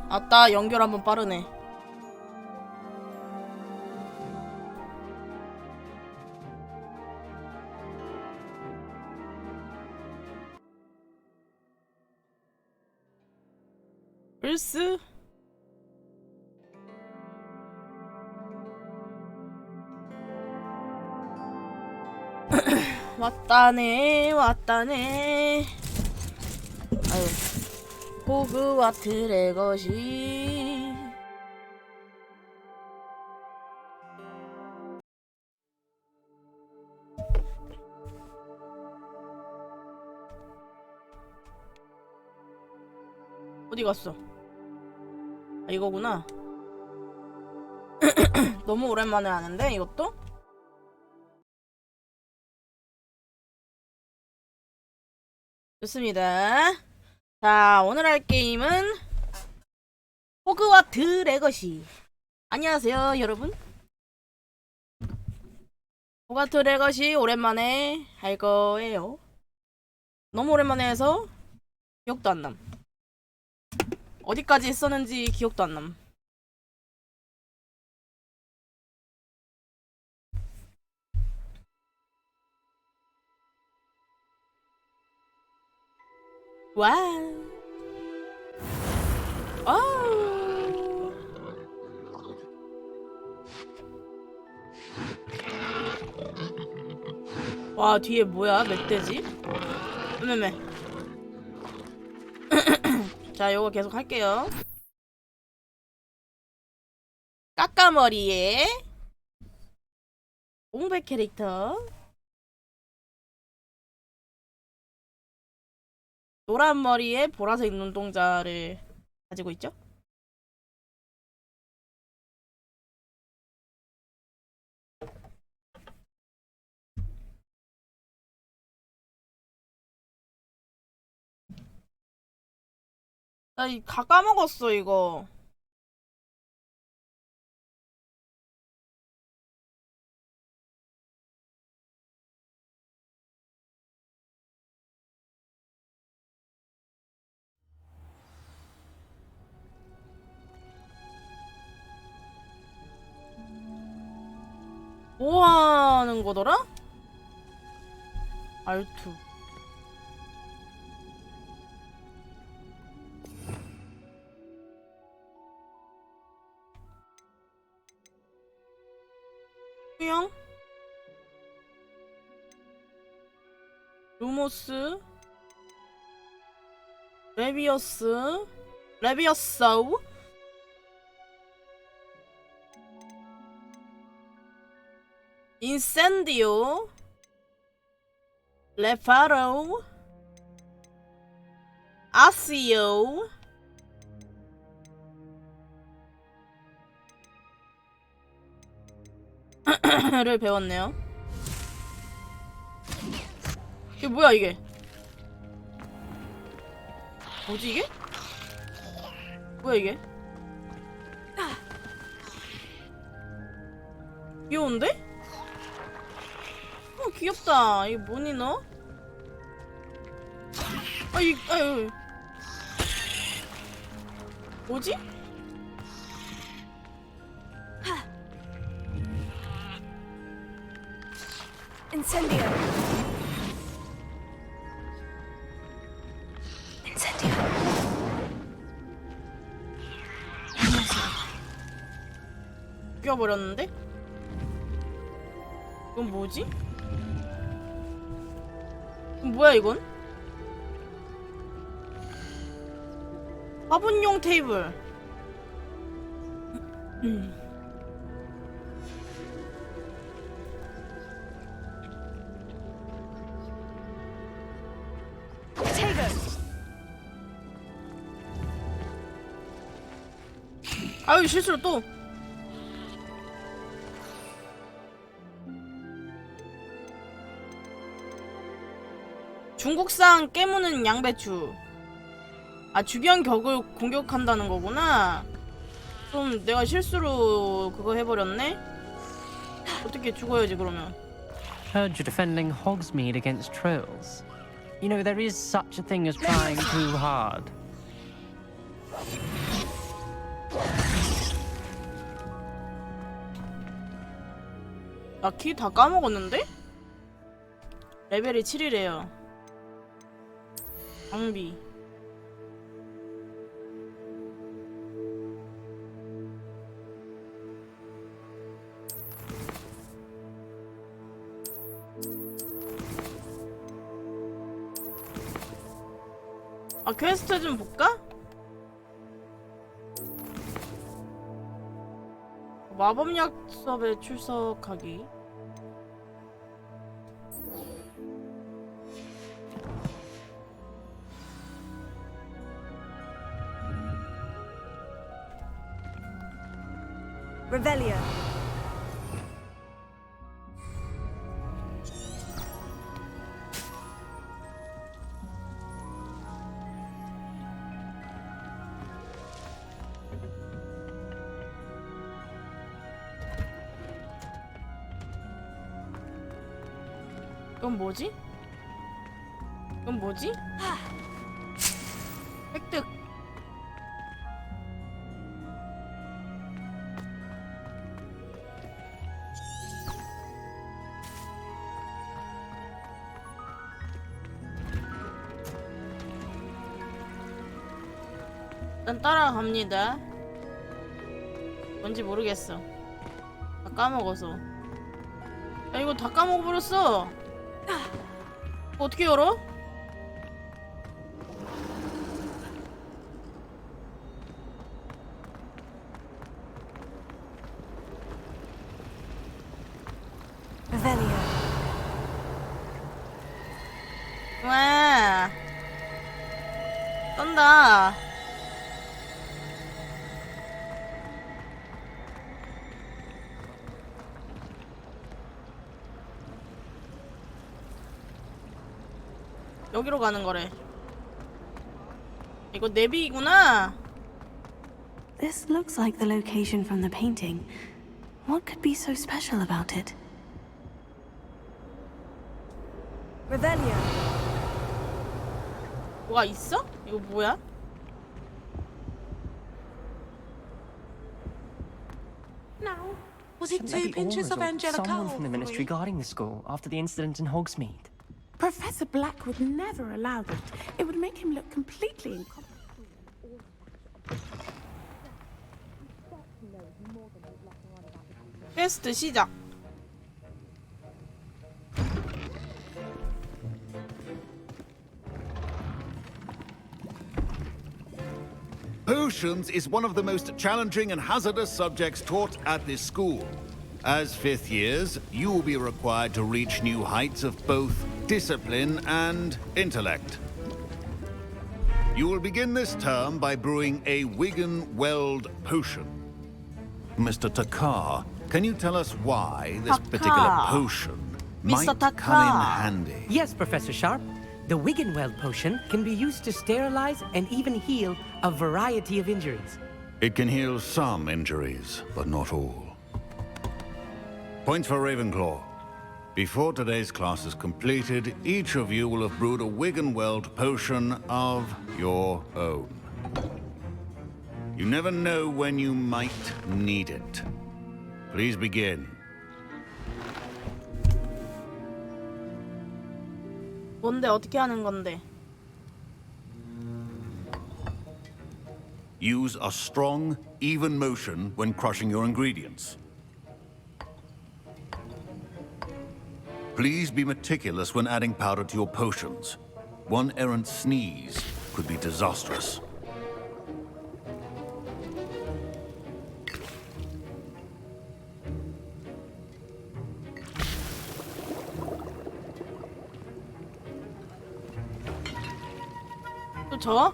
아따, 연결 한번 빠르네. 글쎄. 왔다네, 왔다네. 아유, 호그와트의 것이. 어디 갔어? 아, 이거구나. 너무 오랜만에 하는데, 이것도? 좋습니다. 자, 오늘 할 게임은 호그와트 레거시. 안녕하세요, 여러분. 호그와트 레거시 오랜만에 할 거예요. 너무 오랜만에 해서 기억도 안 남. 어디까지 했었는지 기억도 안 남. 와우. 아우. 와, 뒤에 뭐야? 멧돼지? 매매. 자, 요거 계속 할게요. 까까머리에 공백 캐릭터, 노란 머리에 보라색 눈동자를 가지고 있죠? 나 다 까먹었어, 이거. 뭐 하는 거더라? R2. 수영? 루모스? 레비어스? 레비어사우? 인센디오? 레파로? 아시오? 를 배웠네요. 이게 뭐야, 이게? 뭐지, 이게? 뭐야, 이게? 귀여운데? 귀엽다. 이게 뭐니, 너? 아유. 뭐지? Incendio. 죽여버렸는데? 이건 뭐지? 이건 뭐야, 이건? 화분용 테이블. 아유, 실수로 또. 중국산 깨무는 양배추. 아, 주변 격을 공격한다는 거구나. 좀 내가 실수로 그거 해버렸네? 어떻게 죽어야지 그러면. Heard you're defending Hogsmeade against trolls. You know, there is such a thing as trying too hard. 나 키 다 까먹었는데? 레벨이 7이래요. 장비. 아, 퀘스트 좀 볼까? 마법약 수업에 출석하기. Revelio. 이건 뭐지? 이건 뭐지? 획득. 일단 따라갑니다. 뭔지 모르겠어. 다 까먹어서. 야, 이거 다 까먹어버렸어. 이거 어떻게 열어? Revelio. 와, 떤다. 여기로 가는 거래. 이거 내비구나. This looks like the location from the painting. What could be so special about it? Revelio. 뭐가 있어? 이거 뭐야? No. Was it Shouldn't there two be pinches of Aurors or Angelica? someone from the ministry guarding the school after the incident in Hogsmeade? Professor Black would never allow that. It would make him look completely incompetent. 퀘스트 시작. Potions is one of the most challenging and hazardous subjects taught at this school. As fifth years, you will be required to reach new heights of both discipline and intellect. You will begin this term by brewing a Wigan-Weld potion. Mr. Takar, can you tell us why this particular Takar. potion Mr. might come in Takar. handy? Yes, Professor Sharp. The Wiggenweld potion can be used to sterilize and even heal a variety of injuries. It can heal some injuries, but not all. Points for Ravenclaw. Before today's class is completed, each of you will have brewed a Wiggenweld potion of your own. You never know when you might need it. Please begin. 뭔데 어떻게 하는 건데? Use a strong, even motion when crushing your ingredients. Please be meticulous when adding powder to your potions. One errant sneeze could be disastrous. 또 저?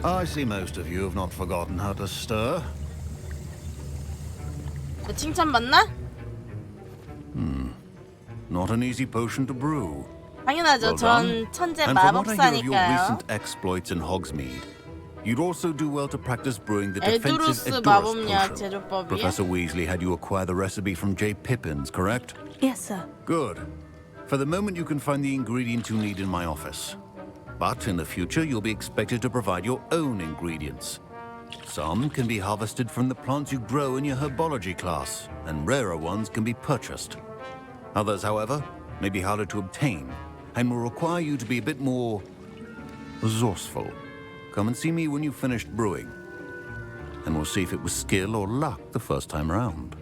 I see most of you have not forgotten how to stir. 저 칭찬 받나? Not an easy potion to brew. 당연하죠. Well done. 전 천재 And from what I hear of your 마법사니까요. recent exploits in Hogsmeade, you'd also do well to practice brewing the defensive 에두루스 Edurus 마법약 potion. 제조법이요? Professor Weasley had you acquire the recipe from J. Pippins, correct? Yes, sir. Good. For the moment, you can find the ingredients you need in my office. But in the future, you'll be expected to provide your own ingredients. Some can be harvested from the plants you grow in your herbology class, and rarer ones can be purchased. Others, however, may be harder to obtain, and will require you to be a bit more resourceful. Come and see me when you've finished brewing, and we'll see if it was skill or luck the first time round.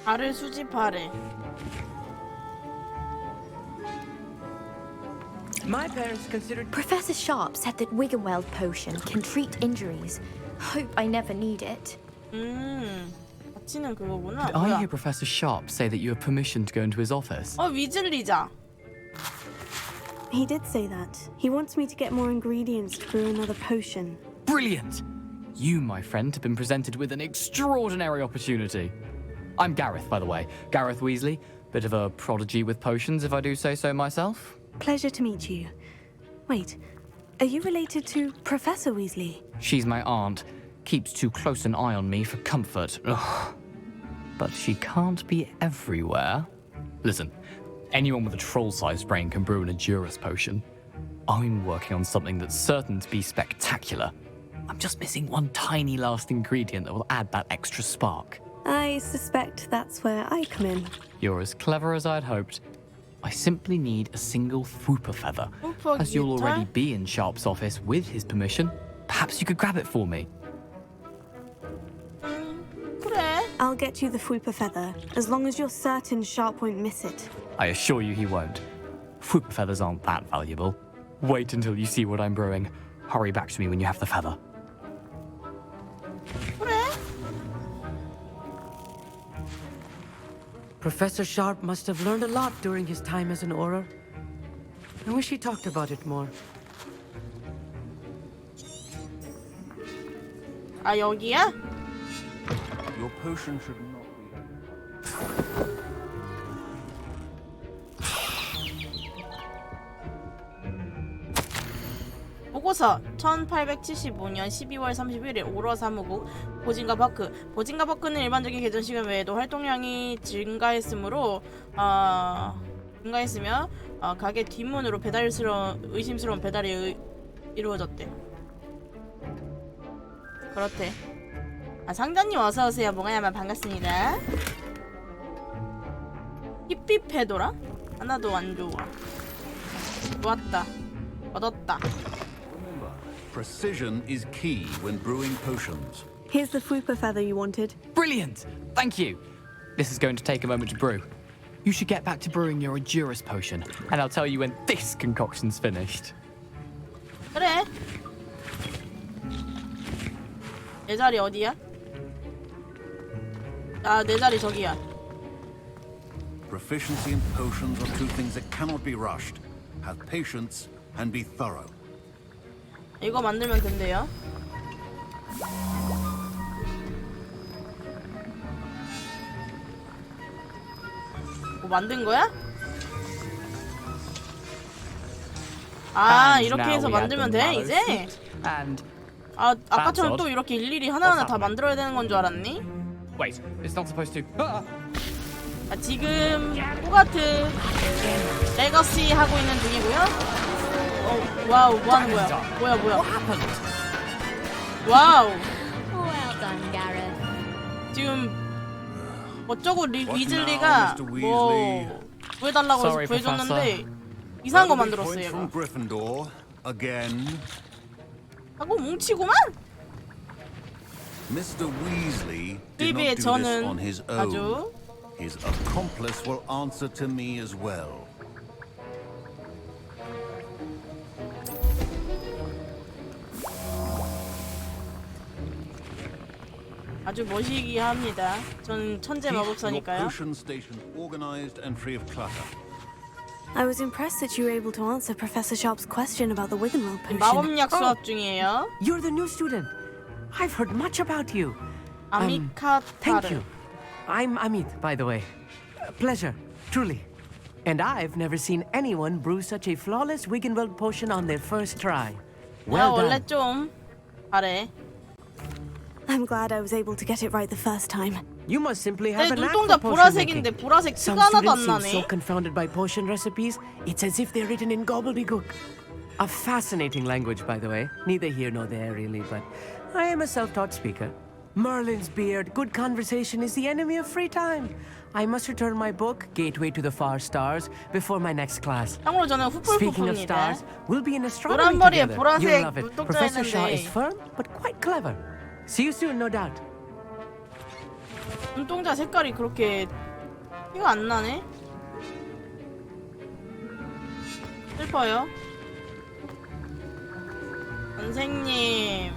알을 수집하래. My parents considered Professor Sharp said that Wiggenweld potion can treat injuries. Hope I never need it. 같이는 그거구나. Did I 뭐야? hear Professor Sharp say that you have permission to go into his office? 위즐리자. He did say that. He wants me to get more ingredients to brew another potion. Brilliant! You, my friend, have been presented with an extraordinary opportunity. I'm Gareth, by the way. Gareth Weasley. Bit of a prodigy with potions, if I do say so myself. Pleasure to meet you. Wait, are you related to Professor Weasley? She's my aunt. Keeps too close an eye on me for comfort. Ugh. But she can't be everywhere. Listen, anyone with a troll-sized brain can brew an Edurus potion. I'm working on something that's certain to be spectacular. I'm just missing one tiny last ingredient that will add that extra spark. I suspect that's where I come in. You're as clever as I'd hoped. I simply need a single Fwooper feather. As you'll already be in Sharp's office with his permission, perhaps you could grab it for me. 그래. I'll get you the Fwooper feather, as long as you're certain Sharp won't miss it. I assure you he won't. Fwooper feathers aren't that valuable. Wait until you see what I'm brewing. Hurry back to me when you have the feather. 그래. Professor Sharp must have learned a lot during his time as an Auror. I wish he talked about it more. 아 여기야? Your potion should not be... 보고서 1875년 12월 31일 오러 사무국 보진가 버크. 보진가 버크는 일반적인 개전 시간 외에도 활동량이 증가했으며 가게 뒷문으로 의심스러운 배달이 이루어졌대. 그렇대. 상자님 어서 오세요. 뭐가야만 반갑습니다. 힙힙해도라? 하나도 안 좋아. 좋았다. 얻었다. Precision is key when brewing potions. Here's the Fwooper feather you wanted. Brilliant! Thank you! This is going to take a moment to brew. You should get back to brewing your Edurus potion, and I'll tell you when this concoction's finished. 그래. 내 자리 어디야? 내 자리 저기야. Proficiency in potions are two things that cannot be rushed. Have patience and be thorough. 이거 만들면 된대요. 뭐 만든 거야? And 이렇게 now 해서 we add 만들면 the 돼 mallow 이제? seed And 아까처럼 odd. 또 이렇게 일일이 하나하나 다 happening? 만들어야 되는 건 줄 알았니? wait, it's not supposed to. 지금 호가트 레거시 하고 있는 중이고요. 와우, 뭐 하는 거야? 뭐야? 와우. Well done, Gareth. 지금 어쩌고 위즐리가 Mr. 뭐 Weasley? 구해달라고 해서 Sorry, 구해줬는데 이상한 거 That'll be 만들었어 points 얘가. from Gryffindor again. 하고 뭉치고만? Mr. Weasley did TV의 not do this 저는 on his own. 아주 His accomplice will answer to me as well. 아주 멋이기 합니다. 저는 천재 Keep your 마법사니까요. potion station organized and free of clutter. I was impressed that you were able to answer Professor Sharp's question about the Wiggenweld potion. 마법약 수업 중이에요. You're the new student. I've heard much about you. Thank 아미카타르. you. I'm Amit, by the way. Pleasure, truly. And I've never seen anyone brew such a flawless Wiggenweld potion on their first try. 나 Well 원래 done. 좀 잘해. I'm glad I was able to get it right the first time. You must simply 내 have a knack 눈동자 for potion making. 보라색인데 보라색 Some 티가 하나도 안 students seem so 나네. confounded by potion recipes, it's as if they're written in gobbledygook. A fascinating language, by the way. Neither here nor there, really, but I am a self-taught speaker. Merlin's beard, good conversation is the enemy of free time. I must return my book, Gateway to the Far Stars, before my next class. 참고로 저는 Speaking of 후뿔푸푸입니다. stars, we'll be in astronomy 노란 머리에 together. 보라색 You'll love it. 눈동자 Professor Shaw is 있는데 firm, but quite clever. See you soon, no doubt. 눈동자 색깔이 그렇게 티가 안 나네. 슬퍼요. 선생님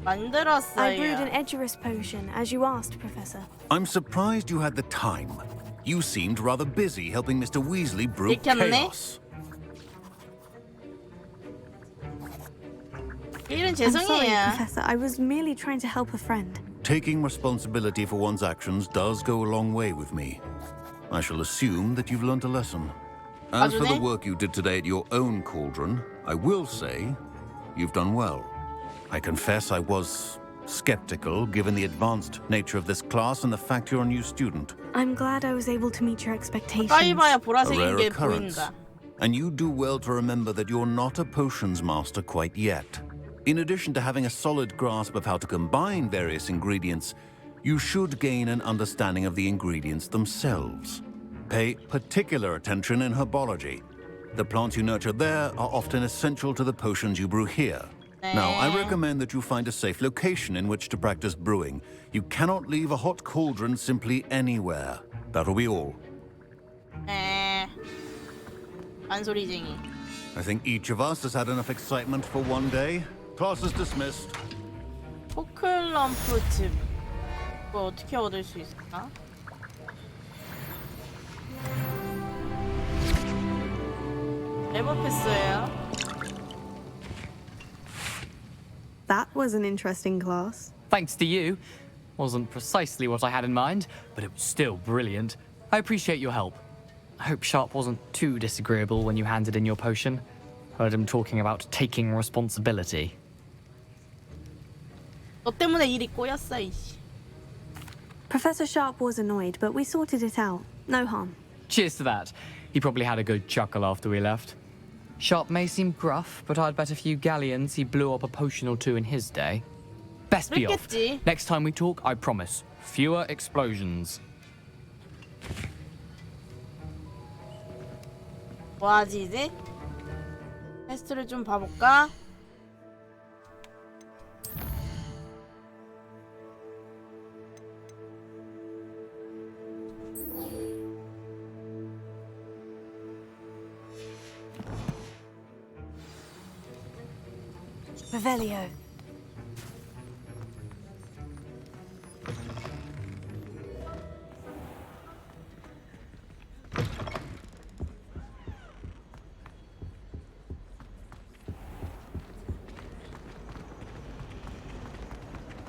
I brewed an 만들었어요. Edgerus potion, as you asked, Professor. I'm surprised you had the time. You seemed rather busy helping Mr. Weasley brew 읽혔네? chaos. 일은 I'm sorry, 죄송해요. Professor. I was merely trying to help a friend. Taking responsibility for one's actions does go a long way with me. I shall assume that you've learnt a lesson. As for the 아주네? work you did today at your own cauldron, I will say you've done well. I confess I was skeptical given the advanced nature of this class and the fact you're a new student. I'm glad I was able to meet your expectations. 가까이 봐야 A 보라색인 rare 게 occurrence. 보인다. And you do well to remember that you're not a potions master quite yet. In addition to having a solid grasp of how to combine various ingredients, you should gain an understanding of the ingredients themselves. Pay particular attention in herbology. The plants you nurture there are often essential to the potions you brew here. Now, I recommend that you find a safe location in which to practice brewing. You cannot leave a hot cauldron simply anywhere. That'll be all. 에 안소리쟁이. I think each of us has had enough excitement for one day. Class is dismissed. 포클럼프 즙. 이거 어떻게 얻을 수 있을까? 레버 패스예요. That was an interesting class. Thanks to you. Wasn't precisely what I had in mind, but it was still brilliant. I appreciate your help. I hope Sharp wasn't too disagreeable when you handed in your potion. Heard him talking about taking responsibility. 너 때문에 일이 꼬였어 이씨. Professor Sharp was annoyed, but we sorted it out. No harm. Cheers to that. He probably had a good chuckle after we left. Sharp may seem gruff, but I'd bet a few galleons he blew up a potion or two in his day. Best be off. 그랬겠지. Next time we talk, I promise. Fewer explosions. 뭐하지 이제? 테스트를 좀 봐볼까? Revelio.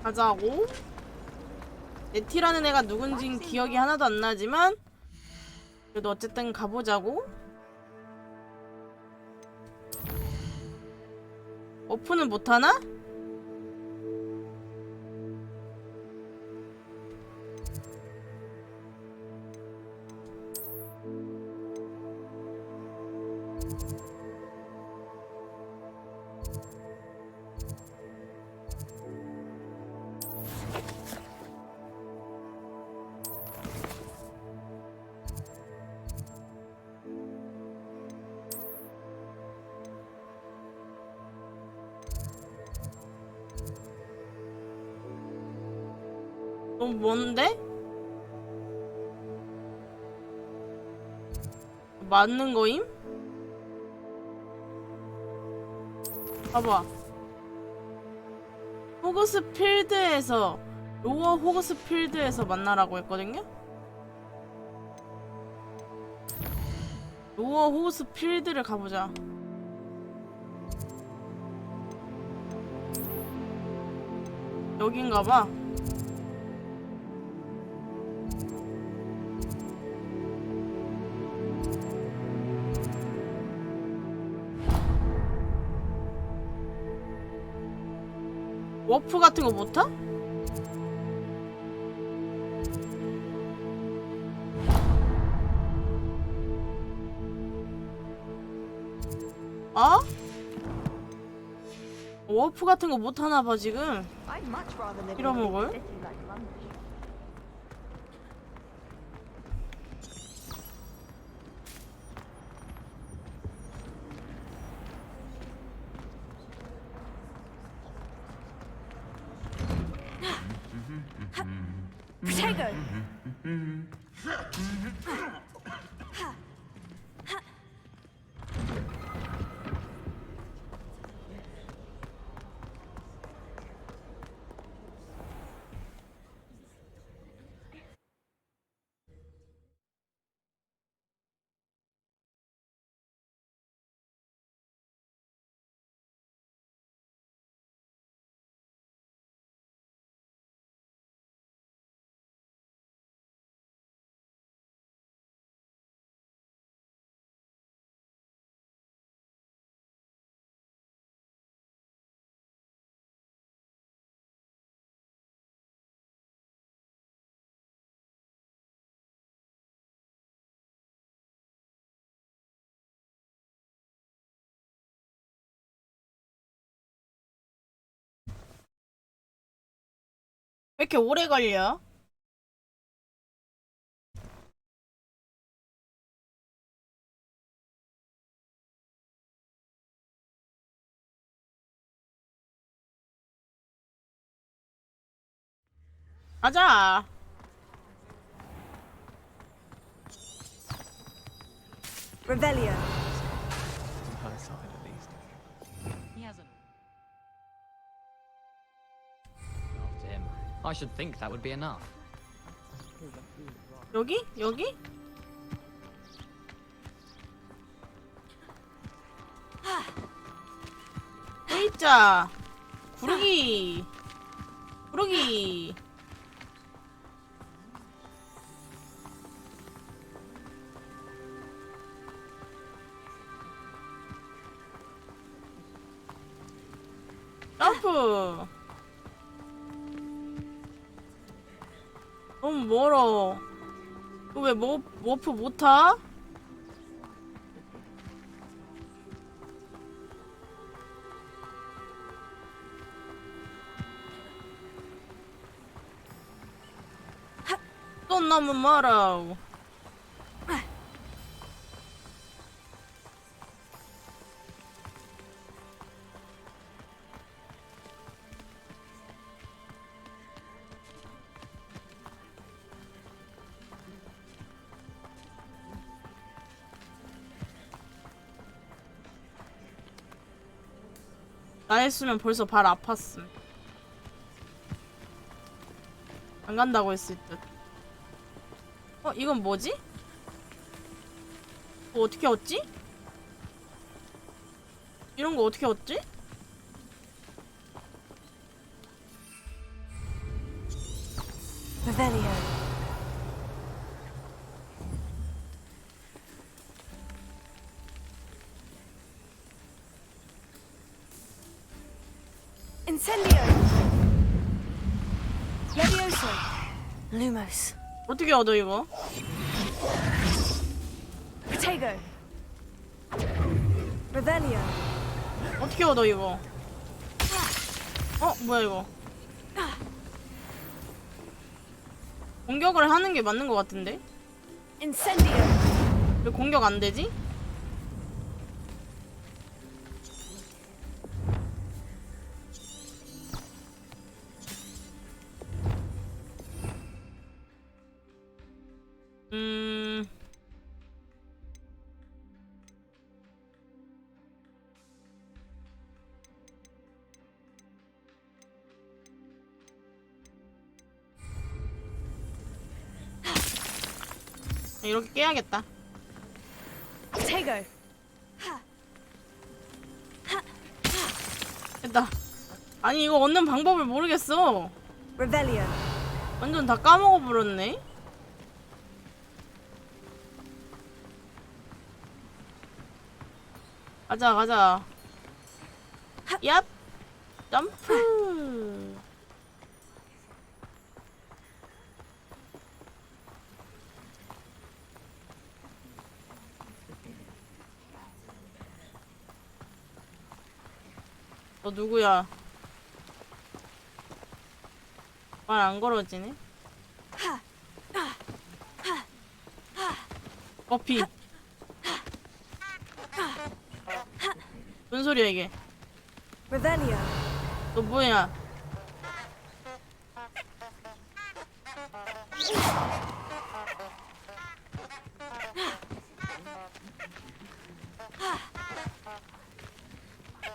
가자고. 네티라는 애가 누군진 기억이 하나도 안 나지만 그래도 어쨌든 가보자고. 오픈은 못하나? 너무 먼데? 맞는 거임? 봐봐. 호그스필드에서 로어 호그스필드에서 만나라고 했거든요? 로어 호그스필드를 가보자. 여긴가봐. 워프 같은 거 못 타? 어? 워프 같은 거 못 하나 봐 지금. 빌어먹을? Protego! 왜 이렇게 오래 걸려? 가자. Revelio. He hasn't. After him. I should think that would be enough. 여기? 여기? V자 구르기 구르기. 점프. 너무 멀어. 너 왜 워프 못 타? 또 너무 멀어. 나 했으면 벌써 발 아팠음. 안 간다고 했을 듯. 이건 뭐지? 어떻게 얻지? 이런 거 어떻게 얻지? Revelio. Incendio. Levioso. Lumos. 어떻게 얻어 이거? Protego. Revelio. 어떻게 얻어 이거? 뭐야 이거? 공격을 하는 게 맞는 것 같은데? Incendio. 왜 공격 안 되지? 이렇게 깨야겠다. Tego. 됐다. 아니 이거 얻는 방법을 모르겠어. Revelio. 완전 다 까먹어 버렸네. 가자 가자. 얍. 점프. 너 누구야? 말 안 걸어지네. 어피. 뭔 소리야 이게? Revelio. 너 뭐야?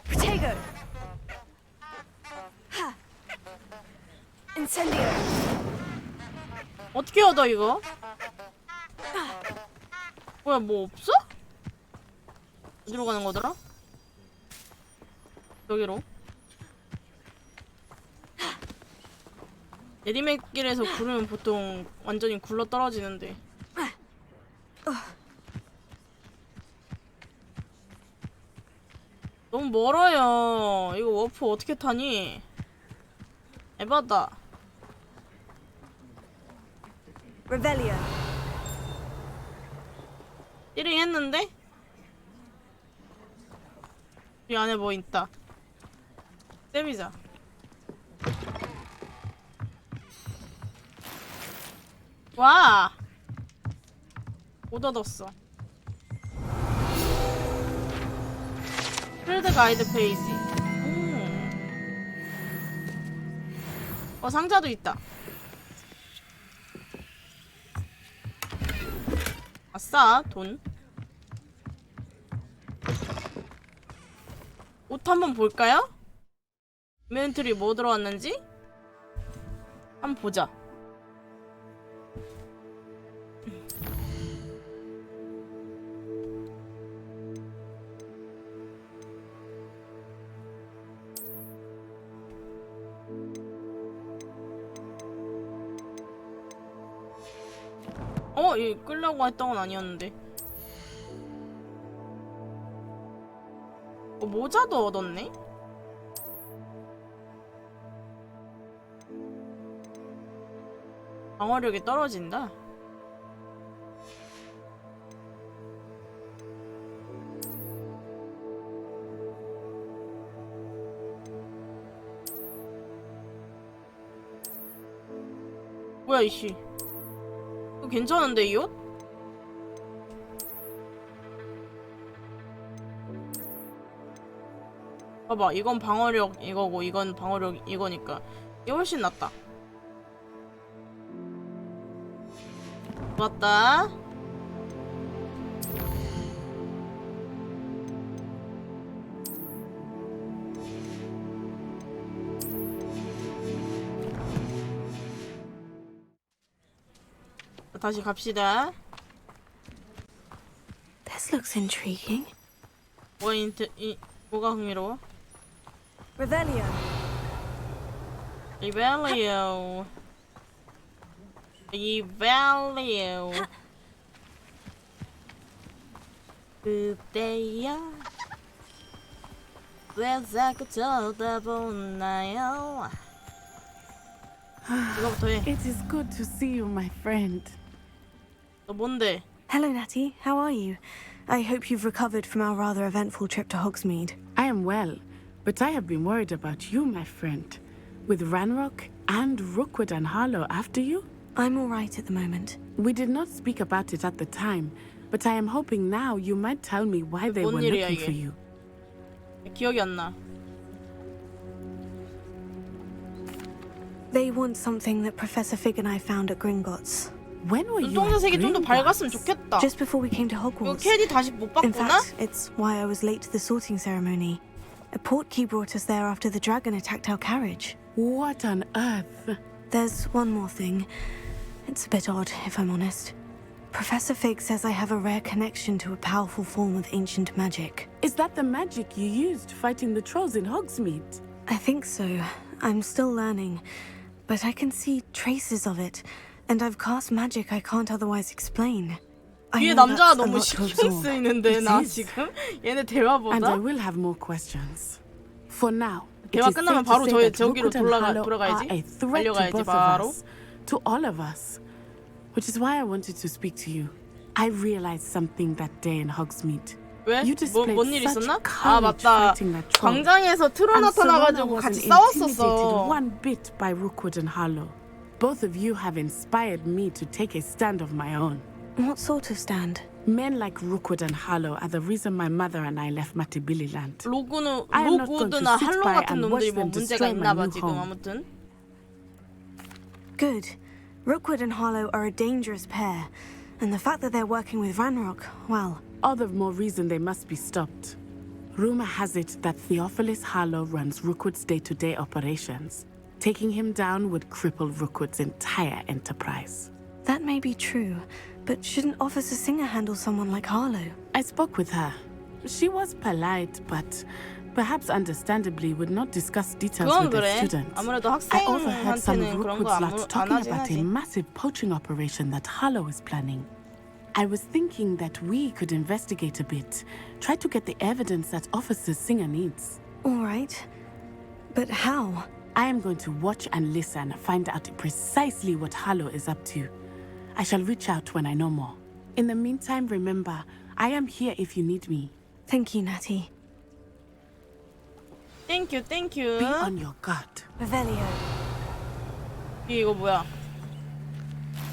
Tego. Incendio. 어떻게 얻어 이거? 뭐야 뭐 없어? 어디로 가는 거더라? 여기로. 내리막길에서 구르면 보통 완전히 굴러 떨어지는데. 너무 멀어요. 이거 워프 어떻게 타니? 에바다. Revelio. 띠링 했는데? 이 안에 뭐 있다. 때리자. 와! 못 얻었어. 필드 가이드 페이지. 상자도 있다. 아싸, 돈. 옷 한번 볼까요? 이벤트리 뭐 들어왔는지? 한번 보자. 이 끌려고 했던 건 아니었는데. 모자도 얻었네? 방어력이 떨어진다. 뭐야 이씨. 이거 괜찮은데 이 옷? 봐봐, 이건 방어력 이거고 이건 방어력 이거니까 이게 훨씬 낫다. 맞다. 다시 갑시다. This looks intriguing. 뭐가 흥미로워? Revelio. Revelio. Revelio. 그때야 왜 자꾸 쳐다보나요? 이거부터 해. It is good to see you, my friend. 너 뭔데? Hello, Natty. How are you? I hope you've recovered from our rather eventful trip to Hogsmeade. I am well, but I have been worried about you, my friend. With Ranrock and Rookwood and Harlow after you? I'm all right at the moment. We did not speak about it at the time, but I am hoping now you might tell me why they 뭔 were 일이야, looking 이게? for you. 기억이 안 나. They want something that Professor Fig and I found at Gringotts. When were you 눈동자 at 색이 좀 더 밝았으면 Gringotts? 좋겠다. Just before we came to 이거 Hogwarts. 캐디 다시 못 In 봤구나? fact, it's why I was late to the sorting ceremony. A portkey brought us there after the dragon attacked our carriage. What on earth? There's one more thing. It's a bit odd, if I'm honest. Professor Fig says I have a rare connection to a powerful form of ancient magic. Is that the magic you used fighting the trolls in Hogsmeade? I think so. I'm still learning, but I can see traces of it, and I've cast magic I can't otherwise explain. I 뒤에 know 남자가 that's a 너무 lot to 신경 absorb. 쓰이는데 It 나 is. 지금 얘네 And I 대화보다 will have more questions. For now, it 대화 is 끝나면 safe to 바로 say 저희 that 저기로 Rookwood and Harlow 돌아가야지. are a threat to 달려가야지 both 바로. of us, to all of us. Which is why I wanted to speak to you. I realized something that day in Hogsmeade. 왜? You displayed 뭔 일 such 있었나? 아 courage 맞다. fighting that troll. 광장에서 트롤 And Serana 나타나가지고 wasn't 같이 intimidated 싸웠었어. one bit by Rookwood and Harlow. Both of you have inspired me to take a stand of my own. What sort of stand? Men like Rookwood and Harlow are the reason my mother and I left Matibililand. 로그는 I am not going to 로그드나 sit 할로 by 같은 and 놈들이 watch 뭐 them 문제가 destroy my 있나봐 new 지금 home. 아무튼. Good. Rookwood and Harlow are a dangerous pair, and the fact that they're working with Ranrock, well, All the more reason they must be stopped. Rumor has it that Theophilus Harlow runs Rookwood's day-to-day operations. Taking him down would cripple Rookwood's entire enterprise. that may be true, but shouldn't Officer Singer handle someone like Harlow? I spoke with her. She was polite, but perhaps understandably would not discuss details 그건 with the 그래. students. 아무래도 I overheard some 학생한테는 of 그런 거 Rookwood's 안 lot talking 하진 about a 하지. massive poaching operation that Harlow is planning. I was thinking that we could investigate a bit, try to get the evidence that Officer Singer needs. All right. But how? I am going to watch and listen, find out precisely what Harlow is up to. I shall reach out when I know more. In the meantime, remember, I am here if you need me. Thank you, Natty. 땡큐 땡큐. Be on your guard. Revelio. 이거 뭐야?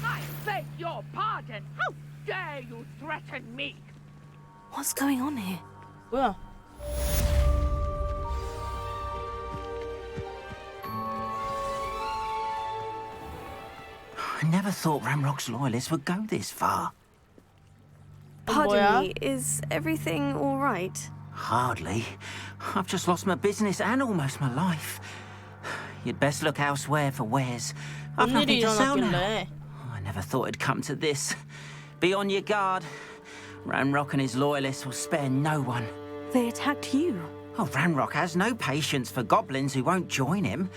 I beg your pardon. How dare you threaten me? What's going on here? 뭐야? I never thought Ramrock's loyalists would go this far. Pardon 뭐야? me, is everything all right? Hardly. I've just lost my business and almost my life. You'd best look elsewhere for wares. I've 뭔 일이 nothing to sell now. 일어났길래? I never thought it'd come to this. Be on your guard. Ranrock and his loyalists will spare no one. They attacked you. Oh, Ranrock has no patience for goblins who won't join him.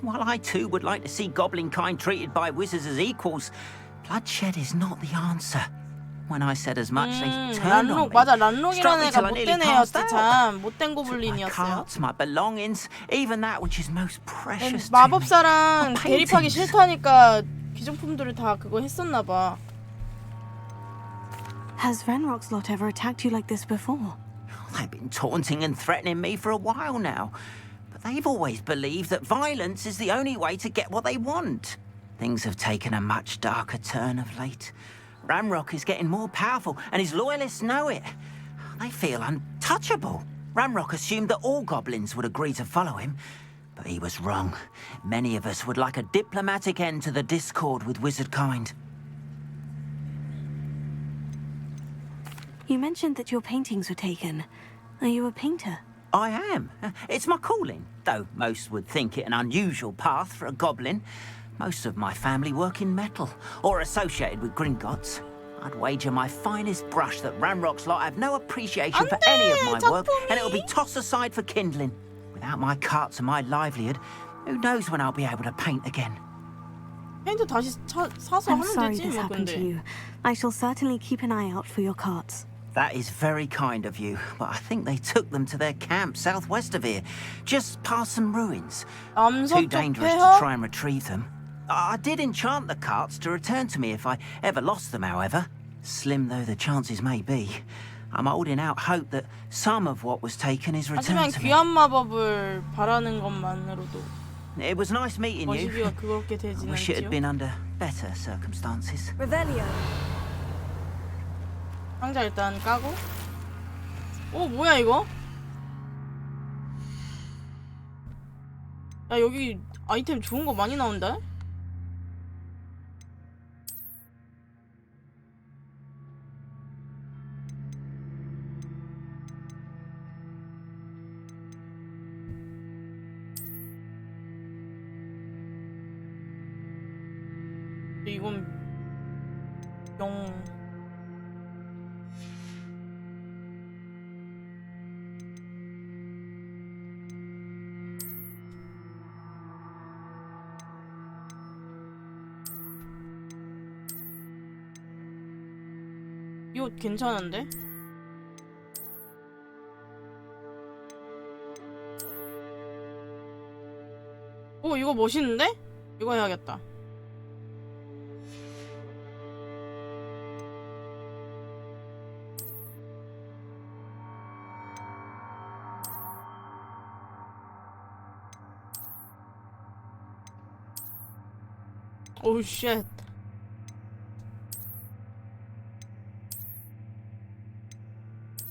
While I too would like to see goblin kind treated by wizards as equals, bloodshed is not the answer. When I said as much, they turned on 란록 me. 맞아 Struck 란록이라는 me 애가 till I nearly 못된 passed 애였지 out. 참 못된 Took my 고블린이었어요. carts, my belongings, even that which is most precious to me. 마법사랑 My 대립하기 paintings. 싫다니까 기존품들을 다 그거 했었나봐. Has Ranrock's lot ever attacked you like this before? They've been taunting and threatening me for a while now. But they've always believed that violence is the only way to get what they want. Things have taken a much darker turn of late. Ranrock is getting more powerful, and his loyalists know it. They feel untouchable. Ranrock assumed that all goblins would agree to follow him, but he was wrong. Many of us would like a diplomatic end to the discord with wizard kind. You mentioned that your paintings were taken. Are you a painter? I am. It's my calling, though most would think it an unusual path for a goblin. Most of my family work in metal, or associated with Gringotts. I'd wager my finest brush that Ranrock's lot have no appreciation for any of my work, and it'll be tossed aside for kindling. Without my carts and my livelihood, who knows when I'll be able to paint again. 페인트 다시 사서 I'm 하면 sorry 되지 this 뭐 happened to 근데. you. I shall certainly keep an eye out for your carts. That is very kind of you, but I think they took them to their camp southwest of here, just past some ruins. Too 남서쪽 dangerous to 폐허? try and retrieve them. I did enchant the carts to return to me if I ever lost them, however. Slim though the chances may be, I'm holding out hope that some of what was taken is 하지만 returned to me. 귀한 마법을 바라는 것만으로도 It was nice meeting you. 거시기가 그렇게 I 되진 wish it had 않지요. been under better circumstances. Revelio. 상자 일단 까고. 뭐야 이거? 야 여기 아이템 좋은 거 많이 나온다. 이건 영 이 옷 괜찮은데? 오, 이거 멋있는데? 이거 해야겠다. 오우 쉣.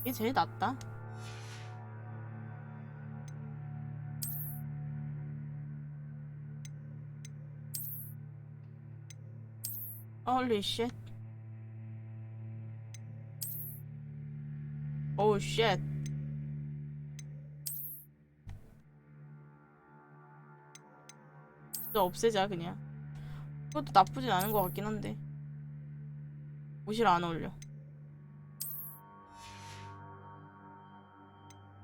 이게 제일 낫다. Holy shit. Oh shit. 이거 없애자 그냥. 그것도 나쁘진 않은 것 같긴 한데 옷이랑 안 어울려.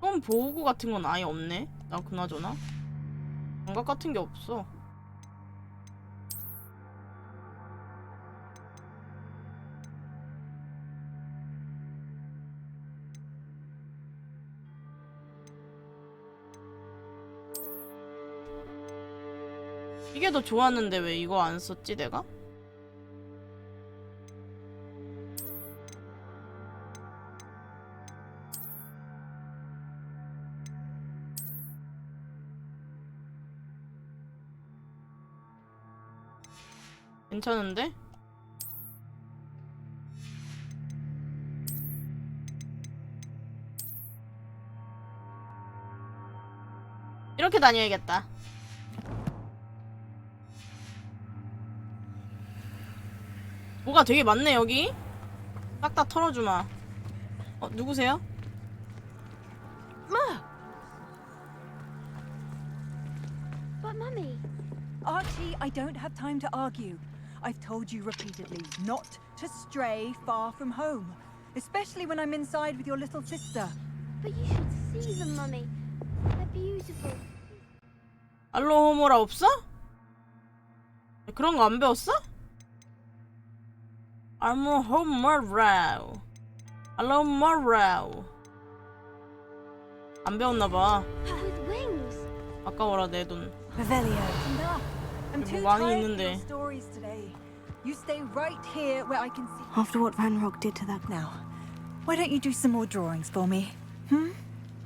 그럼 보호구 같은 건 아예 없네. 나 그나저나 장갑 같은 게 없어. 이게 더 좋았는데 왜 이거 안 썼지 내가? 괜찮은데? 이렇게 다녀야겠다. 뭐가 되게 많네 여기. 싹 다 털어주마. 누구세요? But Mummy, Archie, I don't have time to argue. I've told you repeatedly not to stray far from home, especially when I'm inside with your little sister. but you should see them, Mummy. They're beautiful. 알로호모라 없어? 그런 거 안 배웠어? 알로호모라우. 알로호모라우. 안 배웠나봐. With wings. 아까워라 내 돈. Revelio. Enough. I'm 뭐 too 많이 tired for 있는데. your stories today. You stay right here where I can see. After what Van Rock did to that... Now, why don't you do some more drawings for me? Hmm?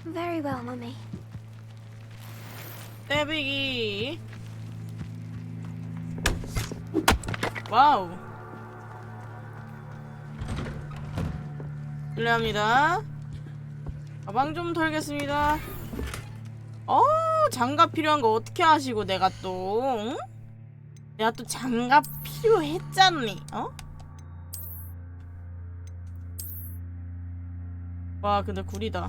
Very well, Mummy. 떼비기. 와우. 실례합니다. 가방 좀 털겠습니다. 장갑 필요한 거 어떻게 하시고 내가 또 응? 내가 또 장갑 필요했잖니. 와 근데 구리다.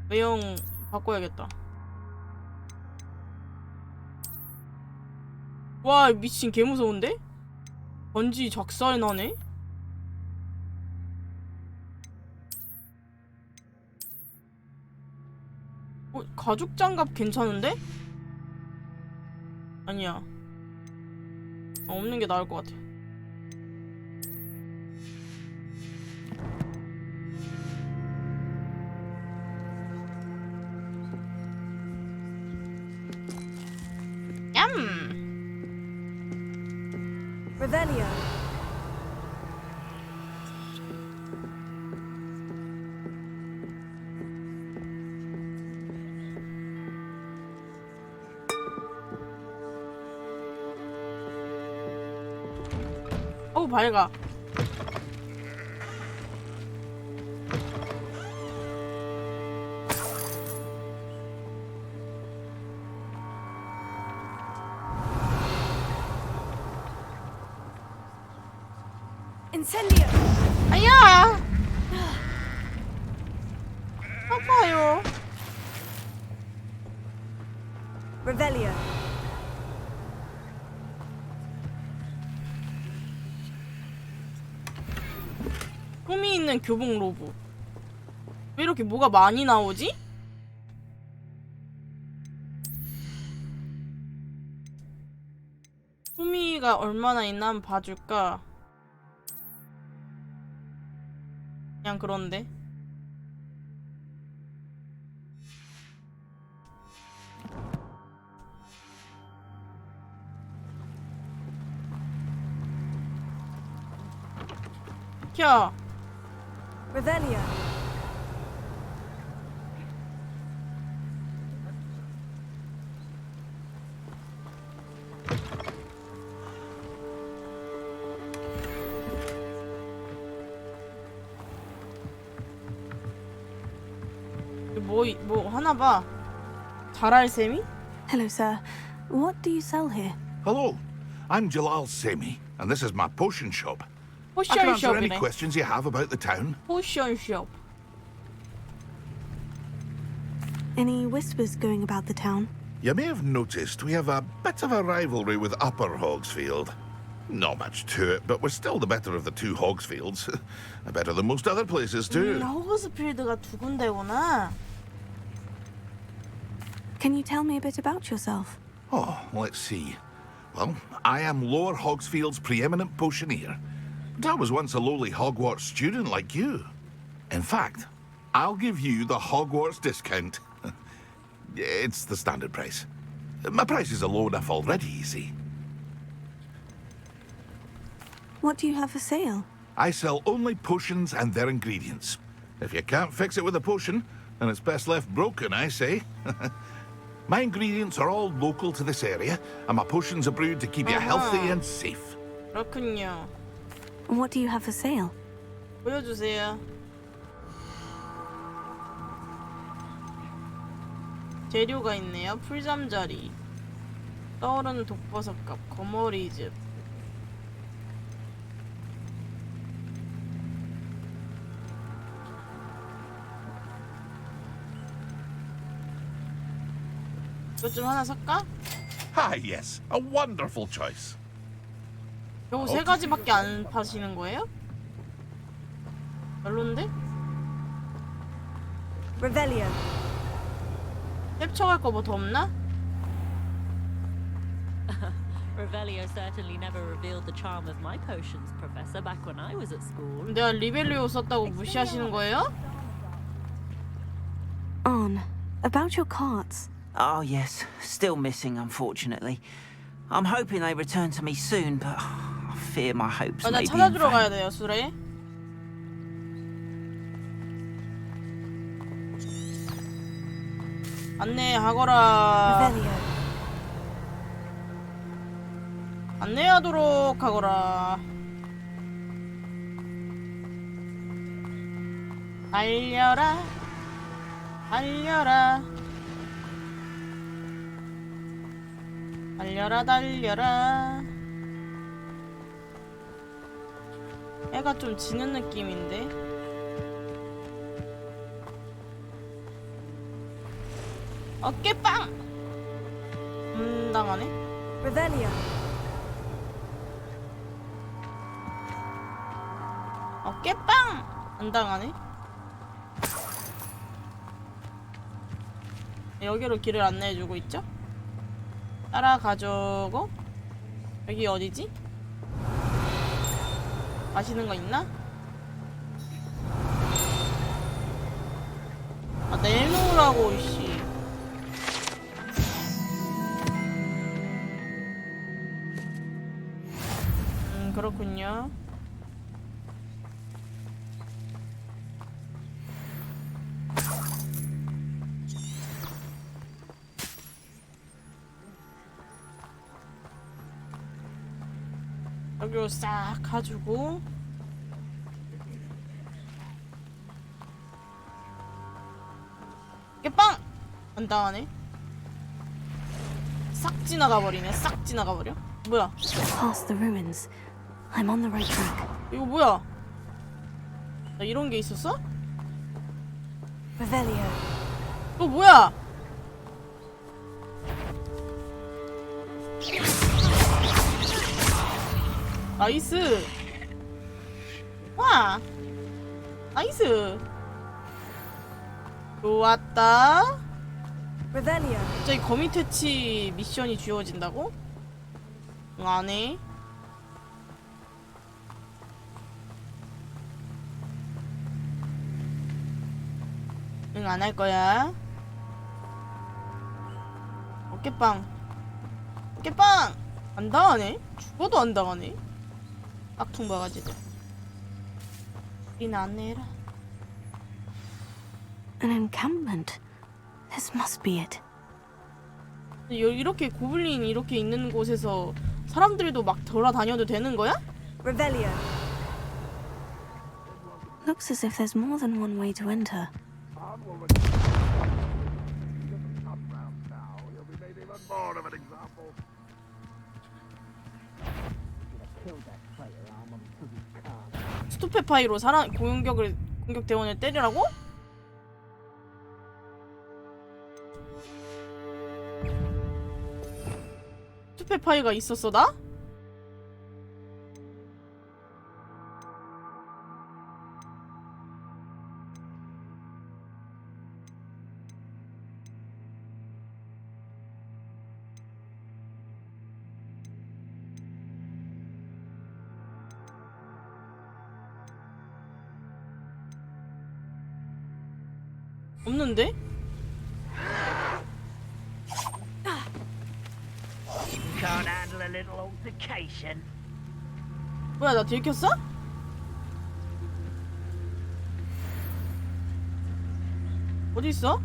외형 바꿔야겠다. 와 미친 개 무서운데? 번지 작살 나네? 가죽 장갑 괜찮은데? 아니야. 없는 게 나을 것 같아. 얌! Revelio. 어우 밝아. Incendio! 아야! 아파요. Revelio. 꿈이 있는 교복 로브. 왜 이렇게 뭐가 많이 나오지? 꿈이가 얼마나 있나 한번 봐줄까? 그냥 그런데. 켜. Revelio. 뭐 하나 봐. 잘할 셈이? Hello, sir. What do you sell here? Hello, I'm Jalal Semi, and this is my potion shop. I can 포션 answer any 숍이네. questions you have about the town. 포션 숍. Any whispers going about the town? You may have noticed we have a bit of a rivalry with Upper Hogsfield. Not much to it, but we're still the better of the two Hogsfields. Better than most other places too. 호그스필드가 두 군데구나. Can you tell me a bit about yourself? Oh, let's see. Well, I am Lower Hogsfield's preeminent potioneer. But I was once a lowly Hogwarts student like you. In fact, I'll give you the Hogwarts discount. It's the standard price. My prices are low enough already, you see. What do you have for sale? I sell only potions and their ingredients. If you can't fix it with a potion, then it's best left broken, I say. My ingredients are all local to this area, and my potions are brewed to keep you healthy and safe. 그렇군요. What do you have for sale? 보여주세요. 재료가 있네요. 풀잠자리, 떠오르는 독버섯값, 거머리즙. 이것 좀 하나 살까? Ah, yes, a wonderful choice. 요거 세 가지밖에 안 파시는 거예요? 별론데? Revelio. 캡처할 거 뭐 더 없나? Revelio certainly never revealed the charm of my potions, Professor, back when I was at school. 내가 리벨리오 썼다고 무시하시는 거예요? On. About your carts. Oh, yes. Still missing, unfortunately. I'm hoping they return to me soon, but I fear my hopes 나 may be in 찾아주러 가야 vain. 돼요, 수레. 안내하거라. Revelio. 안내하도록 하거라. 달려라. 달려라. 달려라 달려라. 애가 좀 지는 느낌인데. 어깨빵. 당하네. Revelio. 어깨빵. 안 당하네. 여기로 길을 안내해주고 있죠? 따라가줘고. 여기 어디지? 맛있는 거 있나? 아, 내놓으라고, 씨. 그렇군요. 여기로 싹 가지고 깨빵! 안 당하네. 싹 지나가 버리네. 싹 지나가 버려. 뭐야? Past the ruins. I'm on the right track. 이거 뭐야? 나 이런 게 있었어? Revelio. 또 뭐야? 나이스. 와. 나이스. 좋았다. Revelio. 갑자기 거미 퇴치 미션이 주어진다고? 응, 안 해. 응, 안 할 거야. 어깨빵. 어깨빵! 안 당하네? 죽어도 안 당하네? 깍통 바가지들. 이나 안 내라. An encampment. This must be it. 이렇게 고블린 이렇게 있는 곳에서 사람들도 막 돌아다녀도 되는 거야? Revelio. Looks as if there's more than one way to enter. 스투페파이로 사람 공격 대원을 때리라고? 스투페파이가 있었어 나? 없는데? Can't handle a little altercation. 뭐야 나 들켰어? 어디 있어?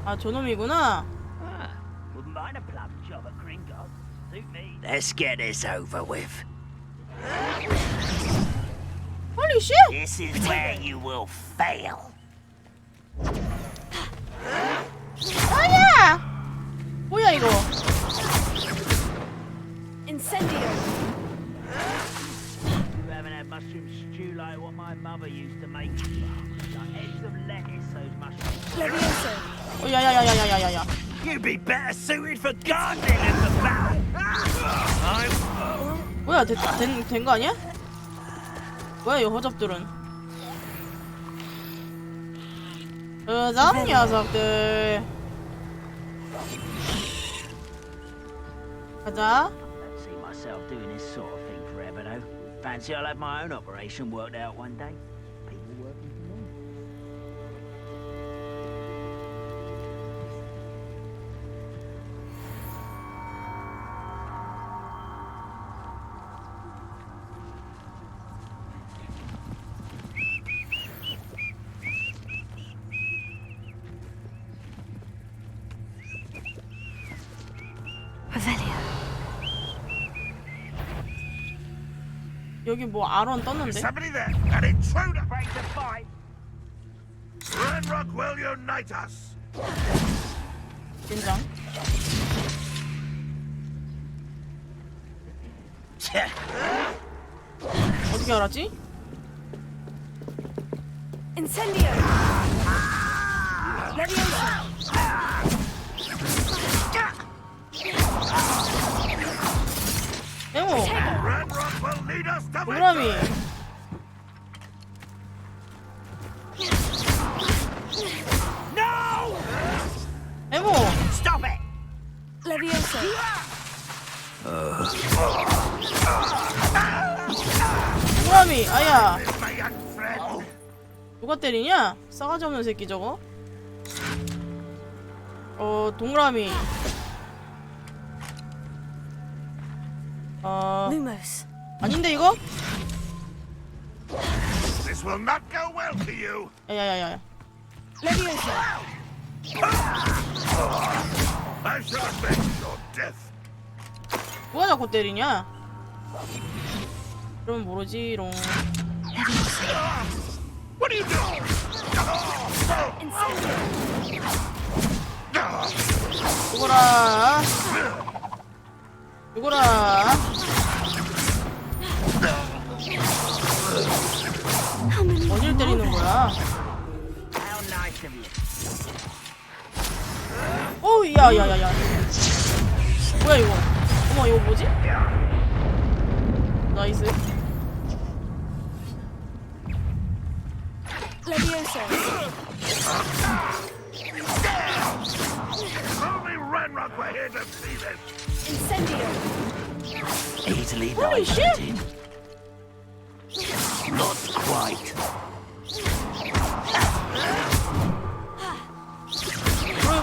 아 저놈이구나. Wouldn't mind a plum job at Gringotts. Suit me. Let's get this over with. Holy shit! This is where you will fail. 아야! 뭐야 이거? Incendio. You haven't had mushroom stew like what my mother used to make. Like heads of lettuce, those mushrooms. Levioso. 야야야야야야야야. You'd be better suited for gardening than for battle. 뭐야 된 거 아니야? 뭐야 이 허접들은? 허접 녀석들. 가자. Don't see myself doing this sort of thing forever, though. Fancy I'll have my own operation worked out one day. People working for me. Revelio. 여기 뭐 아론 떴는데? Somebody there, an intruder! Break the fight. Ranrock will unite us! 긴장. 어떻게 알았지? Incendio. Levioso. 에모. Ranrock will lead us to 동그라미. No! 에모. Stop it! Levioso. 동그라미. 아야. my young friend. 누가 때리냐? 싸가지 없는 새끼 저거. 동그라미. Lumos. 아닌데 이거? This will not go well for you. 야야야야. Levioso. I shall avenge your death. 누가 자꾸 때리냐? 그럼 모르지롱. What are you doing? 죽어라. 죽어라. 어딜 때리는 거야? How nice of you. 오, 야야야야. 뭐야 이거? 어머 이거 뭐지? 나이스. Levioso. Only Ranrock were here to see this. Incendio. Easily Holy shit! digested. Not quite.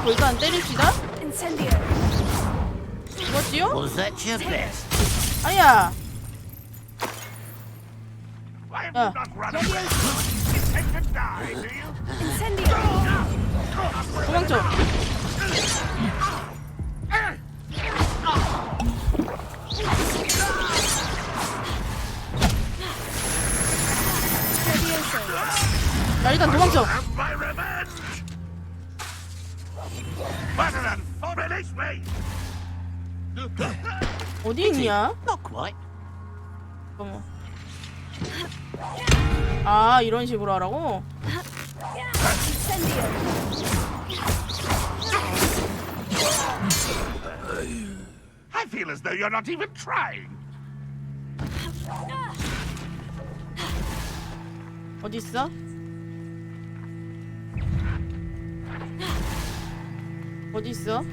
잡고 일단 때립시다. 죽었지요? Was that your best? 아야. 야. 도망쳐. 야, 일단 도망쳐. 어디 있냐? 잠깐만. 아, 이런 식으로 하라고? I feel as though you're not even trying. 어디 있어? 어디 있어?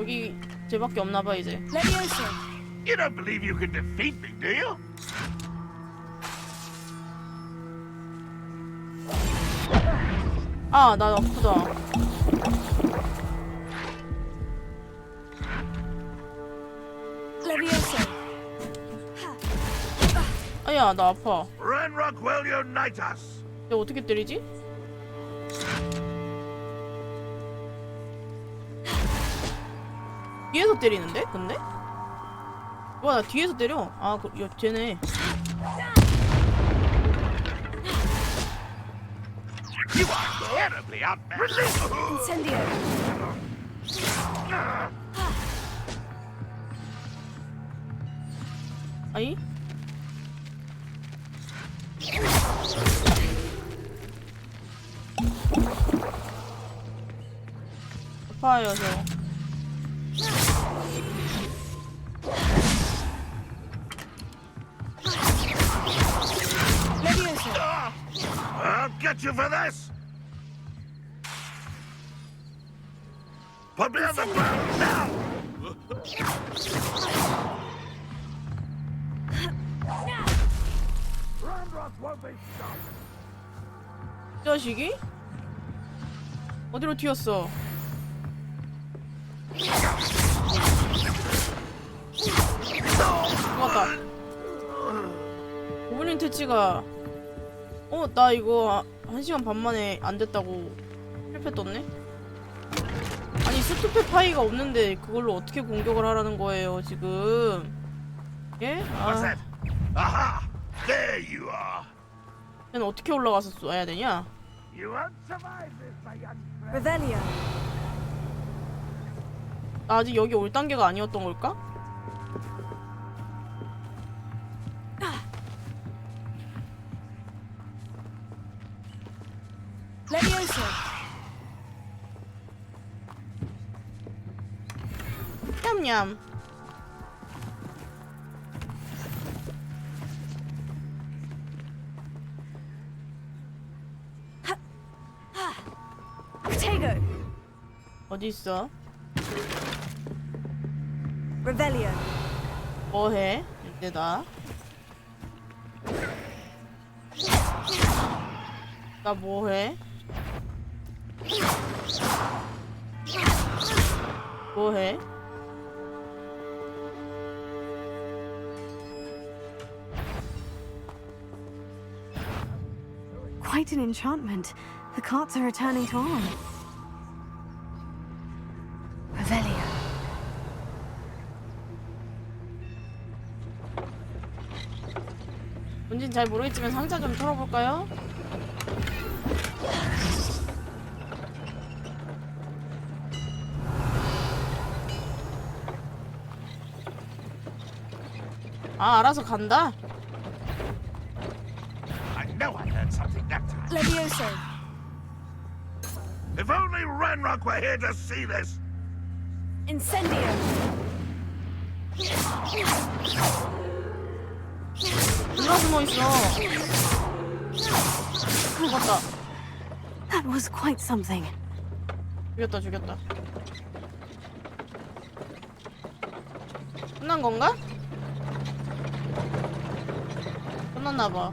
여기 쟤밖에 없나 봐 이제. You don't believe you can defeat me, do you? 아, 나 아프다. 아야, 나 아파. Ranrock will unite us. 내가 어떻게 때리지? 뒤에서 때리는데? 근데? 와, 나 뒤에서 때려. 아, 야, 쟤네. You are terribly outmatched. 아이? 아파요, 저. I'll get you for this. Put me on the ground now. Ranrock won't be stopped. 자식이? 어디로 튀었어? 죽었다. 고블린 퇴치가 나 이거 1시간 반 만에 안 됐다고 실패 떴네? 아니 스투페 파이가 없는데 그걸로 어떻게 공격을 하라는 거예요 지금? 예? 아, Aha! There you are. 얘는 어떻게 올라가서 쏴야 되냐? You won't survive this, my young friend. Revelia. 나 아직 여기 올 단계가 아니었던 걸까? 냠냠. 어디 있어? Revelia. 뭐해? 이때다. 나 뭐해? 뭐해? Quite an enchantment. The carts are returning to arm. Revelia. 뭔진 잘 모르겠지만 상자 좀 털어볼까요? 아, 알아서 간다? I know I learned something that time. Levioso. If only Ranrock were here to see this. Incendio. 누가 숨어있어? 죽었다. That was quite something. 죽였다, 죽였다. 끝난 건가? 끝났나봐.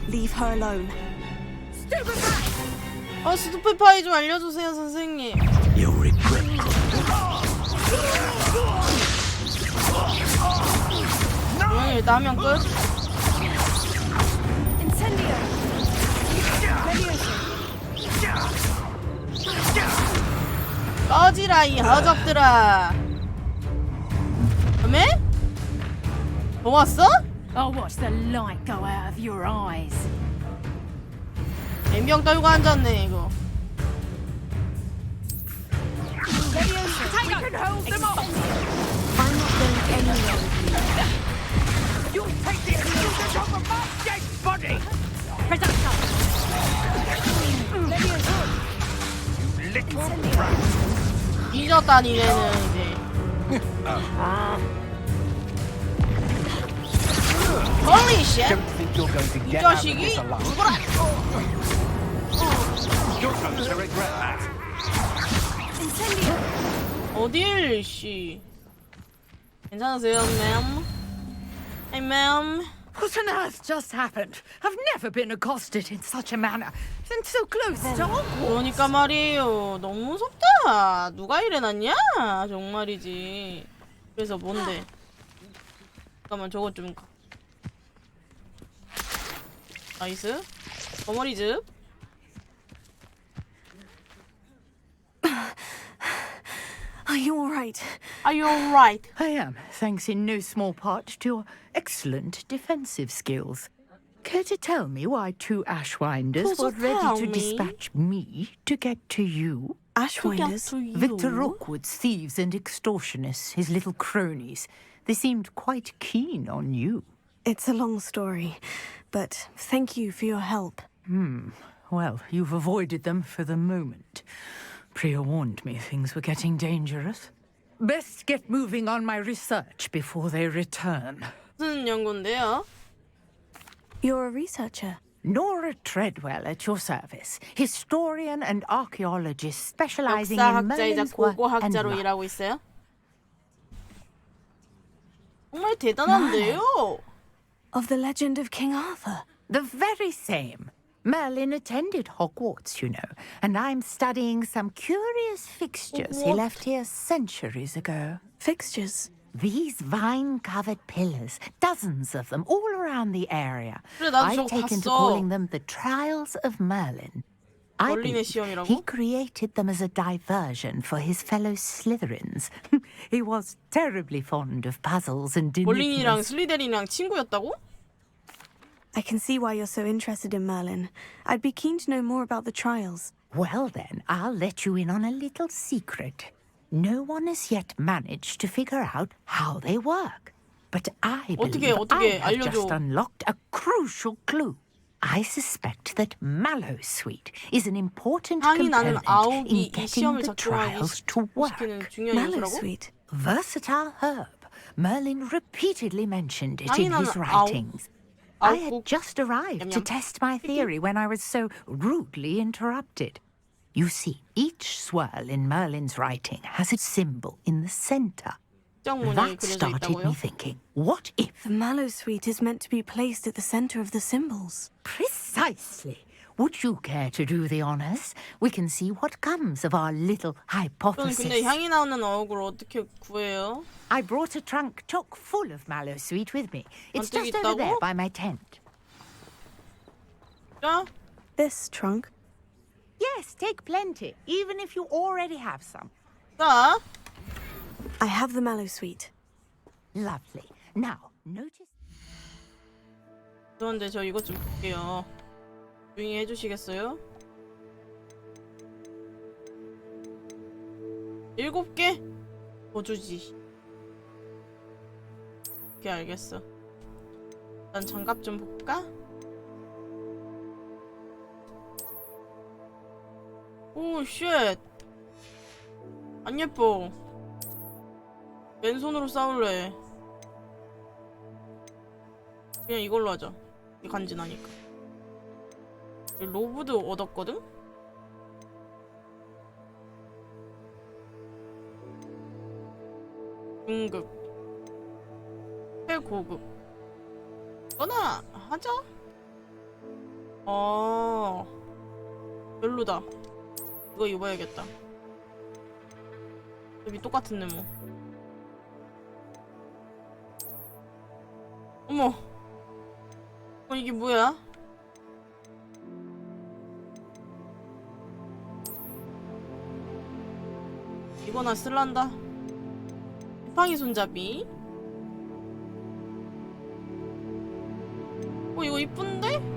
Leave her alone. 스투페 파이 좀 알려주세요, 선생님. You'll regret 조용히 일단 한 명 끝. 꺼지라 이 허접들아. 왜? 뭐 왔어? I'll watch the light go out of your eyes. 엠병 떨고 앉았네 이거. We can hold them off. I'm not going anywhere with you. You'll take the illusion off of my dead body. You little brat. 뒤졌다 니네는 이제. Holy shit! Don't think you're going to 이 get out of 자식이 this alive. 죽어라! You're going to regret that. 어딜 씨. 괜찮으세요, ma'am? Hey, ma'am. What on earth just happened? I've never been accosted in such a manner. And so close to Hogwarts. 그러니까 말이에요. 너무 무섭다. 누가 이래놨냐? 정말이지. 그래서 뭔데? 잠깐만 저것 좀. 나이스. 거머리즙. Are you alright? Are you alright? I am, thanks in no small part to your excellent defensive skills. Care to tell me why two Ashwinders were ready to dispatch me to get to you? Ashwinders? Victor Rookwood's thieves and extortionists, his little cronies. They seemed quite keen on you. It's a long story, but thank you for your help. Well, you've avoided them for the moment. Priya warned me things were getting dangerous. Best get moving on my research before they return. 무슨 연구인데요? You're a researcher. Nora Treadwell at your service, historian and archaeologist specializing in 역사학자이자 Merlin's work and 고고학자로 life. 일하고 있어요? 정말 대단한데요? Of the legend of King Arthur. The very same. Merlin attended Hogwarts, you know, and I'm studying some curious fixtures he left here centuries ago. Fixtures? These vine-covered pillars, dozens of them, all around the area. 그래, 나도 I've 저거 taken to 봤어. calling them the Trials of Merlin. I 멀린의 believe 시험이라고? he created them as a diversion for his fellow Slytherins. He was terribly fond of puzzles and 멀린이랑 enigmas. 슬리데린이랑 친구였다고? I can see why you're so interested in Merlin. I'd be keen to know more about the trials. Well then, I'll let you in on a little secret. No one has yet managed to figure out how they work. But I believe I have just 알려줘. unlocked a crucial clue. I suspect that Mallowsweet is an important 향이 나는 component 아욱이 in 이 getting 시험을 the 작성하기 trials to work. 시키는 중요한 요소라고? Mallowsweet. Versatile herb. Merlin repeatedly mentioned it 향이 in his 나는 writings. I had 아욱 just arrived to 냠냠. test my theory when I was so rudely interrupted. You see, each swirl in Merlin's writing has a symbol in the center. 모양이 That 그려져 started me 있다고요? thinking, what if? The Mallowsweet is meant to be placed at the center of the symbols. Precisely. Would you care to do the honors? We can see what comes of our little 저는 hypothesis. 근데 향이 나오는 어묵을 어떻게 구해요? I brought a trunk chock full of Mallowsweet with me. It's 어떻게 just over there 있다고? by my tent. 자, This trunk? Yes, take plenty, even if you already have some. 자. I have the Mallowsweet. Lovely. Now, notice. 그런데 저 이것 좀 볼게요. 조용히 해주시겠어요? 7개? 더 주지. 오케이, 알겠어. 일단 장갑 좀 볼까? 오, 쉣. 안 예뻐. 맨손으로 싸울래. 그냥 이걸로 하자. 이게 간지나니까. 로브도 얻었거든? 중급 최고급 이거나 하자. 별로다. 이거 입어야겠다. 여기 똑같은데 뭐. 어머. 이게 뭐야? 이거나 쓸란다. 지팡이 손잡이. 이거 이쁜데?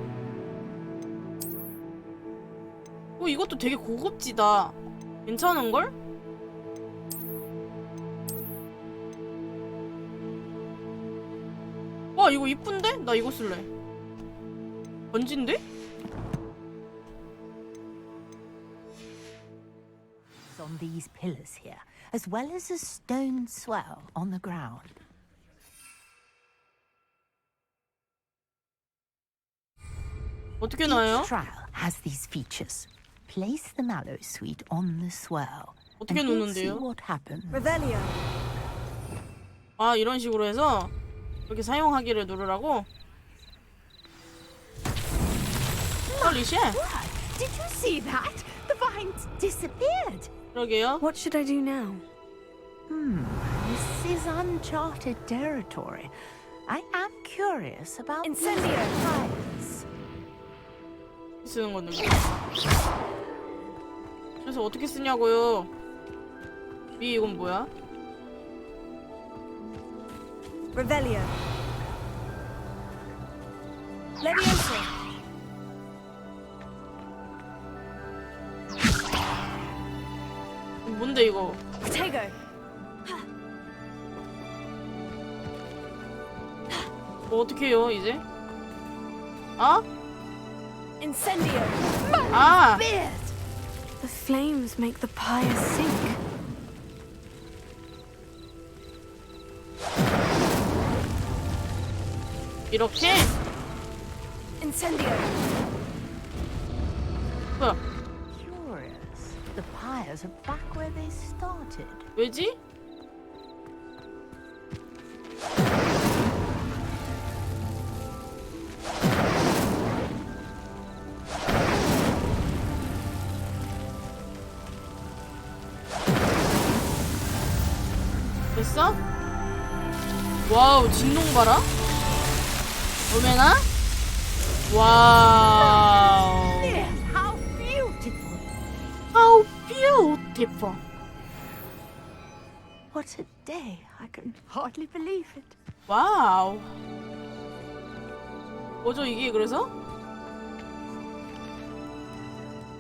이것도 되게 고급지다. 괜찮은걸? 와, 이거 이쁜데? 나 이거 쓸래. 번진데? On these pillars here, as well as a stone swell on the ground. 어떻게 나요? Each trial has these features. Place the mallow sweet on the swell. 어떻게 and we'll see 놓는데요? what happens. Revelio. 아, 이런 식으로 해서 이렇게 사용하기를 누르라고? Holy shit! Did you see that? The vines disappeared. 그러게요. What should I do now? This is uncharted territory. I am curious about Incendio. fires. 쓰는 건데. 그래서 어떻게 쓰냐고요? 위 이건 뭐야? Revelio. Levioso. 뭔데 이거? Tego. 뭐 어떻게 해요 이제? 아? Incendio. 아! The flames make the pyre sink. 이렇게? Incendio. 뭐야? Curious. The pyres are back where they started. 왜지? 됐어? 와우, 진동 봐라? 오메나? 와우. How beautiful. How beautiful. What a day. I can hardly believe it. 와우. 뭐죠 이게 그래서?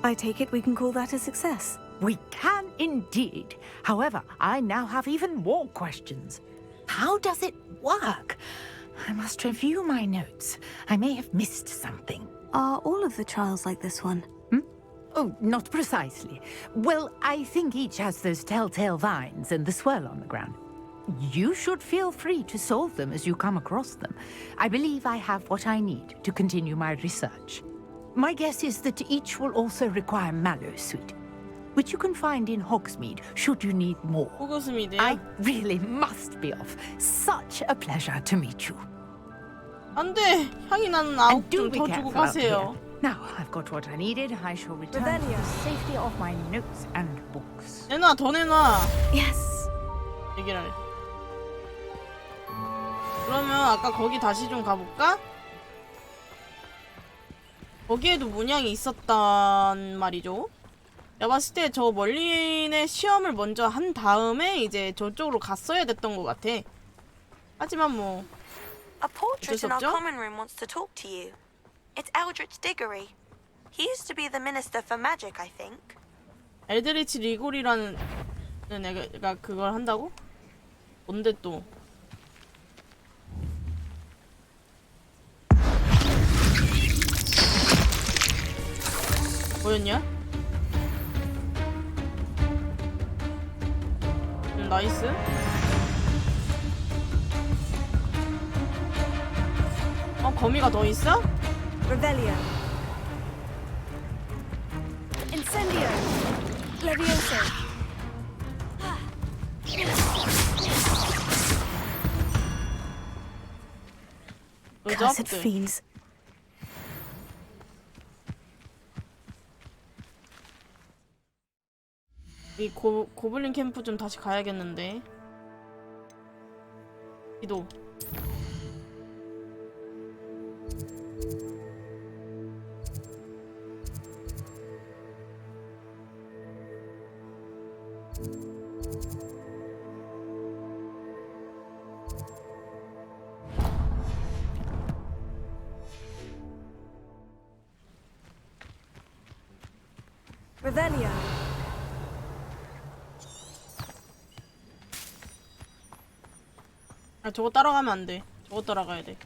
I take it we can call that a success. We can indeed. However, I now have even more questions. How does it work? I must review my notes. I may have missed something. Are all of the trials like this one? Oh, not precisely. Well, I think each has those telltale vines and the swirl on the ground. You should feel free to solve them as you come across them. I believe I have what I need to continue my research. My guess is that each will also require mallow sweet, which you can find in Hogsmeade should you need more. 호그스미드요? I really must be off. Such a pleasure to meet you. 안돼. 향이 나는 And 아홉 do 좀 be 더 주고 careful out 가세요. here. Now I've got what I needed. I shall return to the safety of my notes and books. 내놔, 더 내놔. Yes. 얘기를 해. 그러면 아까 거기 다시 좀 가볼까? 거기에도 문양이 있었단 말이죠. 내가 봤을 때 저 멀리인의 시험을 먼저 한 다음에 이제 저쪽으로 갔어야 됐던 것 같아. 하지만 뭐 A portrait in our 없죠? common room wants to talk to you. It's Eldritch Diggory. He used to be the minister for magic, I think. 엘드리치 리골이라는 애가 그걸 한다고? 뭔데 또? 뭐였냐? 나이스. 거미가 더 있어? Revelio. Incendio. Levioso. Cursed fiends. 이 고블린 캠프 좀 다시 가야겠는데. 기도. Revelio. 아, 저거 따라가면 안 돼. 저거 따라가야 돼.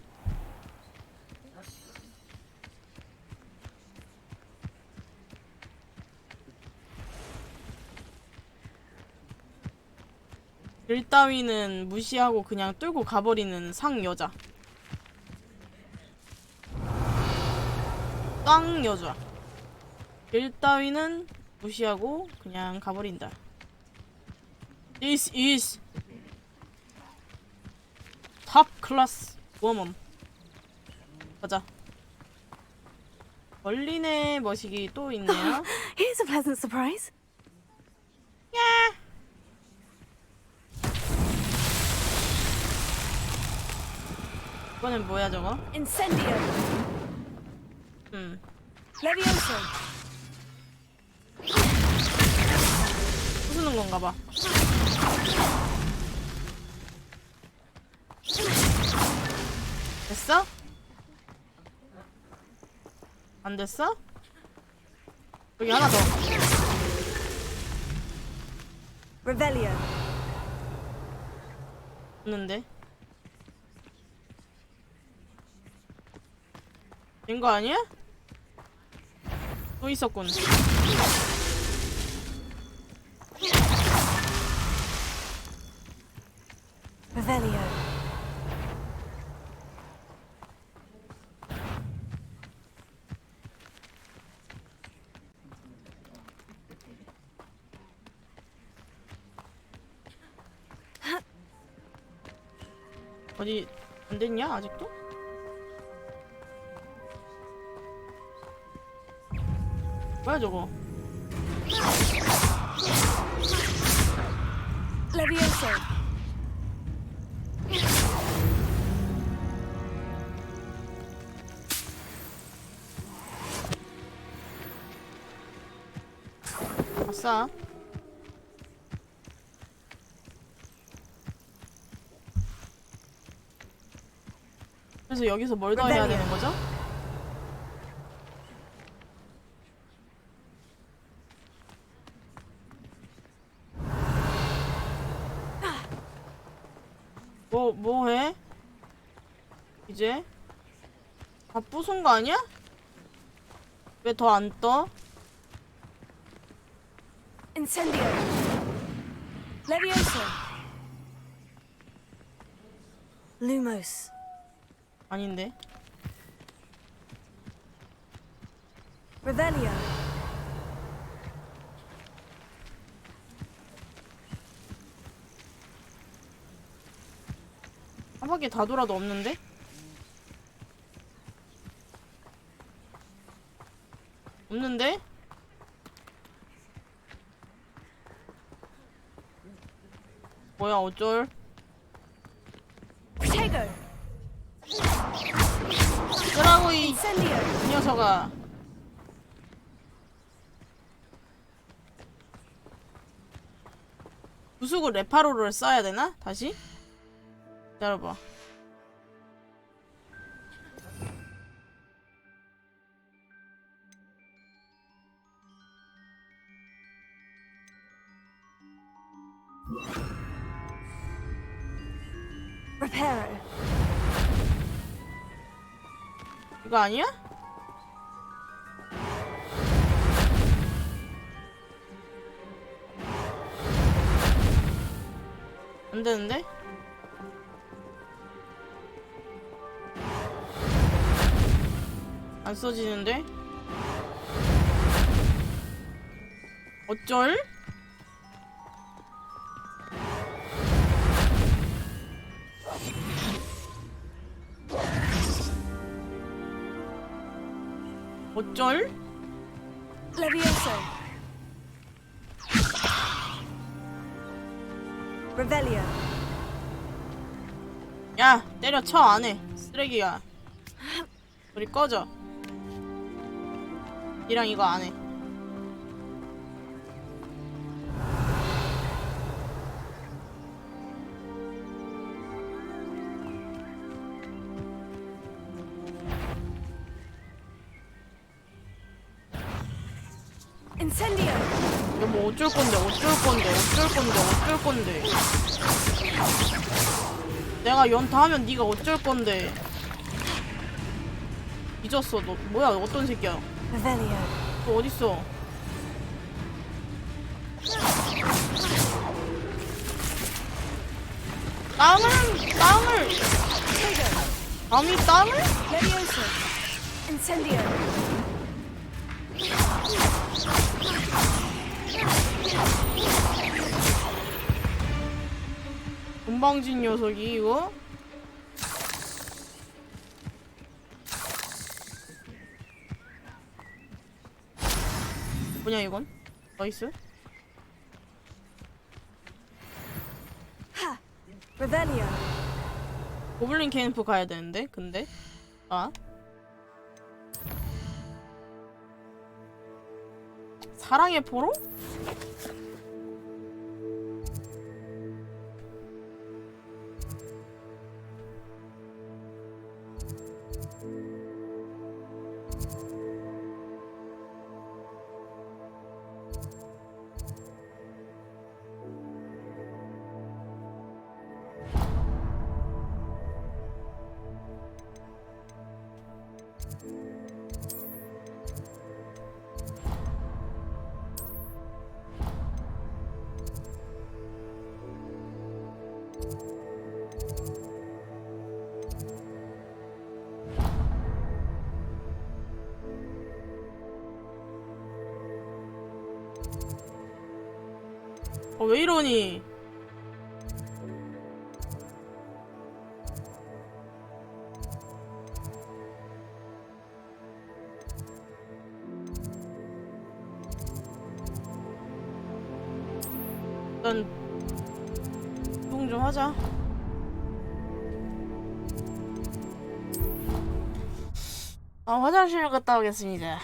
일 따위는 무시하고 그냥 뚫고 가버리는 상 여자. 땅 여자. 일 따위는 무시하고 그냥 가버린다. This is top class woman. 가자. 벌린의 머시기 또 있네요. Here's a pleasant surprise. 야. 이거는 뭐야 저거? Incendio. Levioso. 부수는 건가 봐. 됐어? 안 됐어? 여기 하나 더. Revelio. 없는데? 된 거 아니야? 또 있었군. Revelio. 어디 안 됐냐 아직도? 뭐야 저거? Levioso. 아싸. 그래서 여기서 뭘 더 해야 되는 거죠? 뭐 해? 이제? 다 부순 거 아니야? 왜 더 안 떠? Incendio. Levioso. Lumos. 아닌데. Revelio. 한 바퀴 다 돌아도 없는데? 없는데? 뭐야 어쩔? Protego. 쓰라고 이 녀석아. 부수고 레파로를 써야 되나? 다시? 기다려봐. Reparo. 이거 아니야? 안 되는데? 안 써지는데? 어쩔? 어쩔? Levioso. Revelio. 야, 때려쳐 안해. 쓰레기야. 우리 꺼져. 니랑 이거 안해. Incendio. 이거 뭐 어쩔 건데, 어쩔 건데, 어쩔 건데, 어쩔 건데. 내가 연타 하면 네가 어쩔 건데. 잊었어. 너 뭐야? 어떤 새끼야? Revelio. 너 어딨어? 땅을 감히 땅을? Levioso. Incendio. 건방진 녀석이 이거? 뭐냐 이건? 나이스. Ha. Revelio. 고블린 캠프 가야 되는데 근데 사랑의 포로? 왜 이러니? 일단 이동 좀 하자. 화장실 갔다 오겠습니다.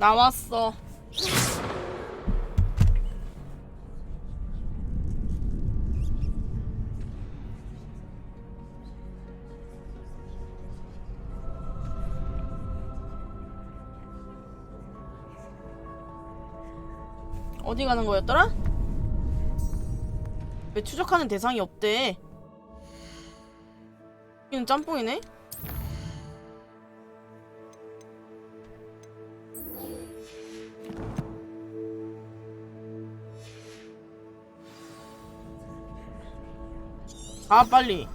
나왔어. 어디 가는 거였더라? 왜 추적하는 대상이 없대? 이건 짬뽕이네? 가 빨리.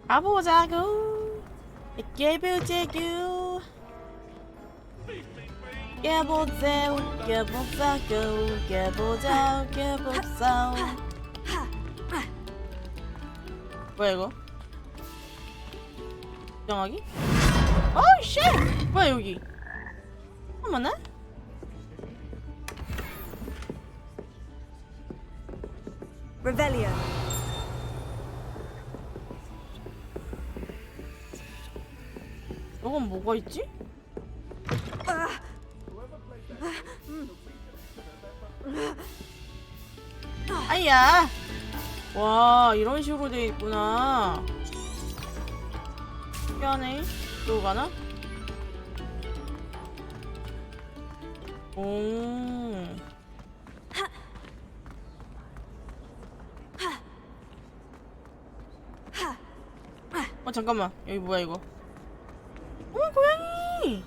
가보자고. 깨보자고. 깨보자고. 깨보자고. 깨보자고. 깨보자고. 뭐야 이거? 정하기? 어이 쉣! 뭐야 여기? 어머나? Revelio. 저건 뭐가 있지? 아야! 와 이런 식으로 돼 있구나. 신기하네. 또 가나? 오. 잠깐만 여기 뭐야 이거? 고양이!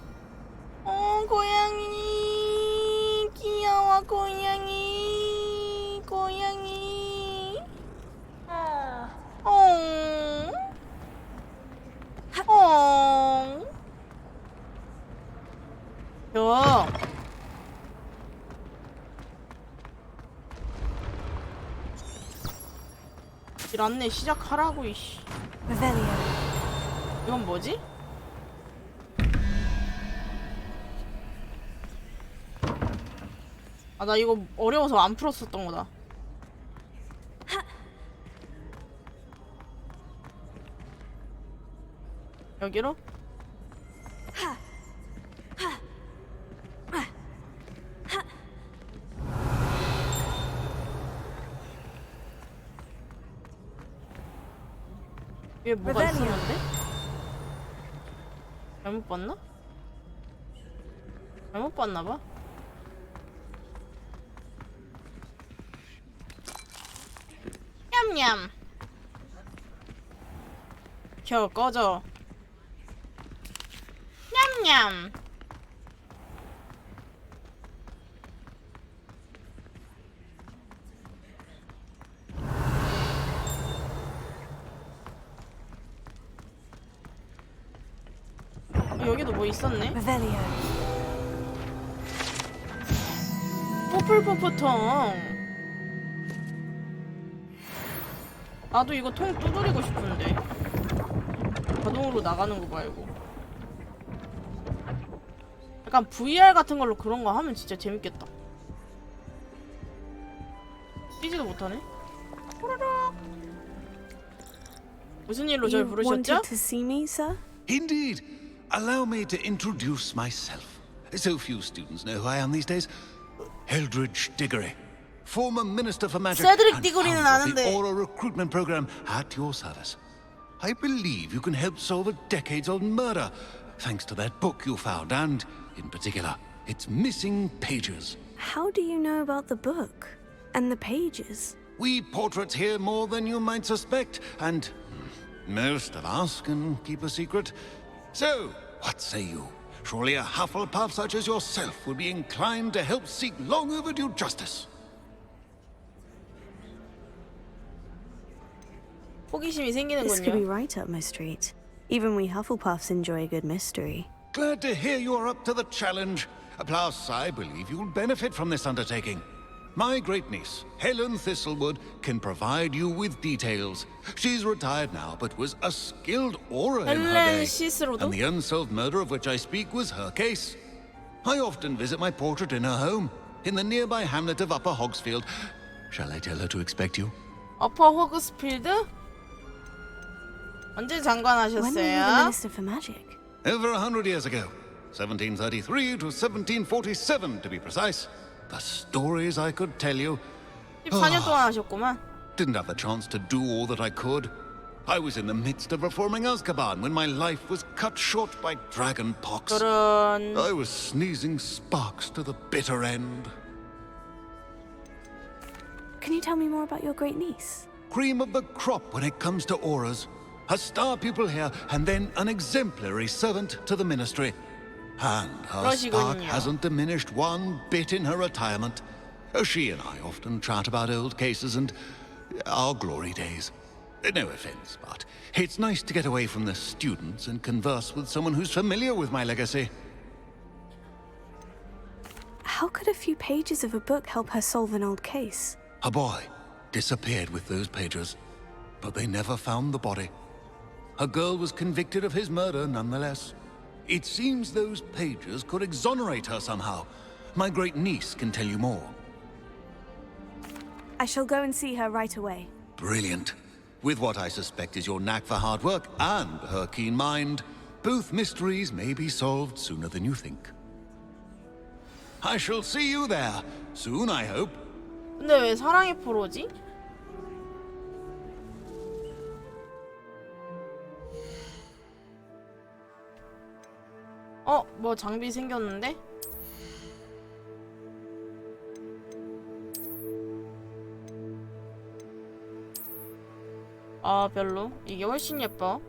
고양이! 귀여워 고양이! 고양이! 야! 일 안내 시작하라고 이씨. 이건 뭐지? 아, 나 이거 어려워서 안 풀었었던 거다. 여기로? 위에 뭐가 있었는데? 잘못 봤나? 잘못 봤나봐. 냠냠. 켜 꺼져. 냠냠. 여기도 뭐 있었네? 뽀플뽀플통. 나도 이거 통 두드리고 싶은데 자동으로 나가는 거 말고 약간 VR 같은 걸로 그런 거 하면 진짜 재밌겠다. 뛰지도 못하네. 호로록. 무슨 일로 절 부르셨죠? Wanted to see me, sir? Indeed. Allow me to introduce myself. So few students know who I am these days. Eldridge Diggory, former Minister for Magic Cedric and Diggory는 founder of the 아는데. Aura recruitment program at your service. I believe you can help solve a decades-old murder, thanks to that book you found, and, in particular, its missing pages. How do you know about the book? And the pages? We portraits hear more than you might suspect, and most of us can keep a secret. So, what say you? Surely a Hufflepuff such as yourself would be inclined to help seek long overdue justice. This 호기심이 could be 생기는군요. right up my street. Even we Hufflepuffs enjoy a good mystery. Glad to hear you're up to the challenge. Plus, I believe you'll benefit from this undertaking. My great-niece, Helen Thistlewood, can provide you with details. She's retired now, but was a skilled aura in her day. And the unsolved murder of which I speak was her case. I often visit my portrait in her home, in the nearby hamlet of Upper Hogsfield. Shall I tell her to expect you? 어퍼 호그스필드? 언제 장관하셨어요? When were you the Minister for Magic? Over 100 years ago. 1733 to 1747, to be precise. The stories I could tell you. 14년 동안 하셨구만. Didn't have the chance to do all that I could. I was in the midst of reforming Azkaban when my life was cut short by dragon pox. I was sneezing sparks to the bitter end. Can you tell me more about your great niece? Cream of the crop when it comes to auras. A star pupil here, and then an exemplary servant to the ministry. And her spark hasn't diminished one bit in her retirement. She and I often chat about old cases and our glory days. No offense, but it's nice to get away from the students and converse with someone who's familiar with my legacy. How could a few pages of a book help her solve an old case? A boy disappeared with those pages, but they never found the body. A girl was convicted of his murder nonetheless. It seems those pages could exonerate her somehow. My great niece can tell you more. I shall go and see her right away. Brilliant. With what I suspect is your knack for hard work and her keen mind, both mysteries may be solved sooner than you think. I shall see you there soon, I hope. 근데 왜 사랑의 포로지? 뭐 장비 생겼는데? 아, 별로. 이게 훨씬 예뻐.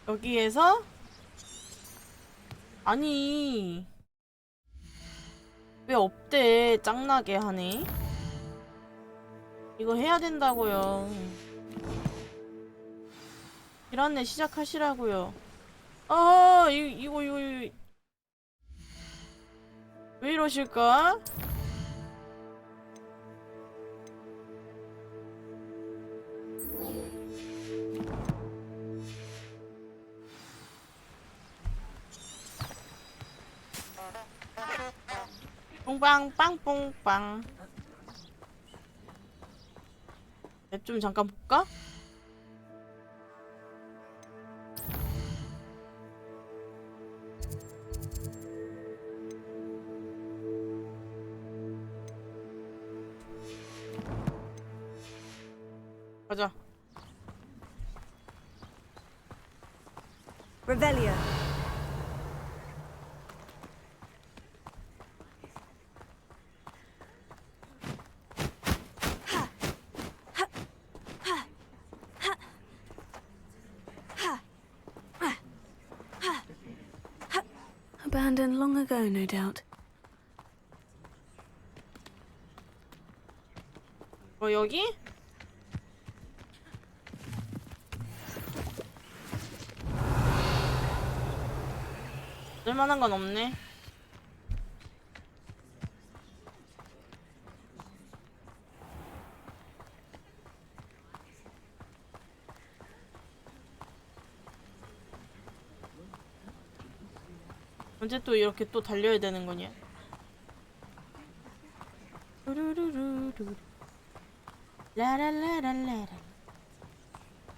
여기에서 아니 왜 없대. 짱나게 하네. 이거 해야 된다고요. 이란내 시작하시라고요. 아 이거 왜 이러실까? 뽕빵 빵뽕빵. 앱 좀 잠깐 볼까? 가자. Revelio. Abandoned long ago, no doubt. 여기? 쓸만한 건 없네. 언제 또 이렇게 또 달려야 되는 거냐? 라라라라라라.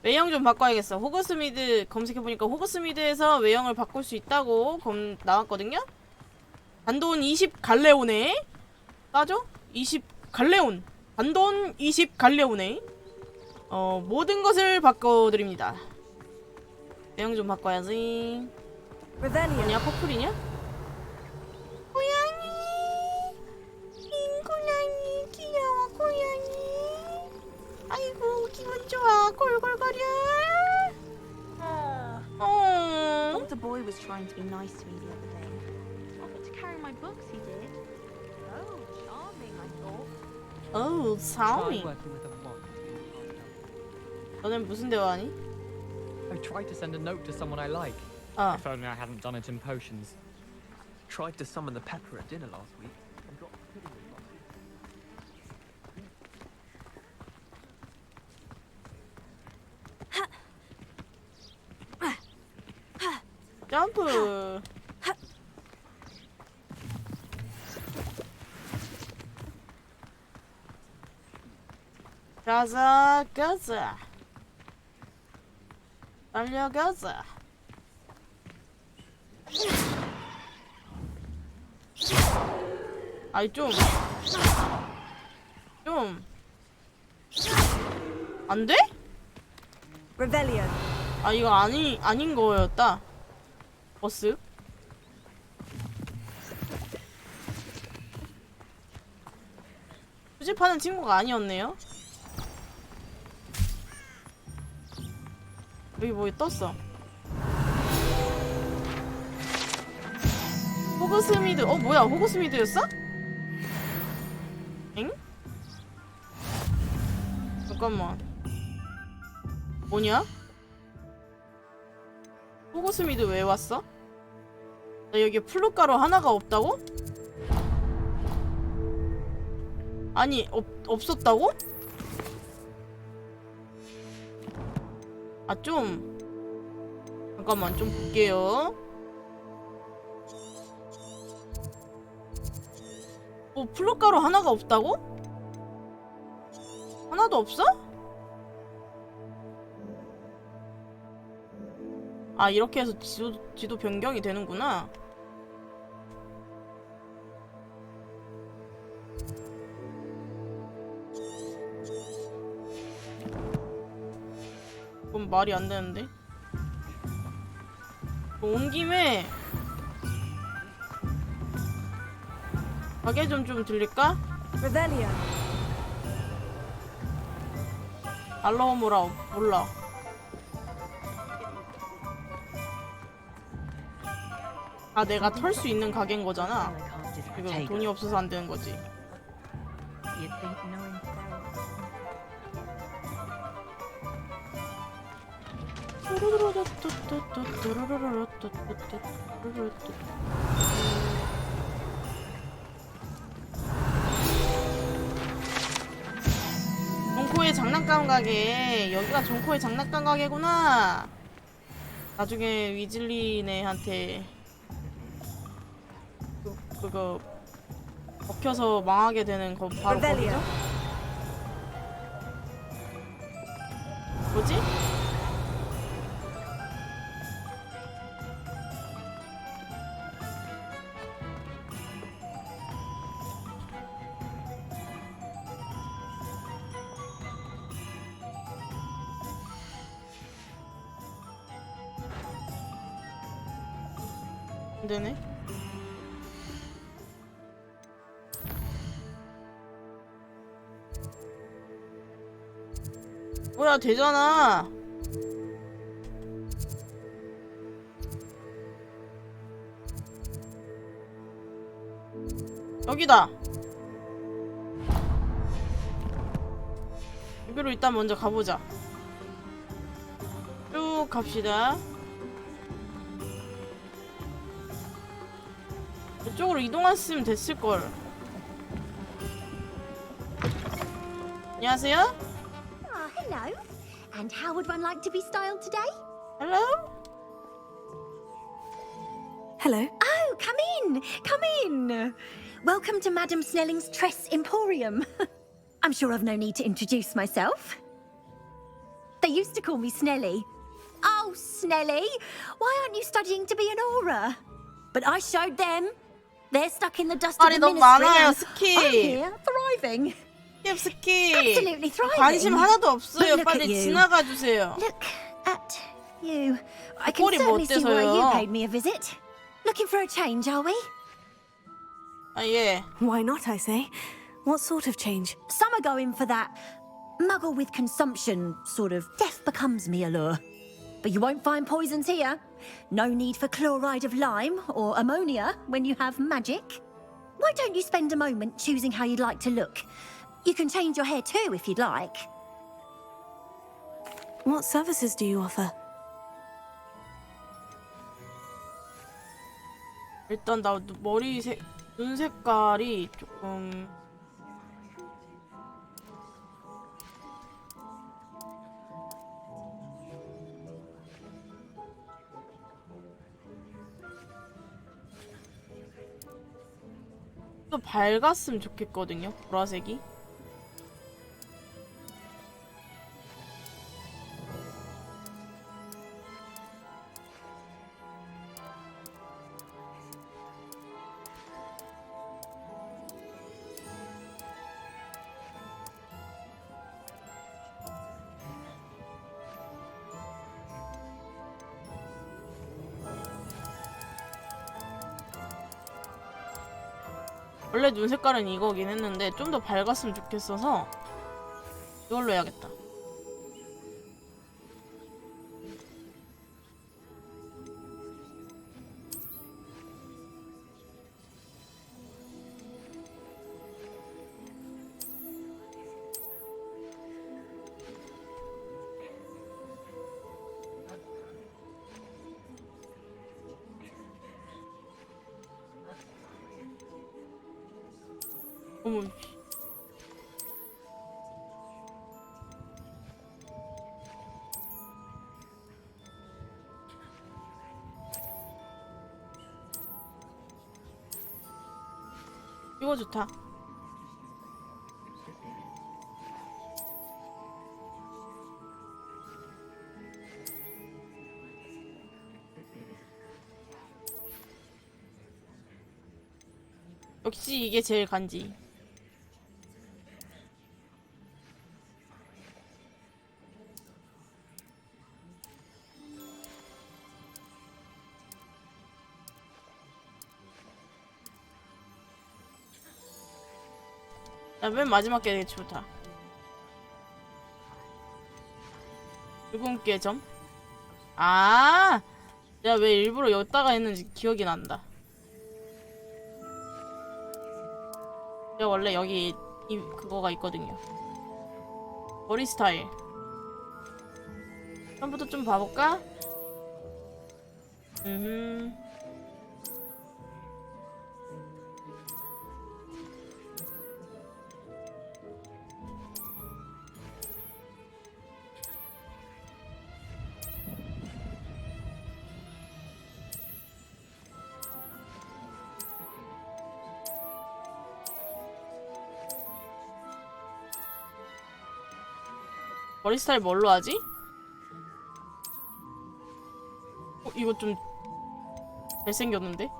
외형 좀 바꿔야겠어. 호그스미드 검색해보니까 호그스미드에서 외형을 바꿀 수 있다고 나왔거든요? 단돈 20 갈레온에 따죠? 20 갈레온. 단돈 20 갈레온에 모든 것을 바꿔드립니다. 외형 좀 바꿔야지. 뭐냐? 커플이냐? 고양이! 고양이 귀여워 고양이. 아이고 기분 좋아 골골거려. The boy was trying to be nice to me the other day. Offered to carry my books, he did. Oh, charming, I thought. Oh, charming. 너넨 무슨 대화하니? I tried to send a note to someone I like. If only I hadn't done it in potions. Tried to summon the pepper at dinner last week and got 점프. 가자 가자. 달려가자. 아이 좀 안 돼? Revelio. 아 이거 아닌 거였다. 버스? 수집하는 친구가 아니었네요. 여기 뭐 떴어. 호그스미드. 뭐야 호그스미드였어? 엥? 잠깐만. 뭐냐? 호그스미드 왜 왔어? 나 여기 플룻가루 하나가 없다고? 아니 없었다고? 아 좀 잠깐만 좀 볼게요. 플룻가루 하나가 없다고? 하나도 없어? 아 이렇게 해서 지도 변경이 되는구나. 그건 말이 안 되는데. 온 김에 가게 좀 들릴까? Revelio. 알로모라 몰라. 아 내가 털 수 있는 가게인 거잖아. 이거 돈이 없어서 안 되는 거지. 종코의 장난감 가게. 여기가 종코의 장난감 가게구나. 나중에 위즐리네한테 그거 먹혀서 망하게 되는 거 바로 거기죠? 뭐지? 안 되네. 뭐야 되잖아. 여기다. 여기로 일단 먼저 가보자. 쭉 갑시다. 이쪽으로 이동했으면 됐을걸. 안녕하세요? Ah, hello. And how would one like to be styled today? Hello? Hello. Oh, come in. Come in. Welcome to Madame Snelling's Tress Emporium. I'm sure I've no need to introduce myself. They used to call me Snelly. Oh, Snelly, why aren't you studying to be an aura? But I showed them. They're stuck in the dust of 말이 the 너무 ministry. 많아요, and 스킵. I'm here, thriving. 스킵. Absolutely thriving. 관심 하나도 없어요. But look 빨리 at you. 지나가 주세요. Look at you. I can 꼴이 뭐 certainly see why you 어때서요? paid me a visit. Looking for a change, are we? 아, 예. Why not, I say? What sort of change? Some are going for that muggle with consumption, sort of death becomes me allure. But you won't find poisons here. No need for chloride of lime or ammonia when you have magic. Why don't you spend a moment choosing how you'd like to look? You can change your hair too if you'd like. What services do you offer? 일단 나 머리 눈 색깔이 조금 또 밝았으면 좋겠거든요. 보라색이. 원래 눈 색깔은 이거긴 했는데 좀 더 밝았으면 좋겠어서 이걸로 해야겠다. 어머. 이거 좋다. 역시 이게 제일 간지. 야, 맨 마지막 게 되게 좋다. 붉은 깨점? 아, 내가 왜 일부러 여기다가 했는지 기억이 난다. 내가 원래 여기 그거가 있거든요. 머리 스타일. 처음부터 좀 봐볼까? 머리 스타일 뭘로 하지? 이거 좀 잘생겼는데?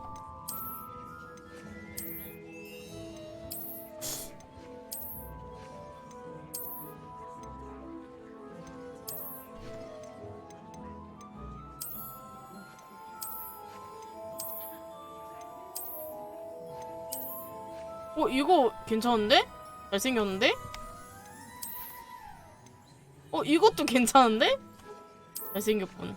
이거 괜찮은데? 잘생겼는데? 이것도 괜찮은데? 잘생겼군.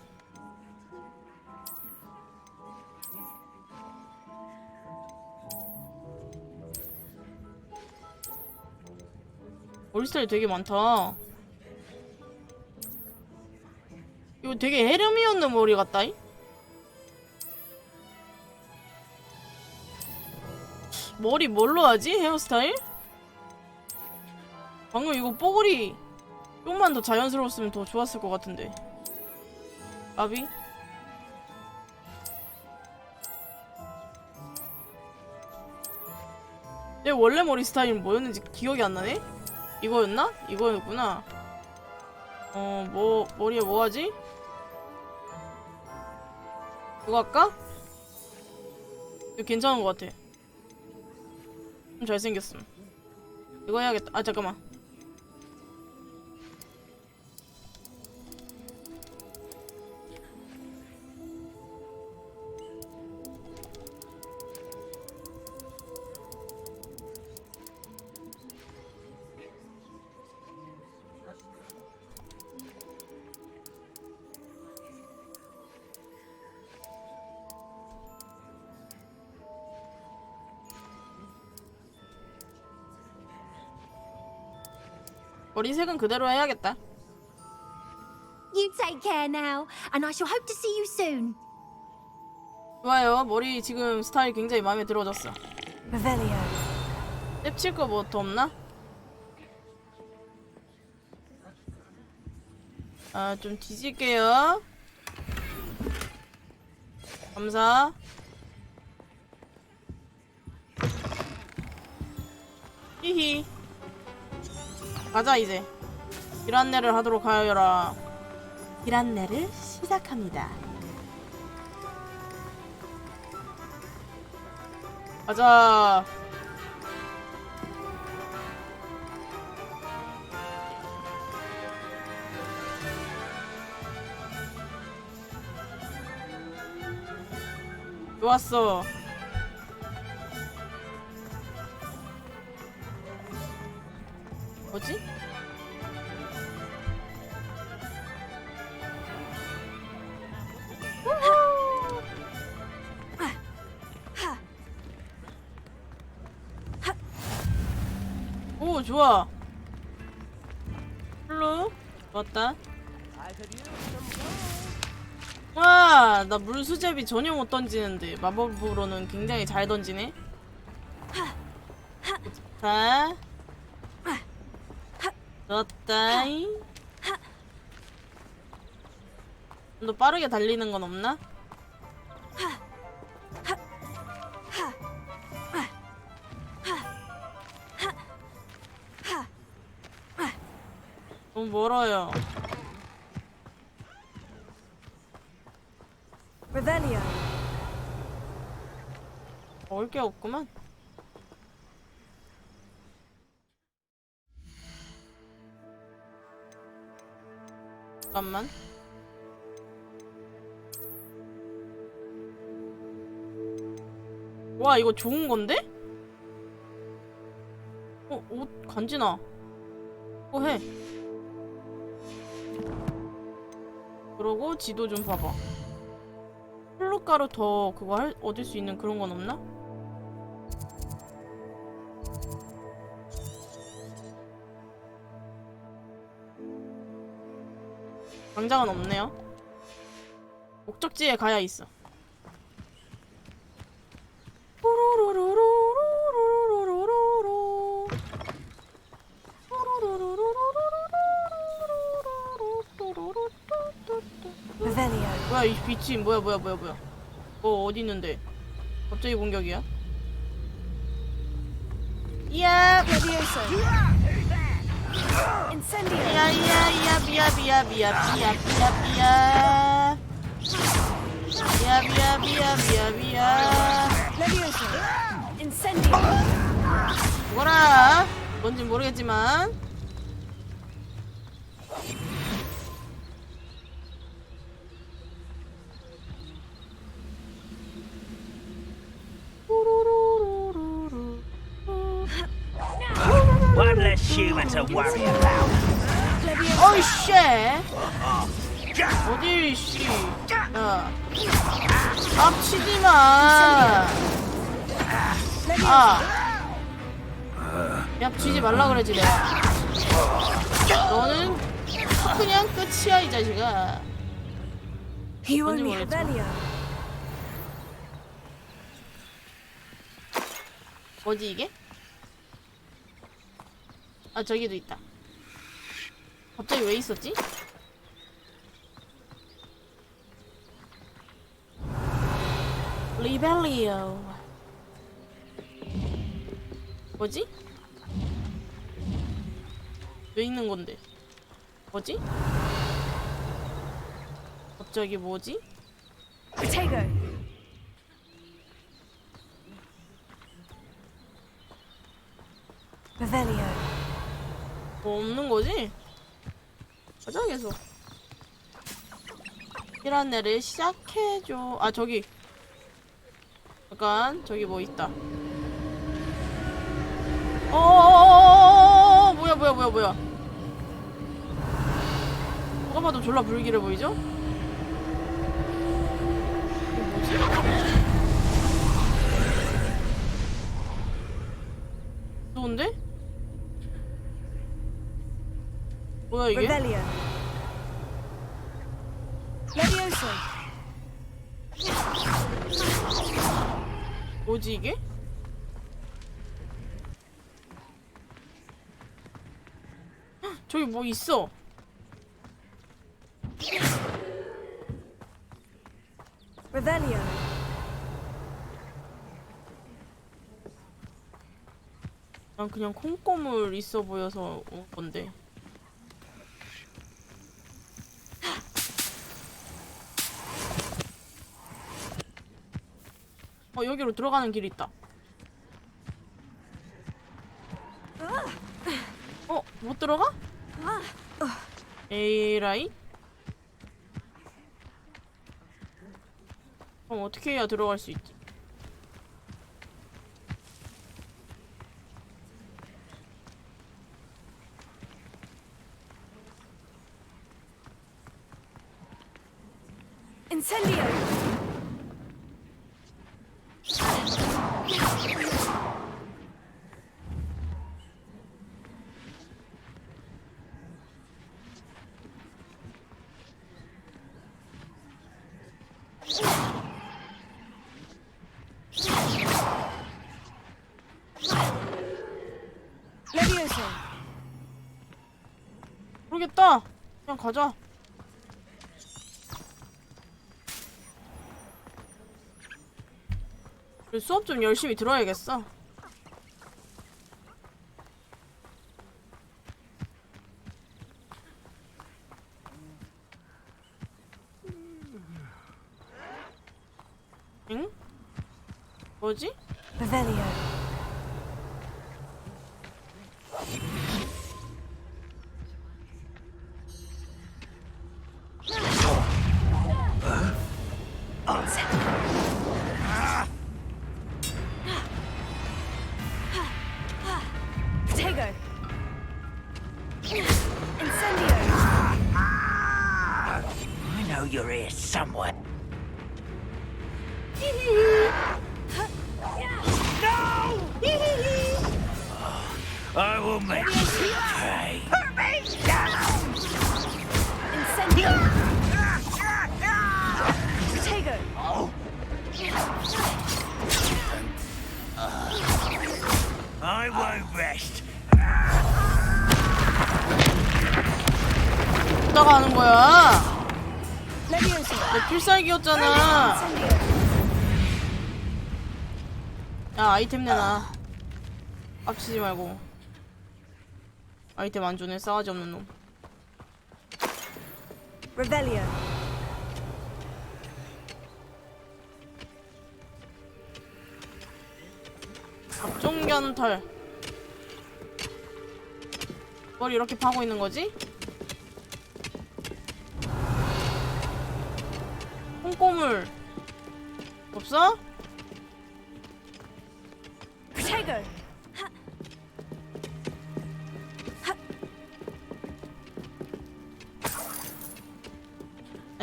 머리 스타일 되게 많다. 이거 되게 헤르미온느 머리 같다잉? 머리 뭘로 하지? 헤어스타일? 방금 이거 뽀글이 좀만 더 자연스러웠으면 더 좋았을 것 같은데. 아비? 내 원래 머리 스타일은 뭐였는지 기억이 안 나네? 이거였나? 이거였구나. 머리에 뭐 하지? 이거 할까? 이거 괜찮은 것 같아. 좀 잘생겼음. 이거 해야겠다. 아, 잠깐만. 머리색은 그대로 해야겠다. You take care now, and I shall hope to see you soon. 좋아요. 머리 지금 스타일 굉장히 마음에 들어졌어. Revelio. 냅칠 거 뭐 더 없나? 아, 좀 뒤질게요. 감사. 히히. 가자 이제. 길 안내를 하도록 하여라. 길 안내를 시작합니다. 가자. 좋았어. 뭐지? 오, 좋아. 플루 좋았다. 와, 나 물수제비 전혀 못 던지는데 마법으로는 굉장히 잘 던지네. 자, 좋았다잉. 좀 더 빠르게 달리는 건 없나? 너무 멀어요. Revelio. 먹을 게 없구만. 잠깐만. 와, 이거 좋은 건데? 옷 간지나. 해. 그러고 지도 좀 봐봐. 플루가루 더 그거 얻을 수 있는 그런 건 없나? 당장은 없네요. 목적지에 가야 있어. 뭐야 이 빛이 뭐야. 어디 있는데? 갑자기 공격이야? 이야 Levioso. Incendio. Levioso. Incendio. 죽어라. 뭔진 모르겠지만. One less human to worry about. 어이 씨. 어디 씨. 야. 앞치지 마. 야, 쥐지 말라 그러지 내가. 너는 그냥 끝이야 이 자식아. You only Revelio. 뭐지 이게? 아 저기도 있다. 갑자기 왜 있었지? 리벨리오. 뭐지? 왜 있는 건데? 뭐지? 갑자기 뭐지? Potato. Revelio. 뭐 없는 거지? 가자 계속. 피란내를 시작해줘. 아 저기. 잠깐 저기 뭐 있다. 뭐야. 누가 봐도 졸라 불길해 보이죠? 이게 뭐지? 좋은데? 뭐야 이게? Revelio. Levioso. 뭐지 이게? 헉, 저기 뭐 있어? Revelio. 난 그냥 콩고물 있어 보여서 온 건데. 여기로 들어가는 길이 있다. 못 들어가? 에라이? 그럼 어떻게 해야 들어갈 수 있지? Incendio. Levioso. 모르겠다. 그냥 가자. 수업 좀 열심히 들어야겠어. 응? 뭐지? Revelio. Potato. Incendio. I know you're here somewhere. I will make you pay. Hurt me! Incendio. Potato. I won't rest. 어디다가 하는 거야? Levioso. 너 필살기였잖아. 야 아이템 내놔. 깝치지 말고. 아이템 안 주네. 싸가지 없는 놈. Revelio. 갑종견털. 뭘 이렇게 파고 있는 거지? 콩고물 없어? Potato.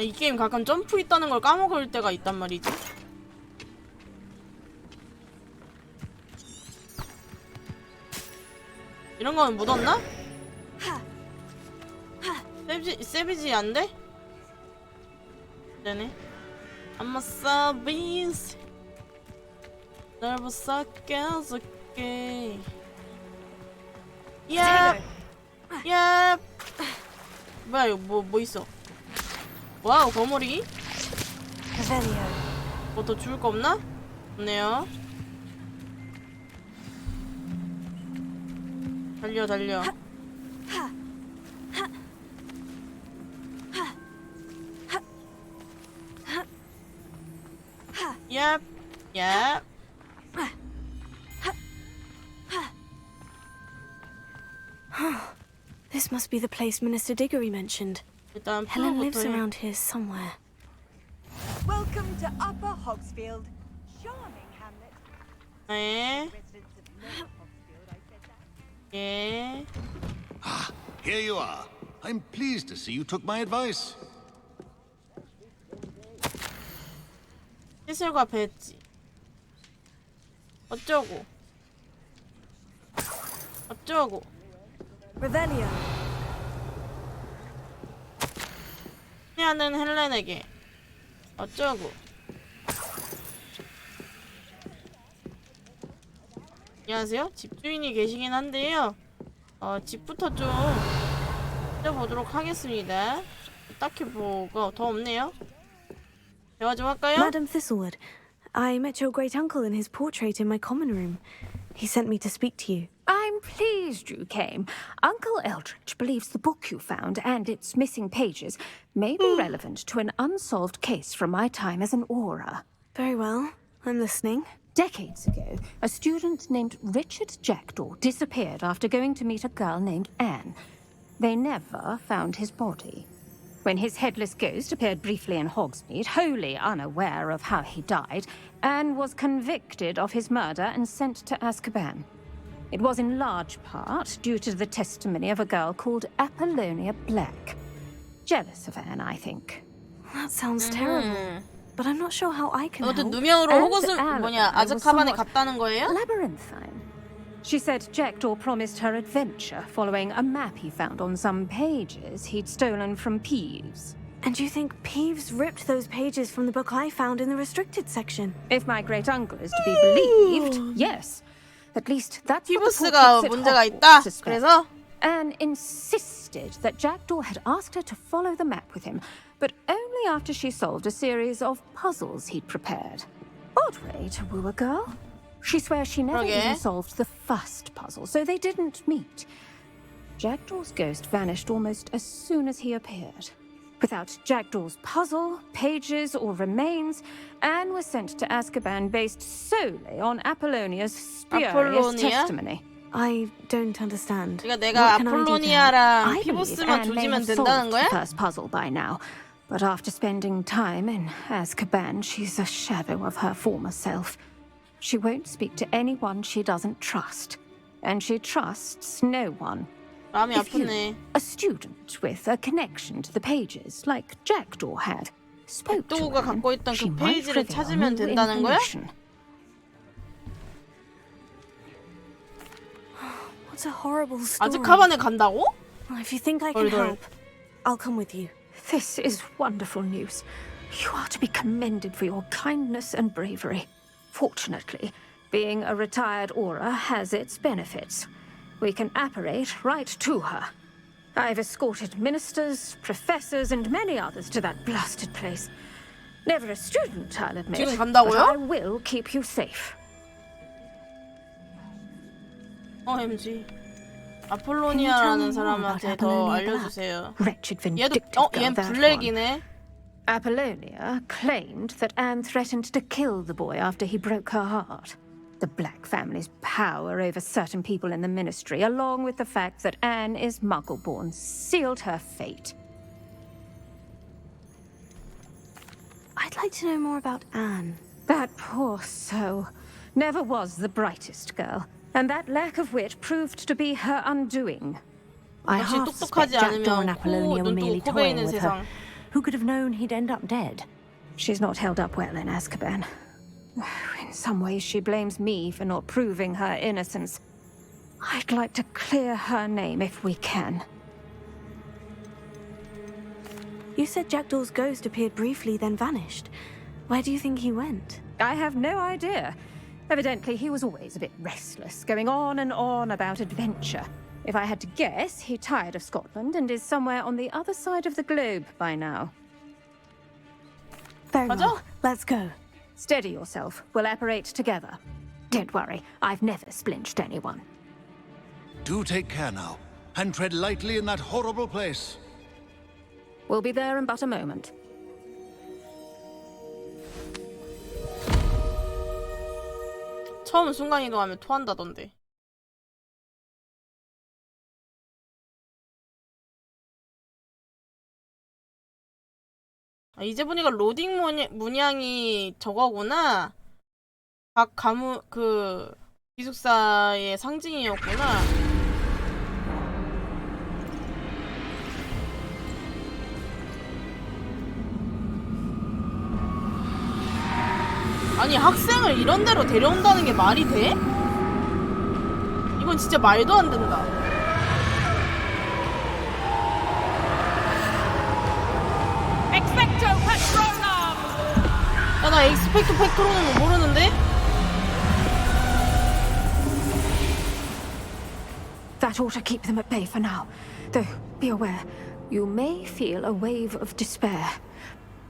이 게임 가끔 점프 있다는 걸 까먹을 때가 있단 말이지. 이런 거는 묻었나? 세비지 안 돼? 되네. I'm a service. 널 부서껴줄게. 오케이. 야. 야. 뭐야 이거 뭐 있어? 와우 거머리. 뭐 더 주울 거 없나? 없네요. 달려. 얍. 얍. This must be the place Minister Diggory mentioned. 일단 Helen lives 해. around here somewhere. Welcome to Upper Hogsfield. Charming hamlet. 네. 예. Ah, here you are. I'm pleased to see you took my advice. 시슬과 배지. 어쩌고. Revelio. 피하는 헬렌에게. 어쩌고. 안녕하세요. 집주인이 계시긴 한데요. 집부터 좀 찾아보도록 하겠습니다. 딱히 뭐가 더 없네요. 대화 좀 할까요? Madam Thistlewood, I met your great uncle in his portrait in my common room. He sent me to speak to you. I'm pleased you came. Uncle Eldridge believes the book you found and its missing pages may be relevant to an unsolved case from my time as an aura. Very well. I'm listening. Decades ago, a student named Richard Jackdaw disappeared after going to meet a girl named Anne. They never found his body. When his headless ghost appeared briefly in Hogsmeade, wholly unaware of how he died, Anne was convicted of his murder and sent to Azkaban. It was in large part due to the testimony of a girl called Apollonia Black. Jealous of Anne, I think. That sounds terrible. But I'm not sure how I can help. 아무튼 누명으로 아즈카반에 갔다는 거예요? Labyrinthine. She said Jackdaw promised her adventure following a map he found on some pages he'd stolen from Peeves. And you think Peeves ripped those pages from the book I found in the restricted section? If my great uncle is to be believed, yes. At least that's what the 피부스가 portraits at 문제가 Hogwarts 있다. suspect. 그래서 Anne insisted that Jackdaw had asked her to follow the map with him, but only after she solved a series of puzzles he'd prepared. Odd way to woo a girl. She swears she never even solved the first puzzle, so they didn't meet. Jackdaw's ghost vanished almost as soon as he appeared. Without Jackdaw's puzzle, pages, or remains, Anne was sent to Azkaban based solely on Apollonia's spurious testimony. I don't understand. 그러니까 내가 아폴로니아랑 피부스만 조지면 된다는 거야? The first puzzle by now, but after spending time in Azkaban, she's a shadow of her former self. She won't speak to anyone she doesn't trust, and she trusts no one. 마음이 If you, 아프네. a student with a connection to the pages, like Jackdaw had, spoke to 잭도우가 Anne, 갖고 있던 she 그 might 페이지를 reveal 찾으면 new 된다는 거야? information. What's a horrible story? 아즈카반에 간다고? If you think I can help, I'll come with you. This is wonderful news. You are to be commended for your kindness and bravery. Fortunately, being a retired aura has its benefits. We can apparate right to her. I've escorted ministers, professors, and many others to that blasted place. Never a student, I'll admit, 지금 but 간다고요? I will keep you safe. OMG. 아폴로니아라는 사람한테 더 알려주세요. Wretched, 얘도 vindictive girl, 얜 that 블랙이네. Apollonia claimed that Anne threatened to kill the boy after he broke her heart. The Black family's power over certain people in the ministry, along with the fact that Anne is Muggle-born, sealed her fate. I'd like to know more about Anne. That poor soul never was the brightest girl, and that lack of wit proved to be her undoing. I 역시 half 똑똑하지 suspect Jackdaw and 않으면 Apollonia were merely 눈 뜨고 코 toying 베이는 with her. 세상. Who could have known he'd end up dead? She's not held up well in Azkaban. In some ways, she blames me for not proving her innocence. I'd like to clear her name if we can. You said Jackdaw's ghost appeared briefly, then vanished. Where do you think he went? I have no idea. Evidently, he was always a bit restless, going on and on about adventure. If I had to guess, he tired of Scotland and is somewhere on the other side of the globe by now. Very well. Let's go. Steady yourself. We'll apparate together. Don't worry, I've never splinched anyone. Do take care now, and tread lightly in that horrible place. We'll be there in but a moment. 처음 순간이동하면 토한다던데. 아, 이제 보니까 로딩 문양이 저거구나. 각 가문 그 기숙사의 상징이었구나. 아니 학생을 이런 데로 데려온다는 게 말이 돼? 이건 진짜 말도 안 된다. Expecto Patronum! 야, 나 익스펙토 팩토로는 모르는데? That ought to keep them at bay for now. Though, be aware, you may feel a wave of despair.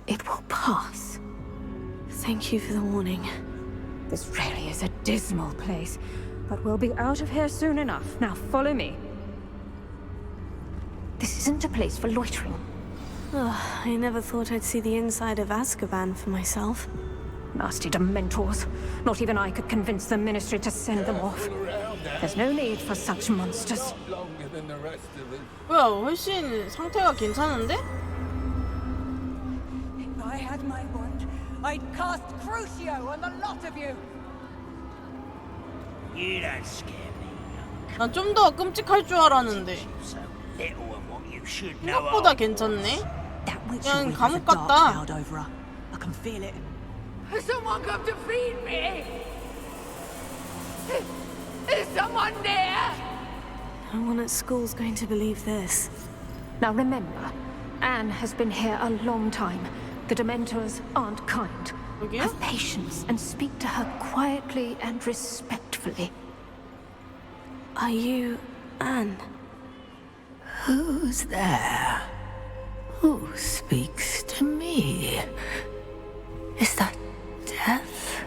It will pass. Thank you for the warning. This really is a dismal place, but we'll be out of here soon enough. Now follow me. This isn't a place for loitering. Oh, I never thought I'd see the inside of Azkaban for myself. Nasty Dementors. Not even I could convince the Ministry to send them off. There's no need for such monsters. 뭐야, 훨씬 상태가 괜찮은데? If I had my wand, I'd cast Crucio on the lot of you. You don't scare me. 난 좀 더 끔찍할 줄 알았는데. So little of what you should know. 생각보다 괜찮네. 그냥 감옥 같다. I can feel it. Has someone come to feed me? Is someone there? No one at school's going to believe this. Now remember, Anne has been here a long time. The Dementors aren't kind. Have patience and speak to her quietly and respectfully. Are you Anne? Who's there? Who speaks to me? Is that death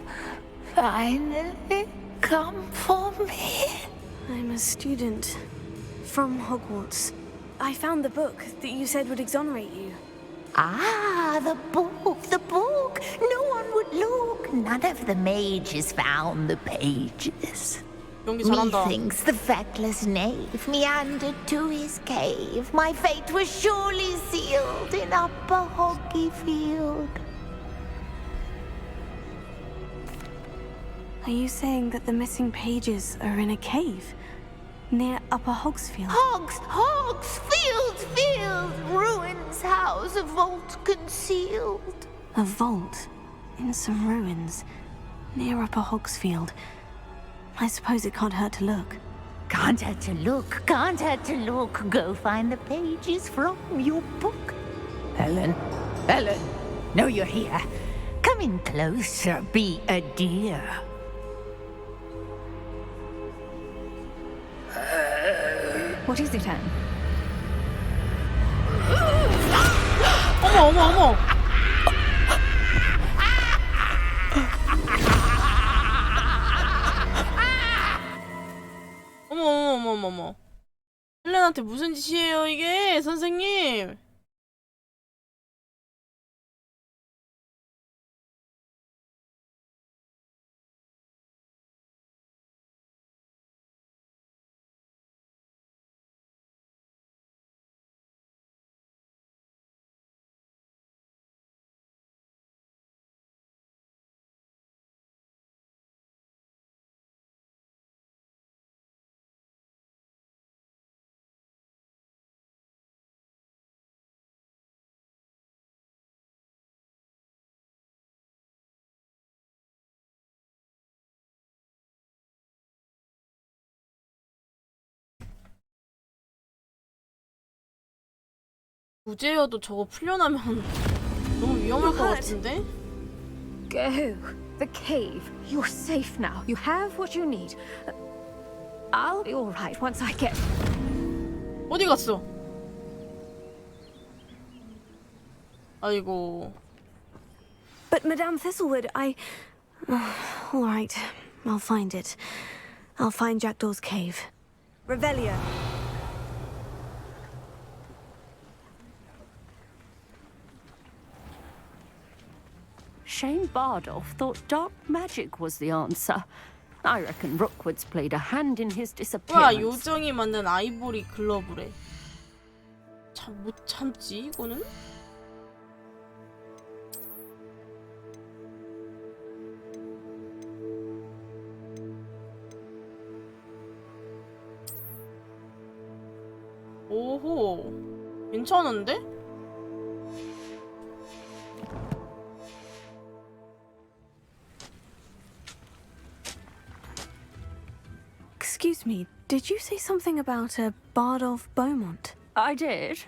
finally come for me? I'm a student from Hogwarts. I found the book that you said would exonerate you. Ah, the book, the book. No one would look. None of the mages found the pages. 연기 잘한다. Methinks the feckless knave meandered to his cave. My fate was surely sealed in Upper Hoggyfield. Are you saying that the missing pages are in a cave near Upper Hogsfield? Hogsfield, ruins house, a vault concealed. A vault in some ruins near Upper Hogsfield. I suppose it can't hurt to look. Can't hurt to look, can't hurt to look. Go find the pages from your book. Ellen, know you're here. Come in closer, be a dear. What is it, Anne? 어머. 어머. 헬렌한테 무슨 짓이에요, 이게? 선생님. 무죄여도 저거 풀려나면 너무 위험할 것 같은데? Go. The cave. You're safe now. You have what you need. I'll be all right once I get... 어디 갔어? 아이고. But Madame Thistlewood, all right, I'll find it. I'll find Jackdaw's cave. Revelio. Shane Bardolph thought dark magic was the answer. I reckon Rookwood's played a hand in his 와, disappearance. 요정이 만든 아이보리 글러브래. 참 못 참지 이거는? 오호, 괜찮은데? Excuse me, did you say something about a Bardolph Beaumont? I did.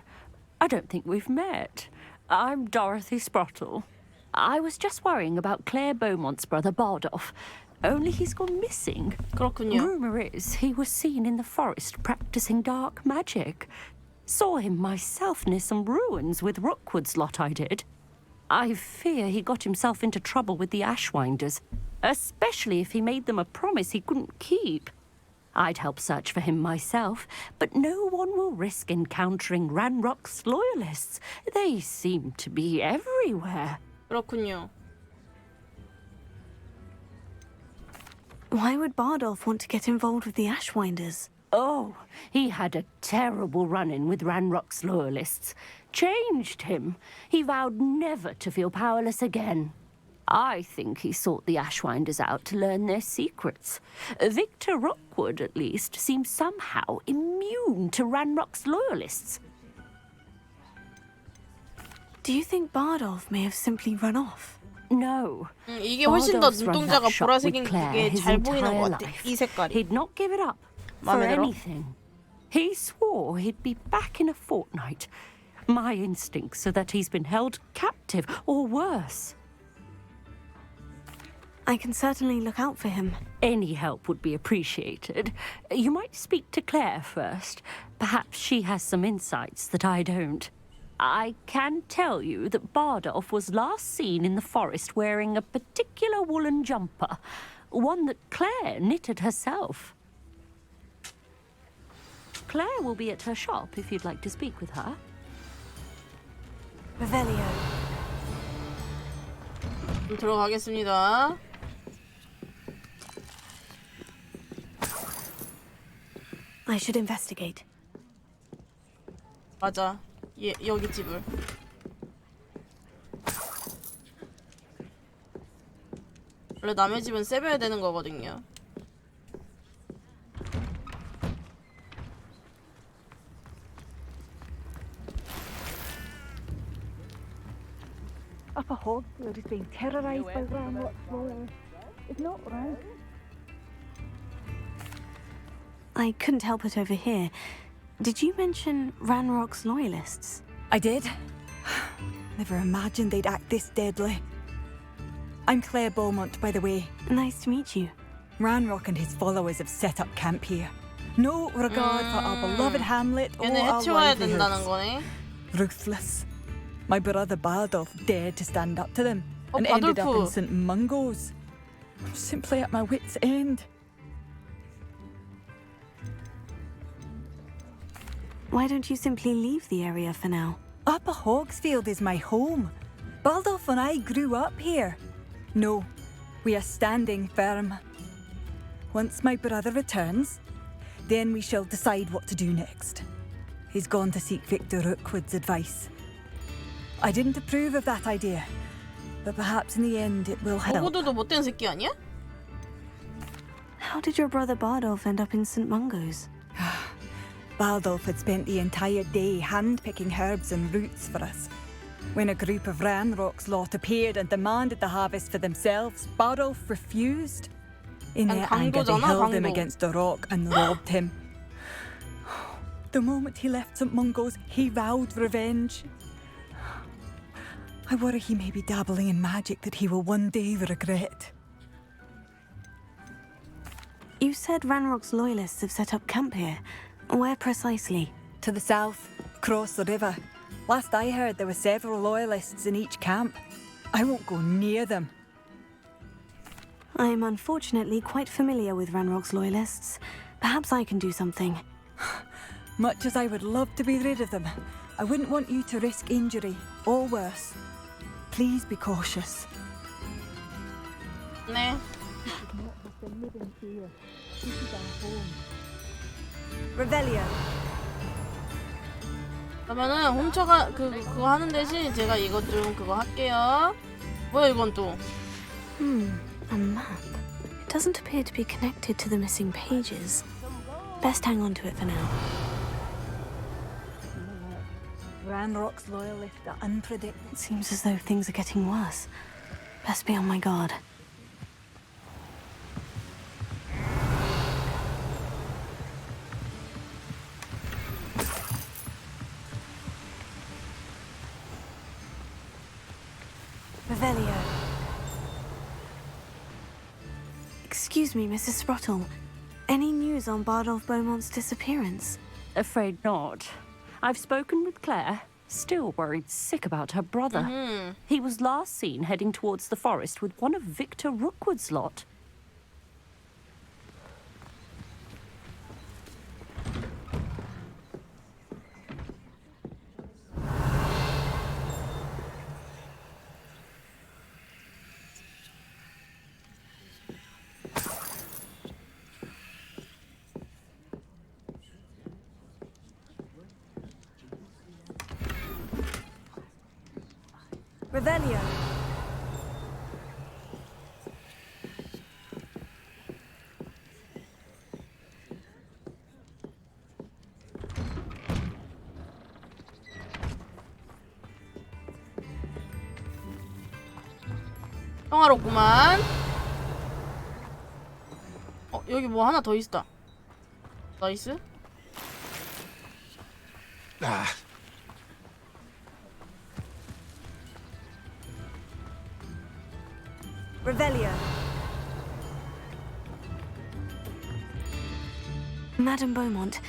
I don't think we've met. I'm Dorothy Sprottle. I was just worrying about Claire Beaumont's brother Bardolph. Only he's gone missing. 그렇군요. Rumour is he was seen in the forest practicing dark magic. Saw him myself near some ruins with Rookwood's lot I did. I fear he got himself into trouble with the Ashwinders, especially if he made them a promise he couldn't keep. I'd help search for him myself, but no one will risk encountering Ranrock's loyalists. They seem to be everywhere. 그렇군요. Why would Bardolph want to get involved with the Ashwinders? Oh, he had a terrible run-in with Ranrock's loyalists. Changed him. He vowed never to feel powerless again. I think he sought the Ashwinders out to learn their secrets. Victor Rookwood, at least, seems somehow immune to Ranrock's loyalists. Do you think Bardolph may have simply run off? No. 이게 훨씬 더 Bardolph's run 눈동자가 that shop with 보라색인 Claire 그게 his 잘 보이는 entire 것 같아. life. 이 색깔이. He'd not give it up for 마음에 들어? anything. He swore he'd be back in a fortnight. My instincts are that he's been held captive, or worse. I can certainly look out for him. Any help would be appreciated. You might speak to Claire first. Perhaps she has some insights that I don't. I can tell you that Bardolph was last seen in the forest wearing a particular woolen jumper, one that Claire knitted herself. Claire will be at her shop if you'd like to speak with her. Revelio. 들어가겠습니다. I should investigate. 맞아. 여기 집을. 원래 남의 집은 세벼야 되는 거거든요. Upper Hogsfield is being terrorised by Ranrock's loyalists. It's not right. I couldn't help it over here. Did you mention Ranrock's loyalists? I did. Never imagined they'd act this deadly. I'm Claire Beaumont, by the way. Nice to meet you. Ranrock and his followers have set up camp here. No regard for our beloved hamlet or 얘네 our 해치워야 된다는 livelihoods. 거네. Ruthless. My brother Bardolph dared to stand up to them and ended up in 바돌프. St. Mungo's. I'm simply at my wit's end. Why don't you simply leave the area for now? Upper Hogsfield is my home. Bardolph and I grew up here. No, we are standing firm. Once my brother returns, then we shall decide what to do next. He's gone to seek Victor Rookwood's advice. I didn't approve of that idea, but perhaps in the end it will help. 호구도도 못된 새끼 아니야? How did your brother Bardolph end up in St. Mungo's? Bardolph had spent the entire day hand-picking herbs and roots for us. When a group of Ranrock's lot appeared and demanded the harvest for themselves, Bardolph refused. In their anger, they held him against a rock and robbed him. The moment he left St. Mungo's, he vowed revenge. I worry he may be dabbling in magic that he will one day regret. You said Ranrock's loyalists have set up camp here. Where precisely? To the south, across the river. Last I heard, there were several loyalists in each camp. I won't go near them. I'm unfortunately quite familiar with Ranrock's loyalists. Perhaps I can do something. Much as I would love to be rid of them, I wouldn't want you to risk injury, or worse. Please be cautious. 네. Revelio. 그러면은 훔쳐가 그거 하는 대신 제가 이것 좀 그거 할게요. 뭐야 이건 또? A map. It doesn't appear to be connected to the missing pages. Best hang on to it for now. Ranrock's loyalists are unpredictable. It seems as though things are getting worse. Best be on my guard. Revelio. Excuse me, Mrs. Sprottle. Any news on Bardolph Beaumont's disappearance? Afraid not. I've spoken with Claire. Still worried sick about her brother. He was last seen heading towards the forest with one of Victor Rookwood's lot. Revelio. 평화롭구만. 여기 뭐 하나 더 있다. 나이스. Revelio. Madame Beaumont,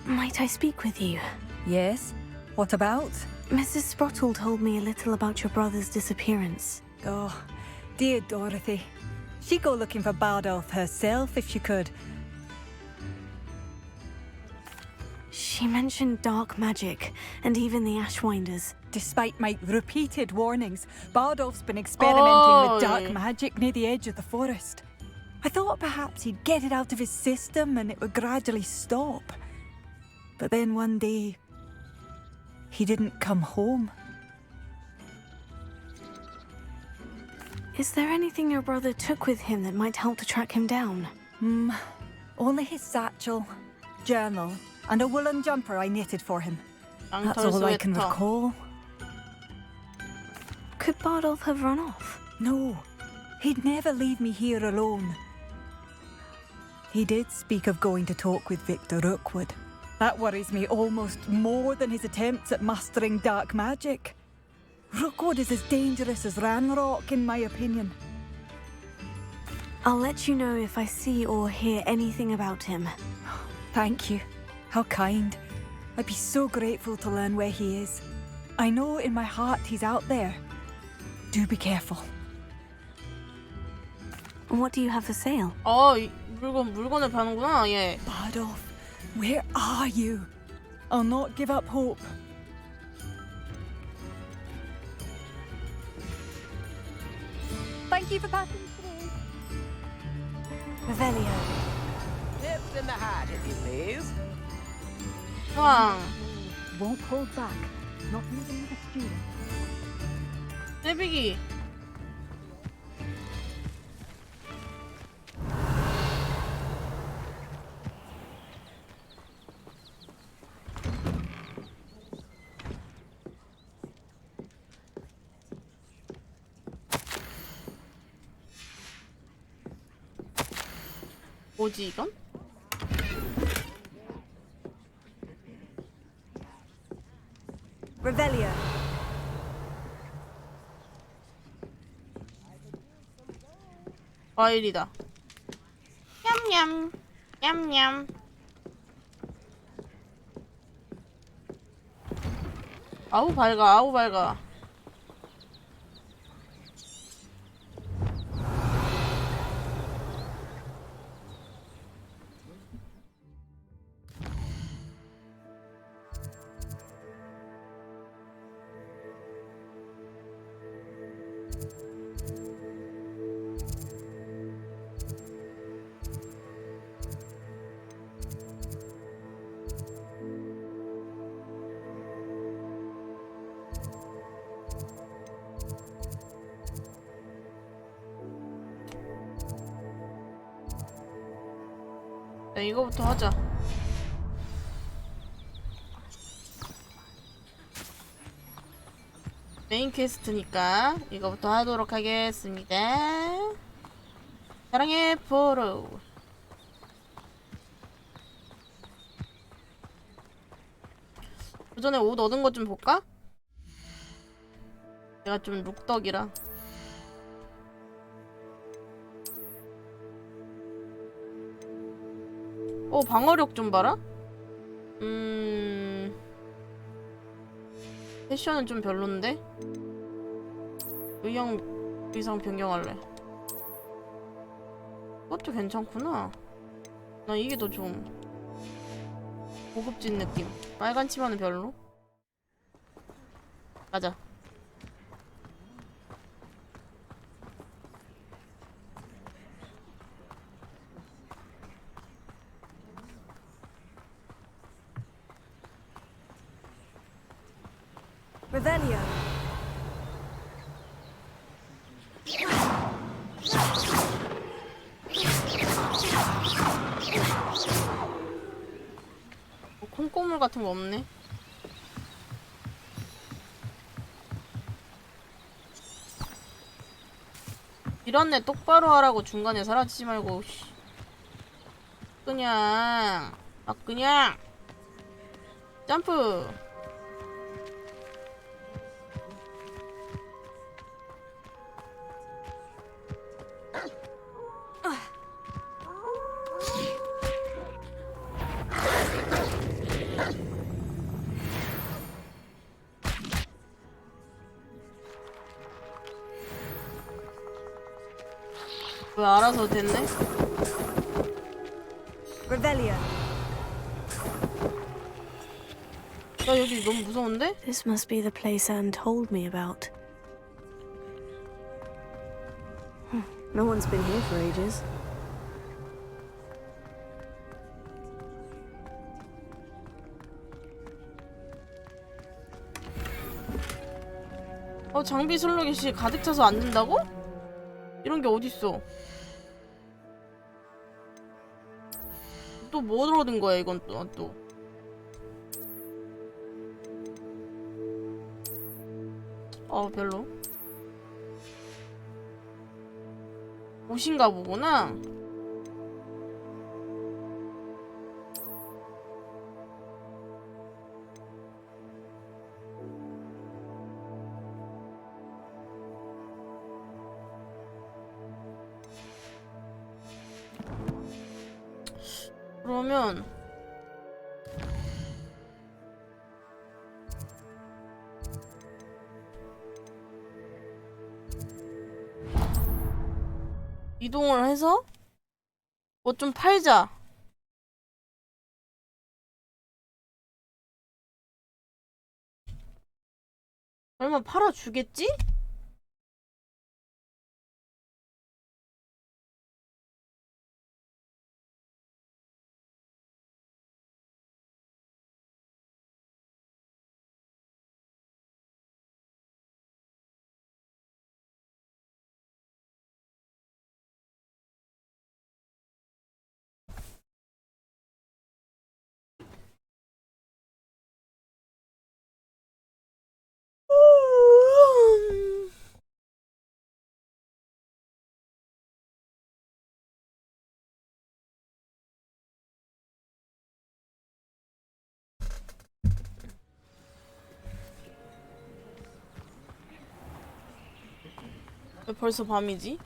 might I speak with you? Yes? What about? Mrs. Sprottle told me a little about your brother's disappearance. Oh, dear Dorothy. She'd go looking for Bardolph herself if she could. She mentioned dark magic, and even the Ashwinders. Despite my repeated warnings, Bardolph's been experimenting with dark magic near the edge of the forest. I thought perhaps he'd get it out of his system and it would gradually stop. But then one day, he didn't come home. Is there anything your brother took with him that might help to track him down? Only his satchel, journal, and a woolen jumper I knitted for him. That's all I can recall. Could Bardolph have run off? No, he'd never leave me here alone. He did speak of going to talk with Victor Rookwood. That worries me almost more than his attempts at mastering dark magic. Rookwood is as dangerous as Ranrock, in my opinion. I'll let you know if I see or hear anything about him. Thank you. How kind. I'd be so grateful to learn where he is. I know in my heart he's out there. Do be careful. What do you have for sale? 물건을 파는구나, 얘. Bardolph, where are you? I'll not give up hope. Thank you for passing through. Revelio. Nips in the hat, if you please. 왕. Won't hold back. Not even with a student. 떼비기. 뭐지 이건? Revelio. 과일이다. 냠냠. 냠. 냠냠. 아우 밝아, 아우 밝아. 네, 이거부터 하자. 메인 퀘스트니까 이거부터 하도록 하겠습니다. 사랑해 포로. 그 전에 옷 얻은 것 좀 볼까? 내가 좀 룩덕이라. 방어력 좀 봐라? 패션은 좀 별론데? 의상 변경할래. 그것도 괜찮구나. 나 이게 더 좀 고급진 느낌. 빨간 치마는 별로? 가자. Revelio. 콩고물 같은 거 없네. 이런 애 똑바로 하라고 중간에 사라지지 말고. 그냥 그냥 점프. 왜 알아서 됐네? Revelio. 나 여기 너무 무서운데? This must be the place Anne told me about. No one's been here for ages. 장비 슬로깃이 가득 차서 안 된다고? 이런 게 어딨어? 또 뭘 얻은 거야 이건 또. 별로. 옷인가 보구나. 그러면 이동을 해서 뭐 좀 팔자. 얼마 팔아주겠지? 왜 벌써 밤이지?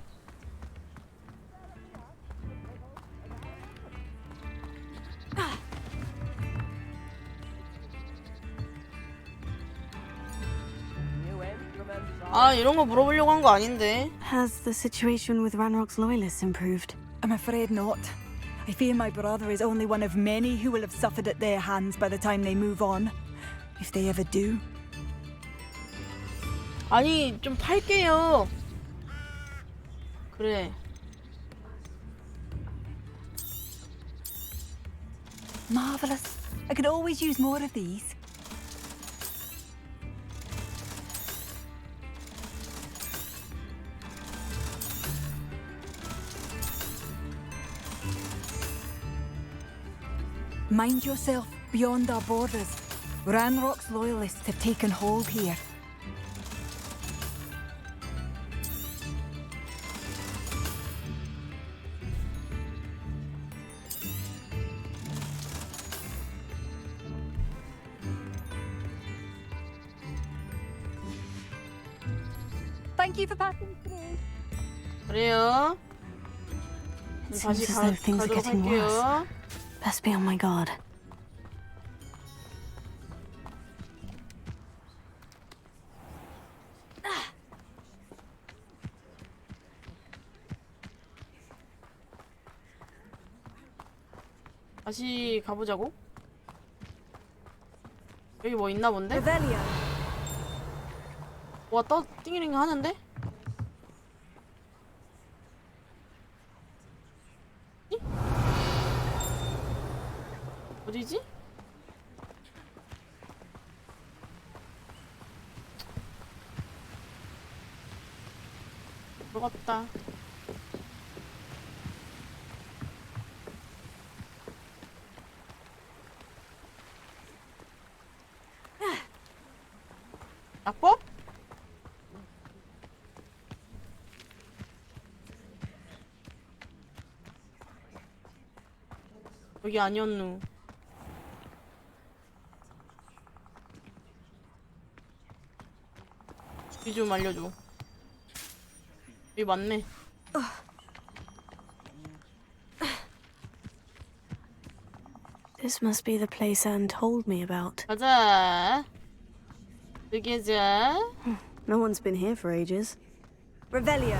아, 이런 거 물어보려고 한 거 아닌데. Has the situation with Ranrock's loyalists improved? I'm afraid not. I fear my brother is only one of many who will have suffered at their hands by the time they move on. If they ever do. 아니, 좀 팔게요. 그래. Marvelous. I could always use more of these. Mind yourself beyond our borders. Ranrock's loyalists have taken hold here. Thank you for passing through. 그래요. It 다시 seems as though things are 가도록 getting 할게요. worse. Best be on my guard. 다시 가보자고. 여기 뭐 있나 본데? 와, 띵이링 하는데? 이? 어디지? 들어갔다. 낙법? 여기 아니었누. 이 좀 알려줘. 여기 맞네. This must be the place Anne told me about. 가자. 여기 가자. No one's been here for ages. Revelio.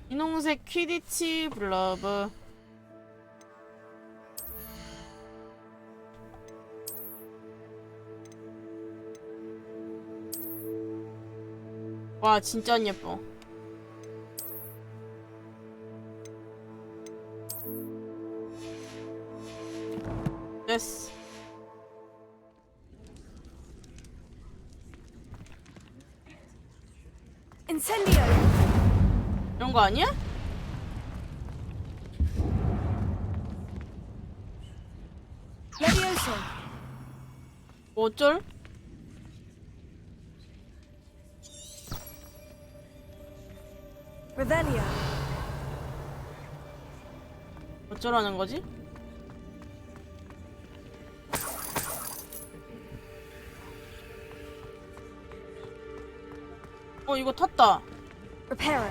분홍색 퀴디치 블러브. 와, 진짜 안 예뻐. 됐어. Incendio. 이런 거 아니야? Levioso. 뭐 어쩔? Revelio. 어쩌라는 거지? 이거 탔다. Reparo.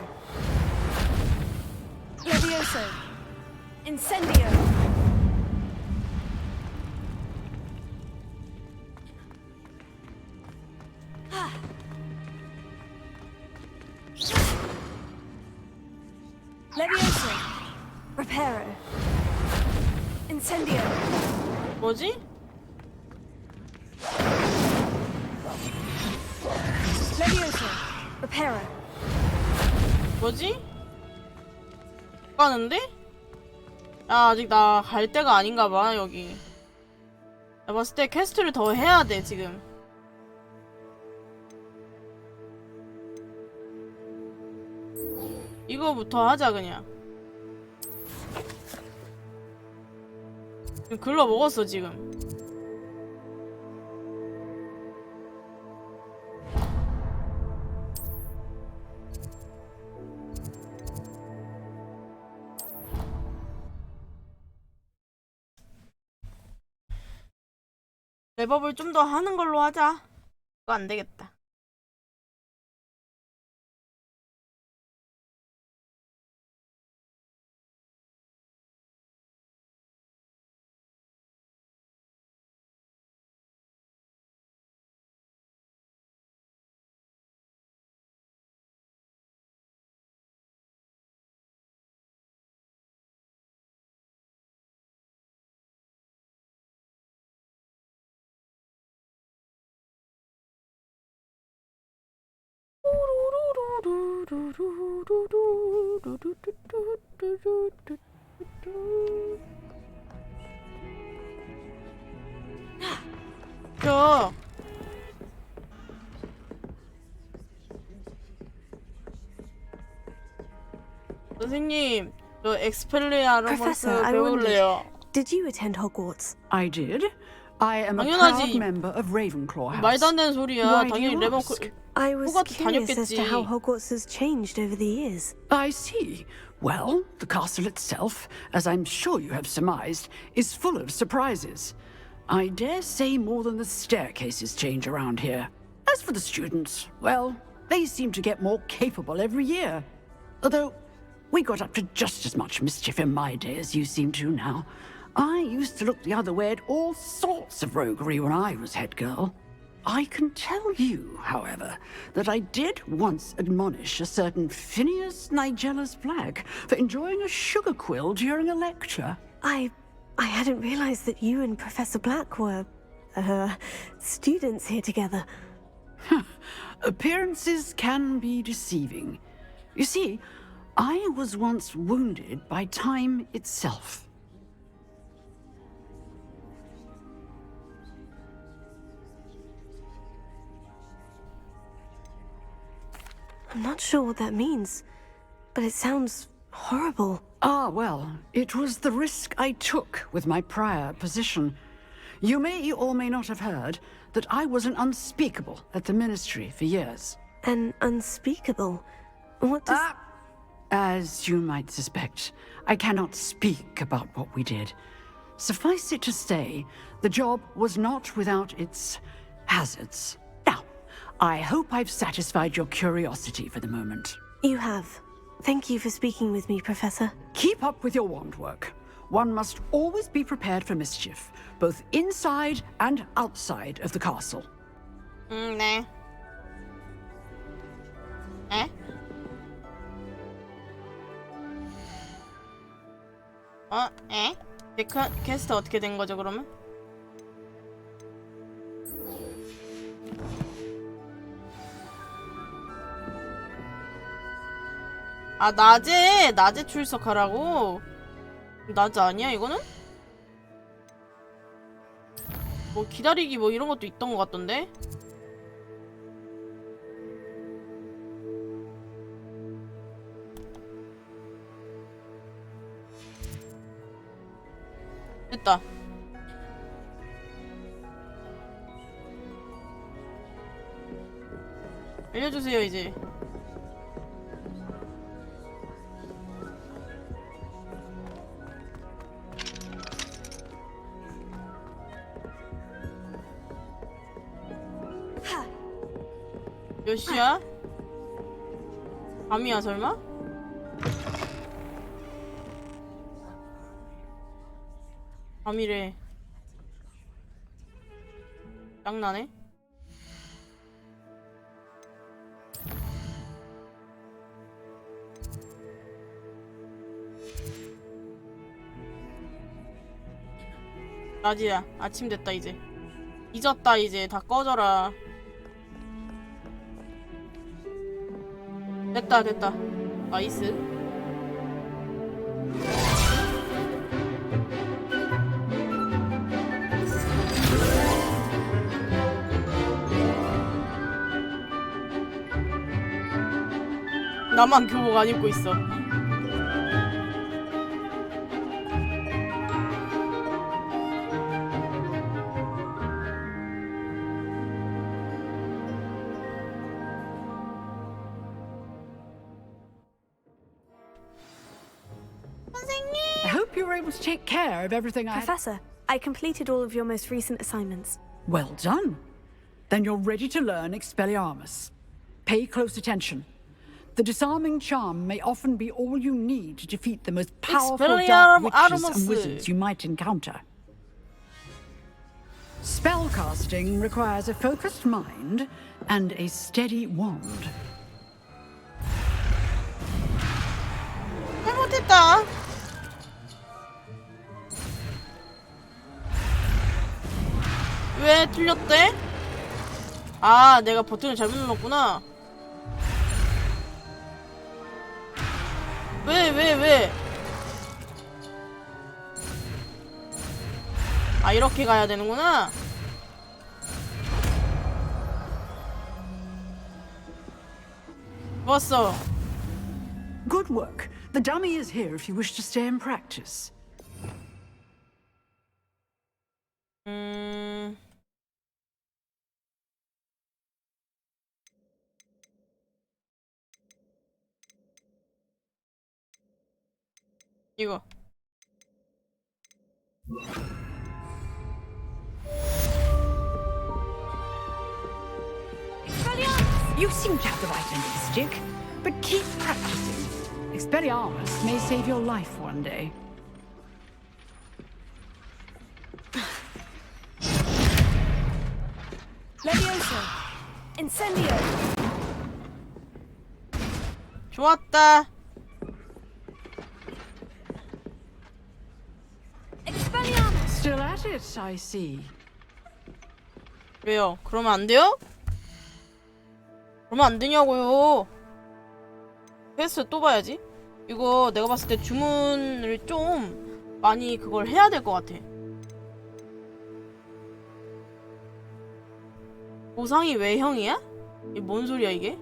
Levioso. Incendio. Levioso. Reparo. Incendio. 뭐지? Levioso. Reparo. 뭐지? 못 가는데? 야, 아직 나 갈 때가 아닌가 봐, 여기. 나 봤을 때 퀘스트를 더 해야 돼, 지금. 이거부터 하자, 그냥. 글러 먹었어, 지금. 랩업을 좀 더 하는 걸로 하자. 그거 안 되겠다. 야. 선생님, 저 엑스펠리아르몬스 Professor, I 배울래요. wondered, did you attend Hogwarts? I did. I am a 당연하지. proud member of Ravenclaw House. 말도 안 되는 소리야. Why do 당연히 you 레몬 ask? I was 호그와트 curious as to how 다녔겠지. Hogwarts has changed over the years. I see. Well, the castle itself, as I'm sure you have surmised, is full of surprises. I dare say more than the staircases change around here. As for the students, well, they seem to get more capable every year. Although, we got up to just as much mischief in my day as you seem to now. I used to look the other way at all sorts of roguery when I was head girl. I can tell you, however, that I did once admonish a certain Phineas Nigella's Black for enjoying a sugar quill during a lecture. I hadn't realized that you and Professor Black were, students here together. Appearances can be deceiving. You see, I was once wounded by time itself. I'm not sure what that means, but it sounds horrible. Ah, well, it was the risk I took with my prior position. You may or may not have heard that I was an unspeakable at the Ministry for years. An unspeakable? What does... As you might suspect, I cannot speak about what we did. Suffice it to say, the job was not without its hazards. Now, I hope I've satisfied your curiosity for the moment. You have. Thank you for speaking with me, Professor. Keep up with your wand work. One must always be prepared for mischief, both inside and outside of the castle. 네. 에? 에? 퀘스트 어떻게 된 거죠, 그러면? 아, 낮에 출석하라고? 낮 아니야, 이거는? 뭐 기다리기 뭐 이런 것도 있던 것 같던데? 됐다. 알려주세요, 이제. 몇 시야? 밤이야, 설마? 밤이래. 짱나네. 낮이야. 아침 됐다 이제. 잊었다 이제. 다 꺼져라. 됐다. 나이스. 나만 교복 안 입고 있어. I hope you were able to take care of everything Professor, I completed all of your most recent assignments. Well done. Then you're ready to learn Expelliarmus. Pay close attention. The disarming charm may often be all you need to defeat the most powerful dark witches and wizards you might encounter. Spellcasting requires a focused mind and a steady wand. 잘못했다. 왜 틀렸대? 아, 내가 버튼을 잘못 눌렀구나. 왜? 아, 이렇게 가야 되는구나. 좋았어. Good work. The dummy is here if you wish to stay and practice. 이거. You seem to have the right end of the stick, but keep practicing. Expelliarmus may save your life one day. Levioso! Incendio! 좋았다. Expelliarmus! Still at it, I see. 왜요? 그러면 안 돼요? 그러면 안 되냐고요. 퀘스트 또 봐야지. 이거 내가 봤을 때 주문을 좀 많이 그걸 해야 될 것 같아. 보상이 왜 형이야? 이게 뭔 소리야 이게?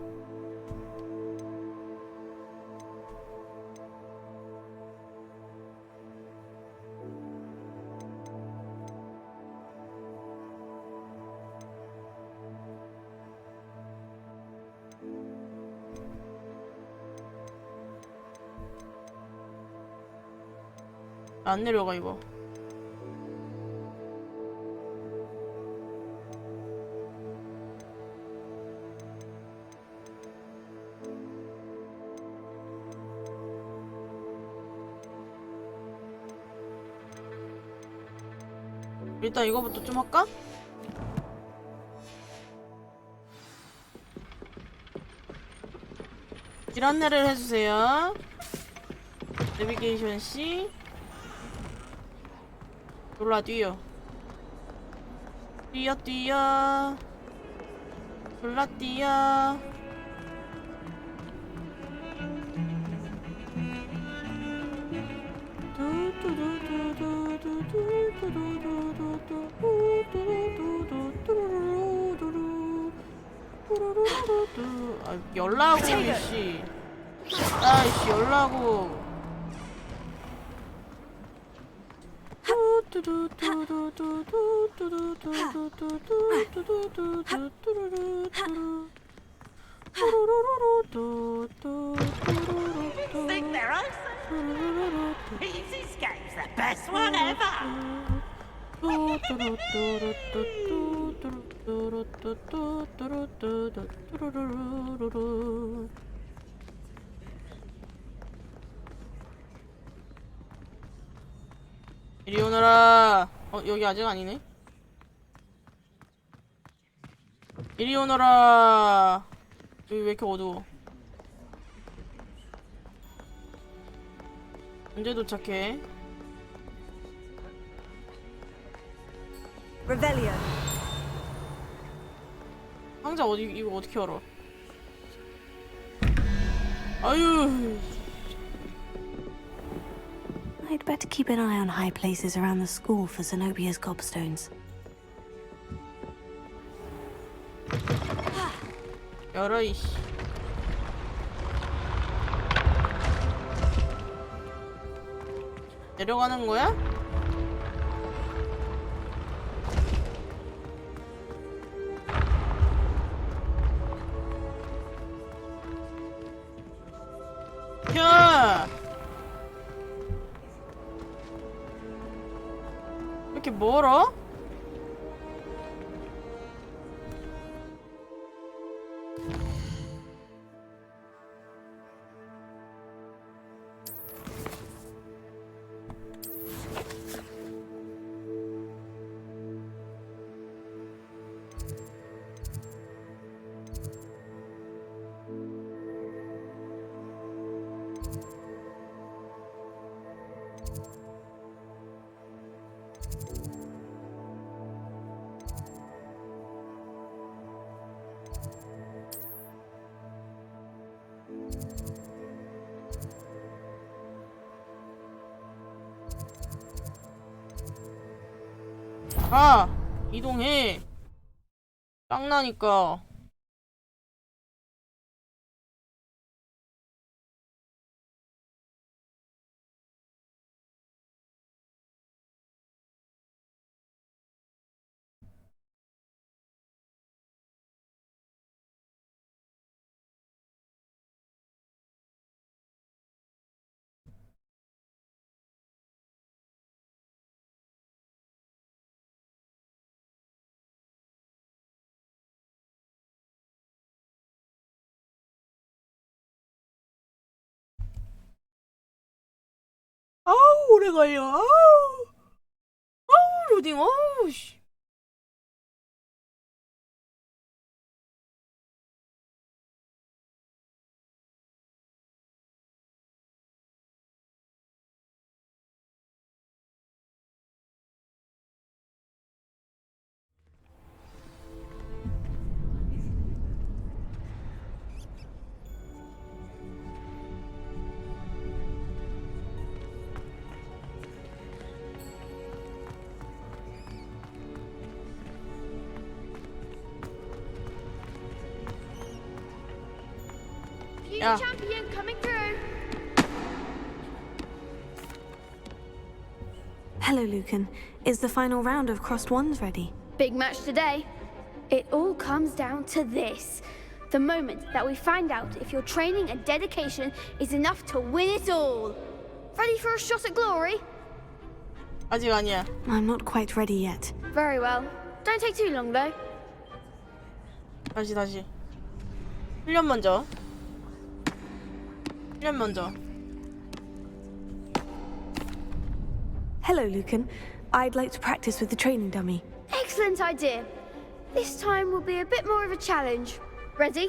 안 내려가 이거. 일단 이거부터 좀 할까? 길 안내를 해주세요. 내비게이션 씨. 놀라 뛰어. 뛰어. 놀라 뛰어. 아, 열라고 이씨. 아이씨 열라고. Think they're open? Easy escape's the best one ever. 이리 오너라. 여기 아직 아니네. 이리 오너라. 여기 왜 이렇게 어두워? 언제 도착해? Revelio. 상자 이거 어떻게 열어? 아유. I'd better keep an eye on high places around the school for Zenobia's gobstones. 열어 이씨. 내려가는 거야? 야! 왜 이렇게 멀어? 가! 이동해! 짱나니까. 아우 오래 걸려. 아우 로딩. 아우 씨. Future champion coming through. Hello, Lucan. Is the final round of Crossed Wands ready? Big match today. It all comes down to this. The moment that we find out if your training and dedication is enough to win it all. Ready for a shot at glory? 아직 아니야. I'm not quite ready yet. Very well. Don't take too long though. 다시. 훈련 먼저. Hello, Lucan. I'd like to practice with the training dummy. Excellent idea. This time will be a bit more of a challenge. Ready?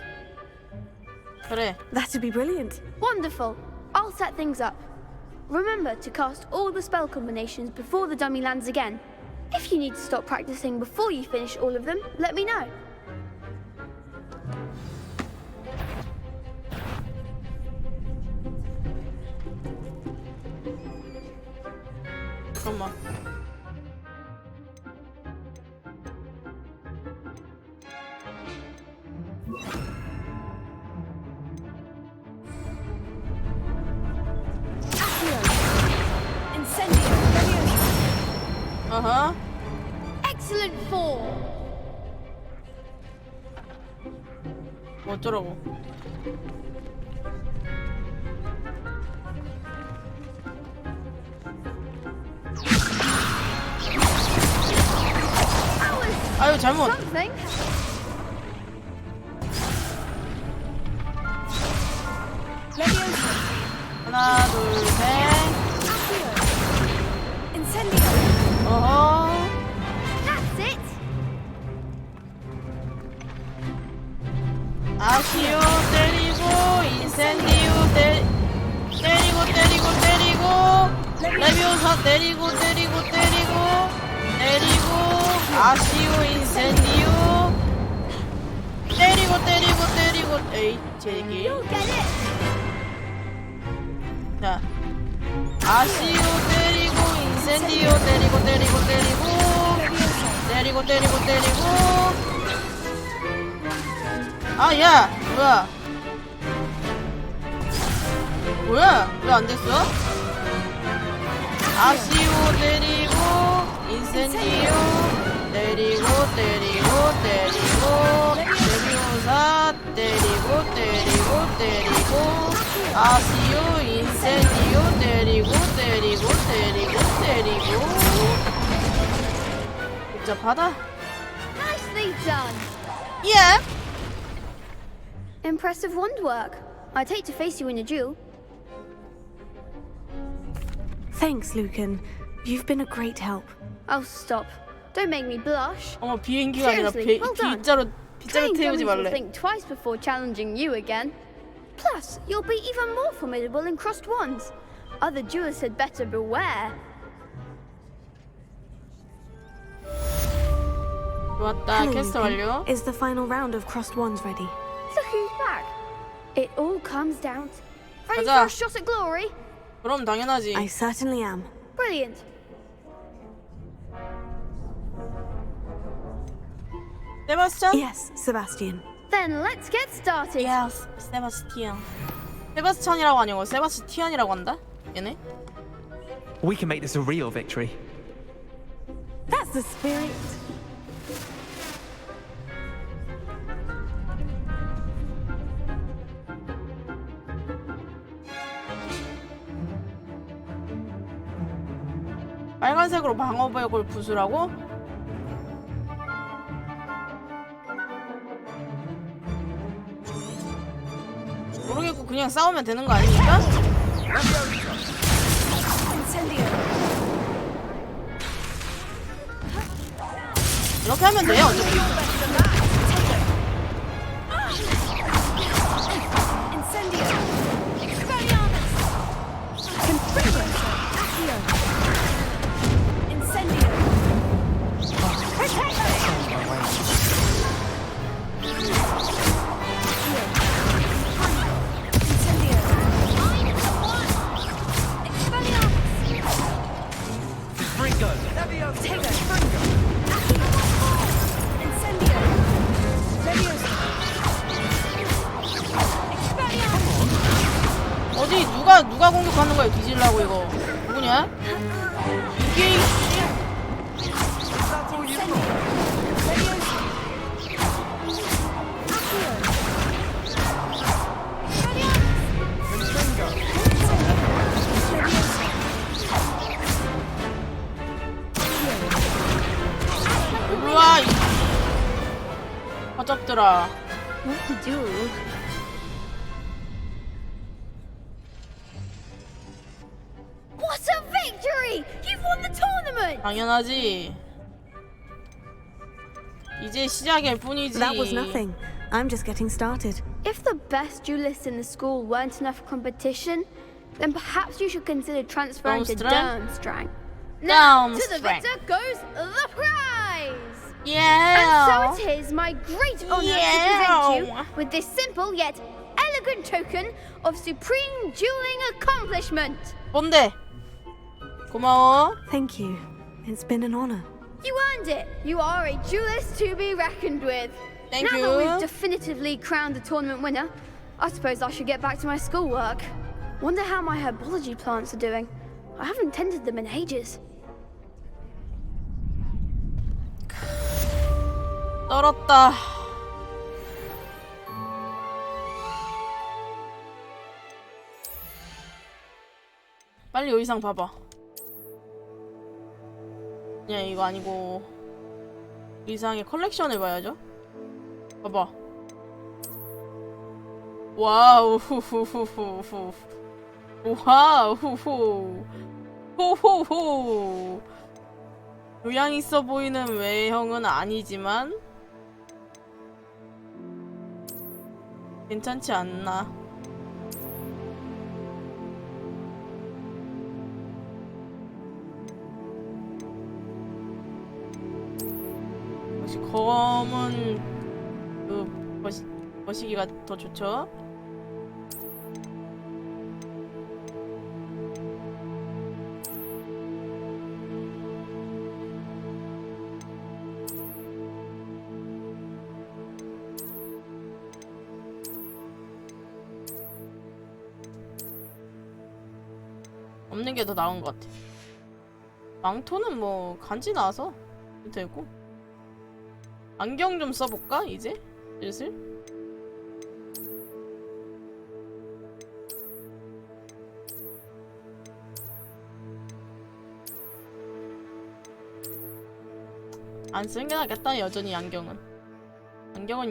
그래. That'd be brilliant. Wonderful. I'll set things up. Remember to cast all the spell combinations before the dummy lands again. If you need to stop practicing before you finish all of them, let me know. 잠깐만. 아하. Excellent form. 어쩌라고. 아유 잘못. Something. 하나 둘 셋. 어허. That's it. 아시오 때리고 인센디오 때리고 레비오사 때리고 아시오 인센디오 때리고 에이 제기. 자 아시오 때리고 인센디오 때리고 아 야 뭐야 왜 안 됐어? 아시오 때리고 인센디오 때리고 레비오사 때리고 아시오 인센디오 때리고 복잡하다. Nicely done. Yeah. Impressive wand work. I'd hate to face you in a duel. Thanks, Lucan. You've been a great help. Oh, stop. Don't make me blush. 어머 비행기가 아니라 Seriously, well done. 빗자루 Training 태우지 dummies will 말래. think twice before challenging you again. Plus, you'll be even more formidable in crossed wands. Other duelists had better beware. 좋았다. Hello, 캐스트 Lucan. 완료. Is the final round of Crossed Wands ready? Look who's back. It all comes down to... Ready 가자. for a shot at glory? 그럼 당연하지. I certainly am. Brilliant. 세바스찬? Yes, Sebastian. Then let's get started. Yes, 세바스티안. 세바스찬이라고 아니고 세바스티안이라고 한다? 얘네? We can make this a real victory. That's the spirit. 빨간색으로 방어벽을 부수라고? 모르겠고 그냥 싸우면 되는 거 아닙니까? 이렇게 하면 돼요. 어차피. 어디 누가 공격하는 거야? 뒤질라고 이거 누구냐? 이게 우와 어쩌더라. What to do? What a victory! You've won the tournament! 당연하지. 이제 시작일 뿐이지. That was nothing. I'm just getting started. If the best duelists in the school weren't enough competition, then perhaps you should consider transferring to Durmstrang. Now, to the victor goes the prize! Yeah! And so it is my great honor to present you with this simple yet elegant token of supreme dueling accomplishment. 뭔데? 고마워. Thank you. It's been an honor. You earned it. You are a duelist to be reckoned with. Thank now you. that we've definitively crowned the tournament winner, I suppose I should get back to my schoolwork. Wonder how my herbology plants are doing. I haven't tended them in ages. 떨었다. 빨리 의상 봐봐. 그냥 이거 아니고 의상의 컬렉션을 봐야죠. 봐봐. 와우 후후후후후. 와우 후후. 호호호. 교양 있어 보이는 외형은 아니지만 괜찮지 않나? 역시 검은 그 거시기가 더 좋죠? 없는 게 더 나은 것 같아. 망토는 뭐 간지 나서 되고. 안경 좀 써볼까 이제? 슬슬? 안 쓰는 게 낫겠다. 여전히 안경은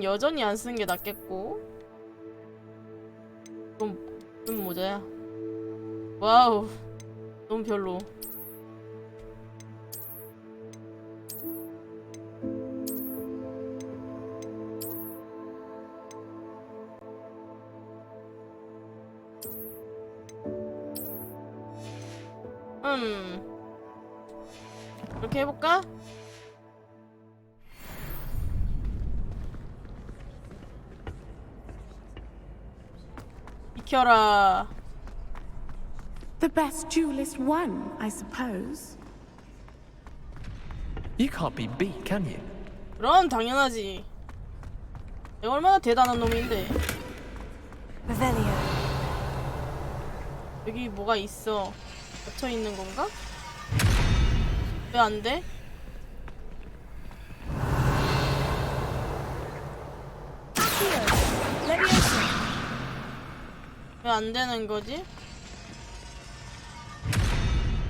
여전히 안 쓰는 게 낫겠고. 좀 모자야. 와우 너무 별로. 이렇게 해볼까? 비켜라. The best duelist won, I suppose. You can't be beat, can you? 그럼 당연하지. 내가 얼마나 대단한 놈인데. 여기 뭐가 있어. 갇혀 있는 건가? 왜 안 돼? 왜 안 되는 거지?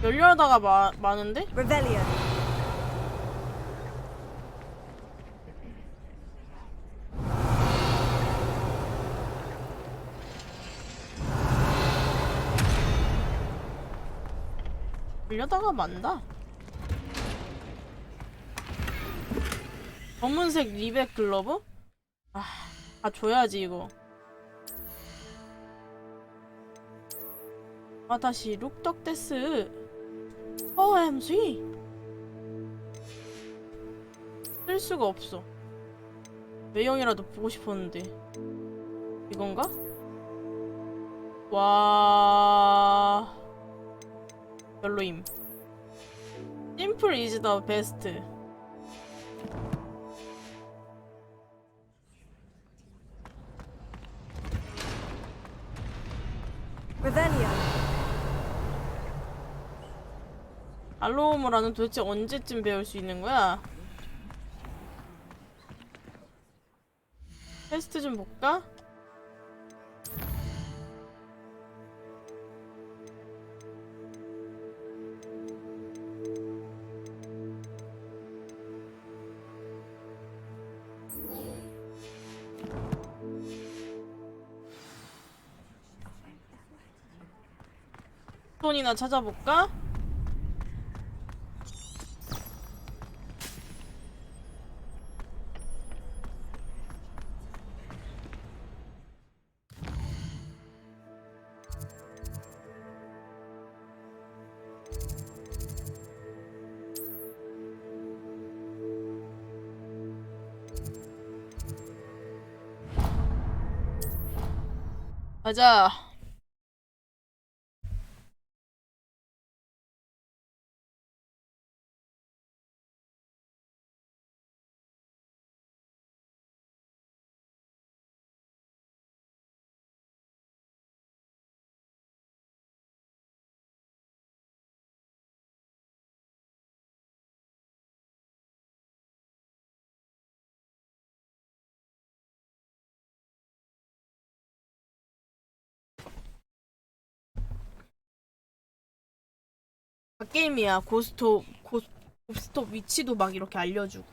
열려다가 많은데? 열려다가 만다. 검은색 리백 글러브? 아, 줘야지 이거. 다시 룩덕데스 OMG 쓸 수가 없어. 외형이라도 보고 싶었는데. 이건가? 와 별로임. 심플 이즈 더 베스트. 알로우무라는 도대체 언제쯤 배울 수 있는 거야? 테스트 좀 볼까? 손이나 찾아볼까? 가자. 게임이야. 고스톱 위치도 막 이렇게 알려주고.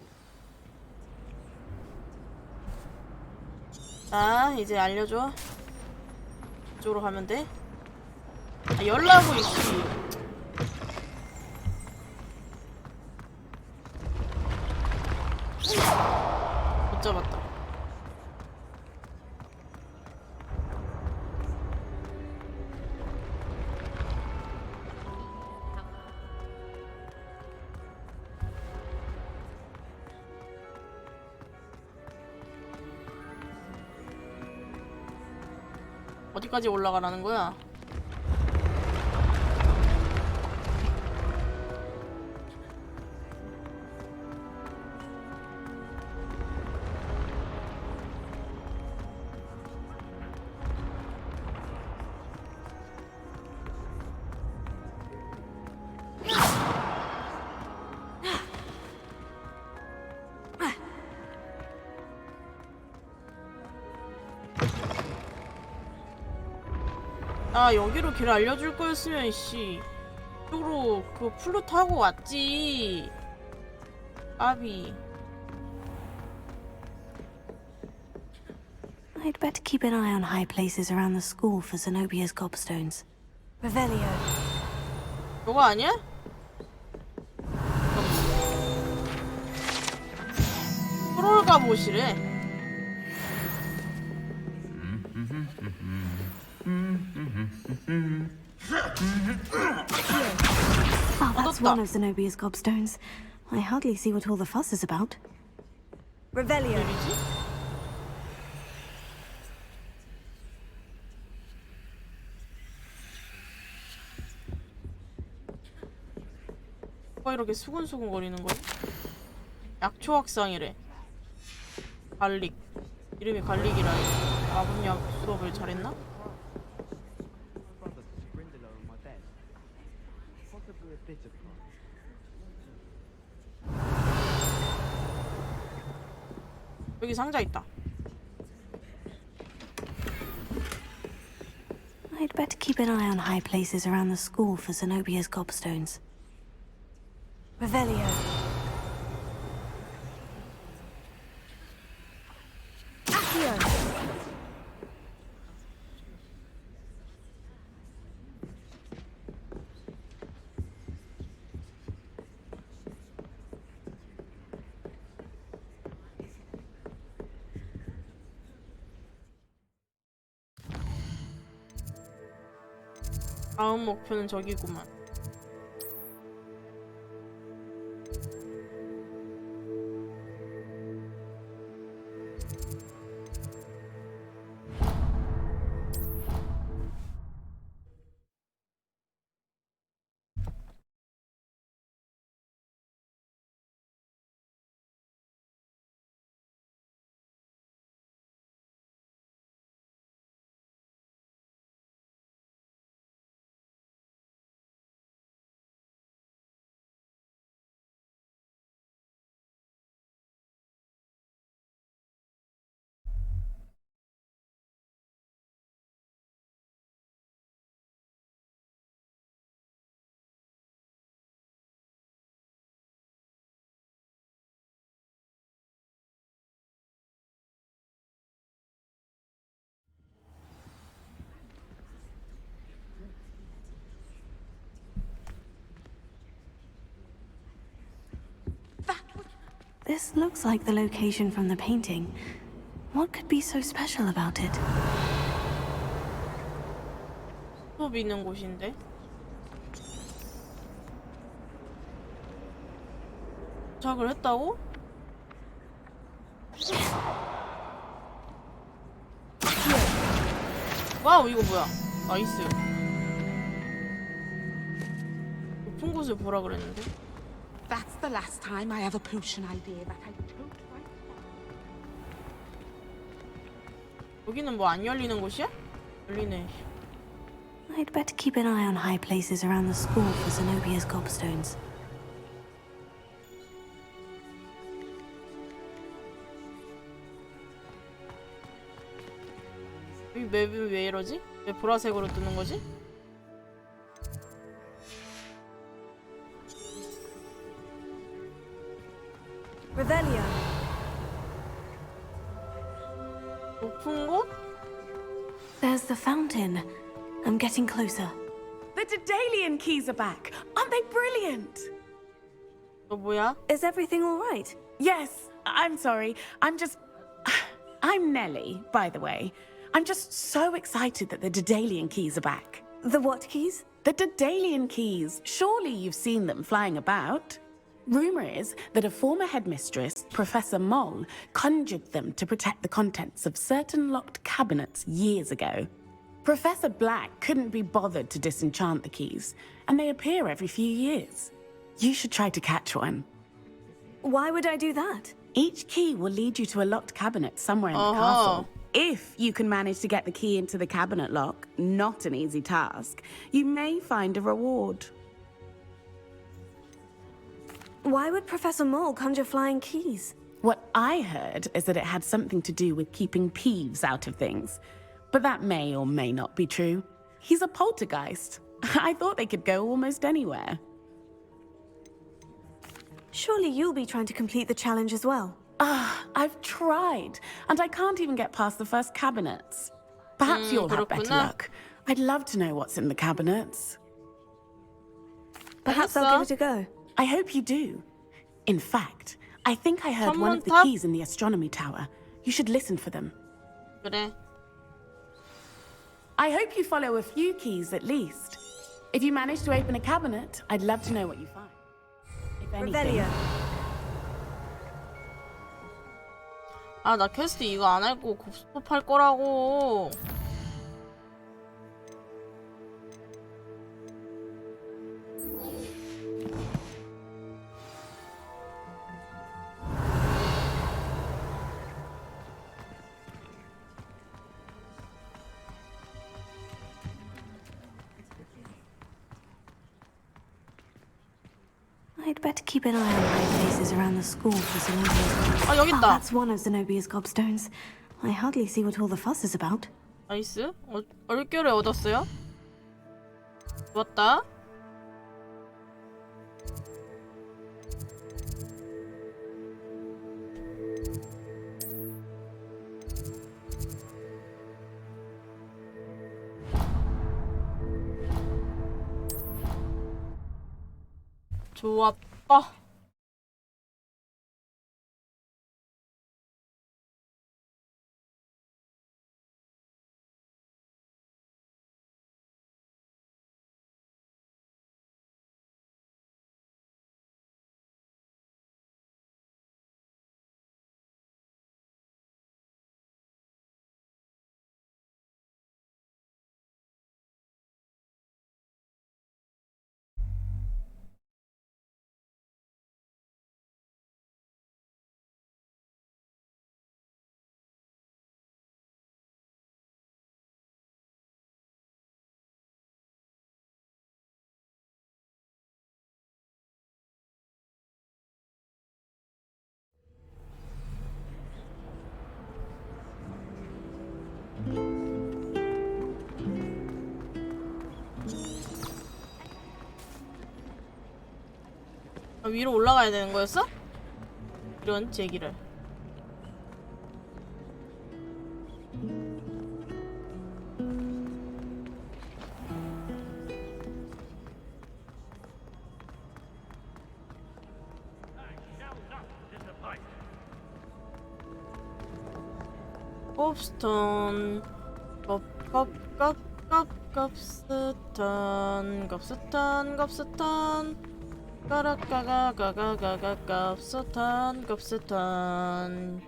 자, 이제 알려줘. 이쪽으로 가면 돼. 아, 열라고 있지. 못 잡았다. 어디까지 올라가라는 거야? 아, 여기로 길 알려줄 거였으면 씨 이쪽으로 그 풀로 타고 왔지. 아비. I'd better keep an eye on high places around the school for Zenobia's gobstones. Revelio. 저거 아니야? 프롤 갑옷이래. Oh, that's one of Zenobia's gobstones. I hardly see what all the fuss is about. Revelio. 뭐가 이렇게 수근수근 거리는 거야? 약초 확상이래. 갈릭. 이름이 갈릭이라니. 마법약 수업을 잘했나? 여기 상자 있다. I'd better keep an eye on high places around the school for Zenobia's gobstones. Revelio. Accio. 다음 목표는 저기구만. This looks like the location from the painting. What could be so special about it? 수업 있는 곳인데. 도착을 했다고? 와우, 이거 뭐야? 나이스. 높은 곳을 보라 그랬는데. That's the last time I have a potion idea that I don't like. 여기는 뭐 안 열리는 곳이야? 열리네. I'd better keep an eye on high places around the school for Zenobia's gobstones. 이 맵이 왜 이러지? 왜 보라색으로 뜨는 거지? Revelio. 높은 곳? There's the fountain. I'm getting closer. The Daedalian keys are back. Aren't they brilliant? 너 뭐야? Is everything all right? Yes. I'm sorry. I'm Nellie, by the way. I'm just so excited that the Daedalian keys are back. The what keys? The Daedalian keys. Surely you've seen them flying about. Rumor is that a former headmistress, Professor Moll, conjured them to protect the contents of certain locked cabinets years ago. Professor Black couldn't be bothered to disenchant the keys, and they appear every few years. You should try to catch one. Why would I do that? Each key will lead you to a locked cabinet somewhere in the castle. If you can manage to get the key into the cabinet lock, not an easy task, you may find a reward. Why would Professor Moll conjure flying keys? What I heard is that it had something to do with keeping Peeves out of things. But that may or may not be true. He's a poltergeist. I thought they could go almost anywhere. Surely you'll be trying to complete the challenge as well. I've tried, and I can't even get past the first cabinets. Perhaps you'll have better luck. I'd love to know what's in the cabinets. Perhaps I'll give it a go. I hope you do. In fact, I think I heard one of the keys in the astronomy tower. You should listen for them. 그래. I hope you follow a few keys at least. If you manage to open a cabinet, I'd love to know what you find. If anything. 아, 나 퀘스트 이거 안 할거 곱스톱 할 거라고. I'd better keep an eye on high places around the school for Zenobia's. 아, 여기 있다. That's one of Zenobia's gobstones. I hardly see what all the fuss is about. 나이스. 얼결을 얻었어요. 좋았다. 좋았다. 위로 올라가야 되는 거였어? 이런 제기를. 곱스톤 곱스톤 까라까가가가가가 곱스톤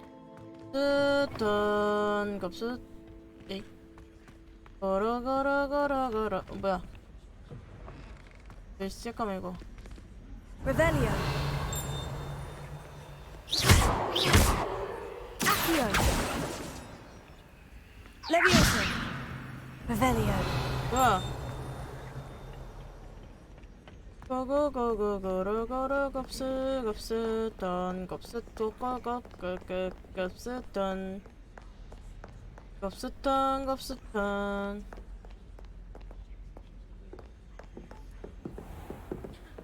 에이 거라거라거라거라 뭐야 잠깐만 이거 Revelio. Accio. Leviosa. Revelio. 뭐야 고고고고고로고로 곱스톤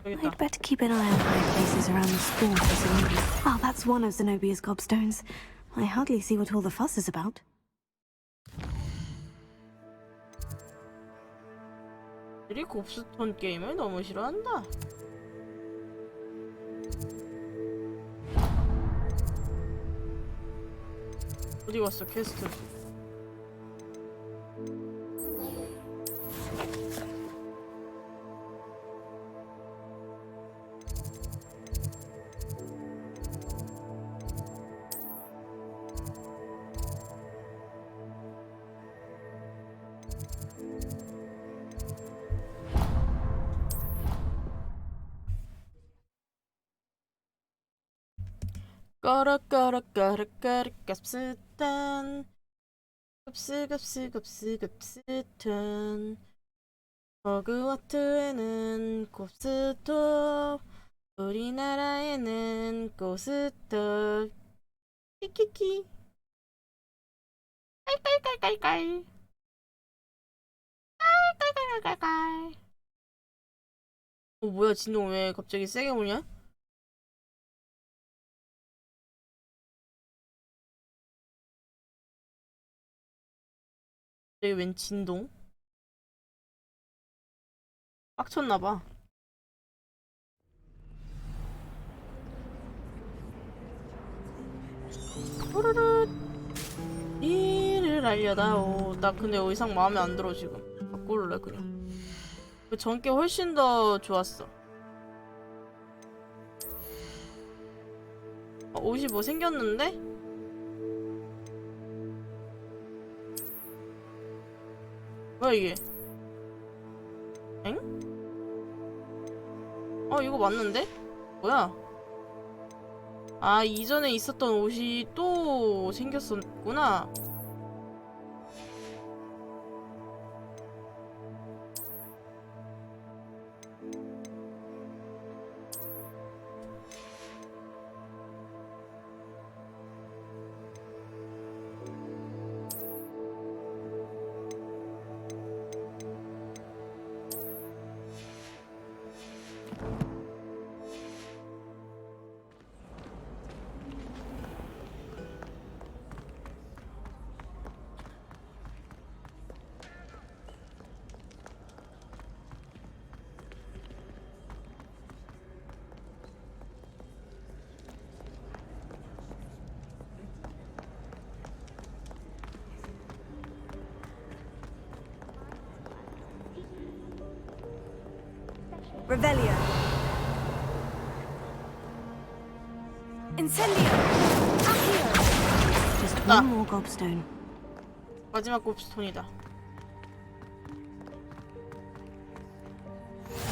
I'd better keep an eye on high places around the school for Zenobia. Oh, that's one of Zenobia's gobstones. I hardly see what all the fuss is about. 들이 곱스톤 게임을 너무 싫어한다. 어디 갔어 퀘스트? 까라까라까라까라 곱스톤 곱스톤 호그와트에는 곱스톱 우리나라에는 곱스톱 키키키 깔깔깔깔깔 깔깔깔깔깔 뭐야 진동 왜 갑자기 세게 오냐? 여기 웬 진동? 빡쳤나봐. 호르르 이를 알려다오. 나 근데 의상 마음에 안 들어 지금. 바꿀래 그냥. 그 전게 훨씬 더 좋았어. 옷이 뭐 생겼는데? 뭐야 이게? 엥? 이거 맞는데? 뭐야? 아 이전에 있었던 옷이 또 생겼었구나. Revelio. Incendio. Accio. Just one more gobstone. 마지막 곱스톤이다.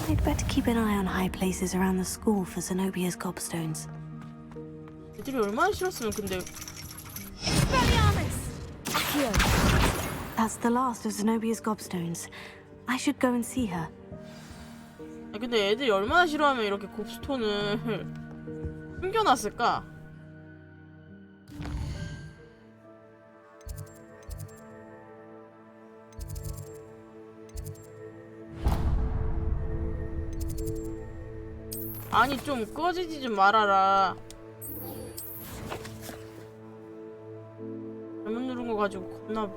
I'd better keep an eye on high places around the school for Zenobia's gobstones. 애들이 얼마나 싫었으면 근데. Accio. That's the last of Zenobia's gobstones. I should go and see her. 아 근데 애들이 얼마나 싫어하면 이렇게 곱스톤을 숨겨놨을까? 아니 좀 꺼지지 좀 말아라. 잘못 누른 거 가지고 겁나.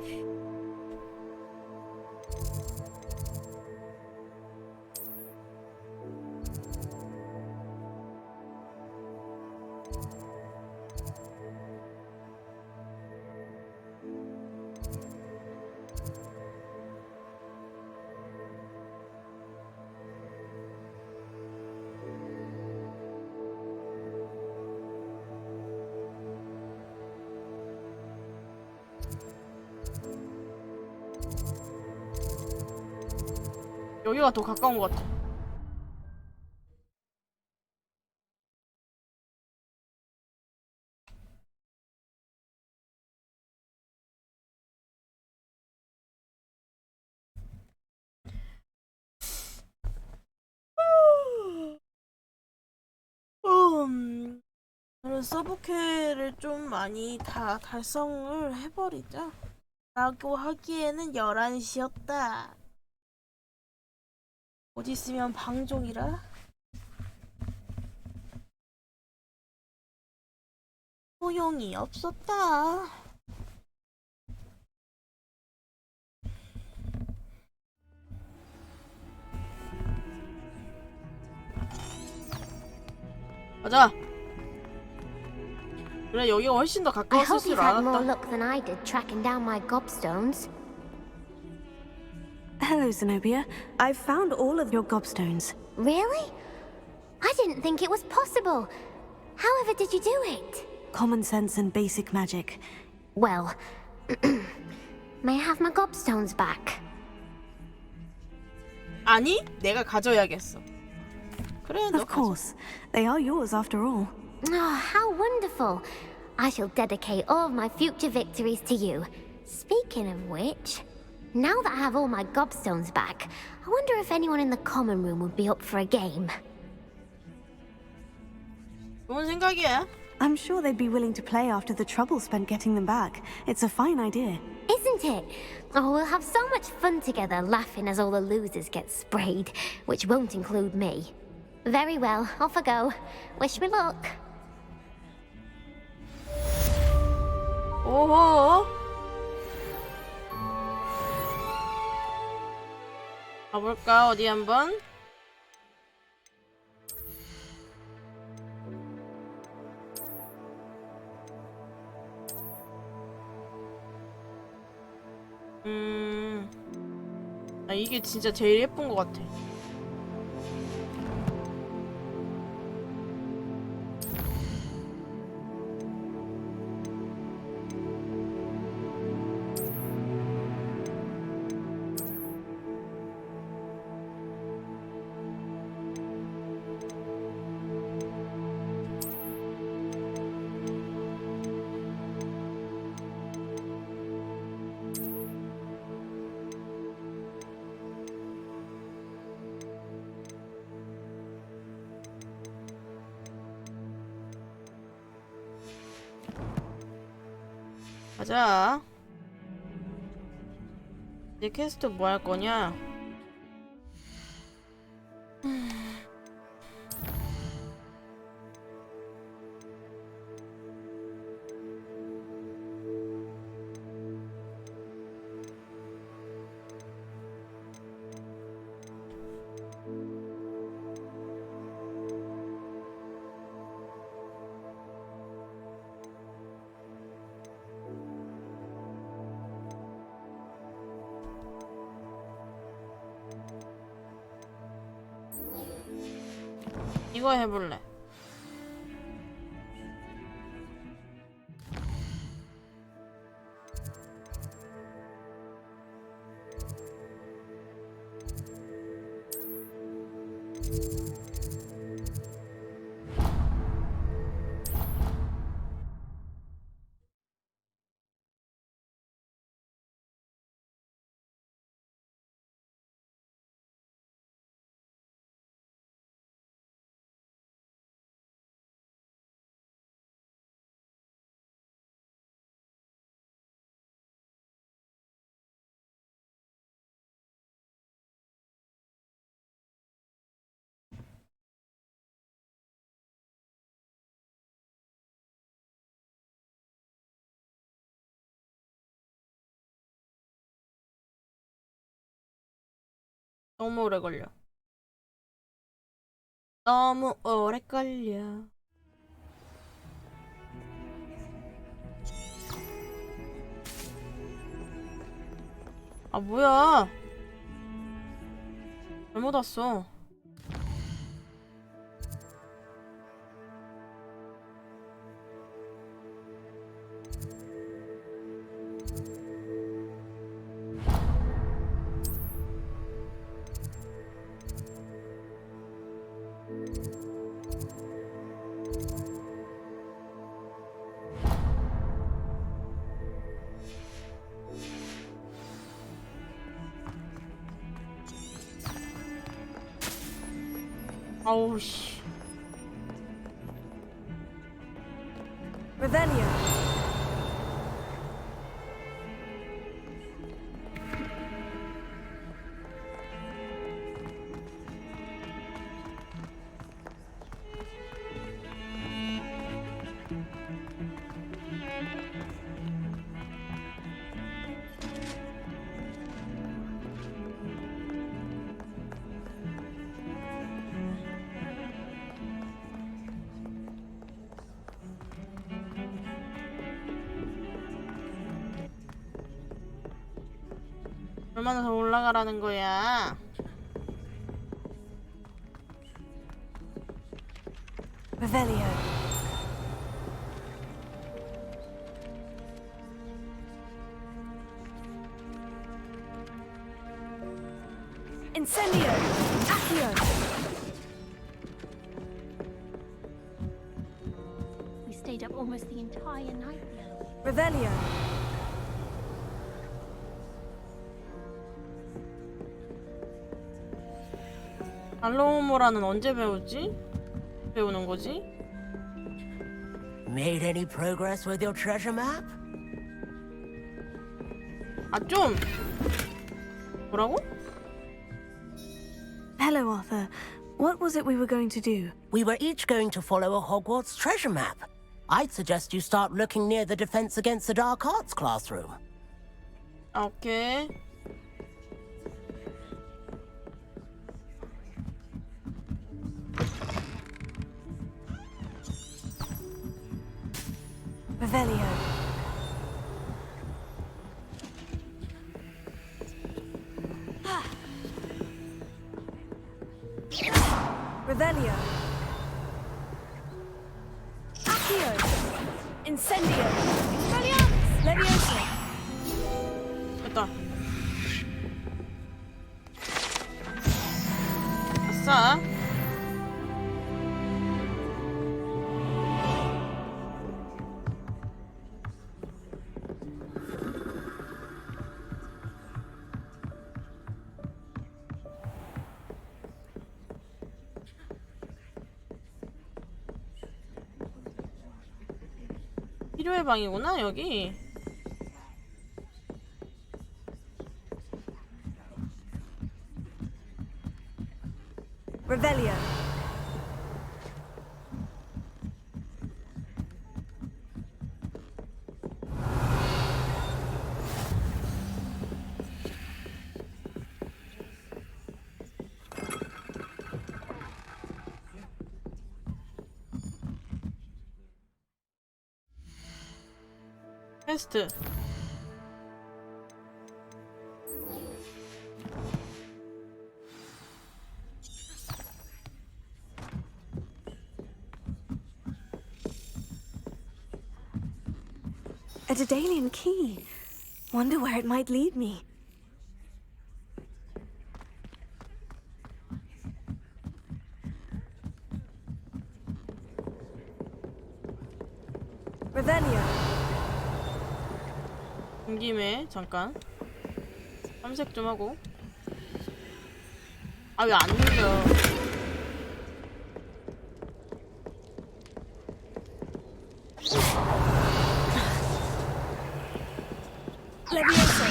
여기가 더 가까운 것 같아. 서브퀘를 좀 많이 다 달성을 해버리자 라고 하기에는 11시였다. 어디 있으면 방종이라? 소용이 없었다. 가자. 그래 여기가 훨씬 더 I 가까웠을 hope 줄 you've had more 알았다. luck than I did tracking down my gobstones. Hello, Zenobia. I've found all of your gobstones. Really? I didn't think it was possible. However did you do it? Common sense and basic magic. Well, may I have my gobstones back? 아니, 내가 가져야겠어. 그래, 너 Of course. They are yours after all. Oh, how wonderful. I shall dedicate all of my future victories to you. Speaking of which, now that I have all my gobstones back, I wonder if anyone in the common room would be up for a game. 좋은 생각이야. I'm sure they'd be willing to play after the trouble spent getting them back. It's a fine idea. Isn't it? Oh, we'll have so much fun together laughing as all the losers get sprayed, which won't include me. Very well, off I go. Wish me luck. 오호. 가볼까 어디 한번? 아, 이게 진짜 제일 예쁜 것 같아. 가자. 이제 퀘스트 뭐 할 거냐? 이거 해볼래. 너무 오래 걸려. 너무 오래 걸려. 아 뭐야? 잘못 왔어. 아우 씨. Revelio. 얼마나 더 올라가라는 거야? Revelio. Incendio. Accio. We stayed up almost the entire night now. Revelio. 알로모라는 언제 배우지? 배우는 거지? Made any progress with your treasure map? 아 좀! 뭐라고? Hello, Arthur. What was it we were going to do? We were each going to follow a Hogwarts treasure map. I'd suggest you start looking near the Defense Against the Dark Arts classroom. 오케이. Revelio. Revelio. Accio. Incendio. Expelliarmus. Leviosa. 됐다. 아싸. 필요의 방이구나 여기. Revelio. 퀘스트. A Daedalian key. Wonder where it might lead me. Revelio. 온 김에 잠깐 탐색 좀 하고. 아, 왜 안 눌려? Levioso.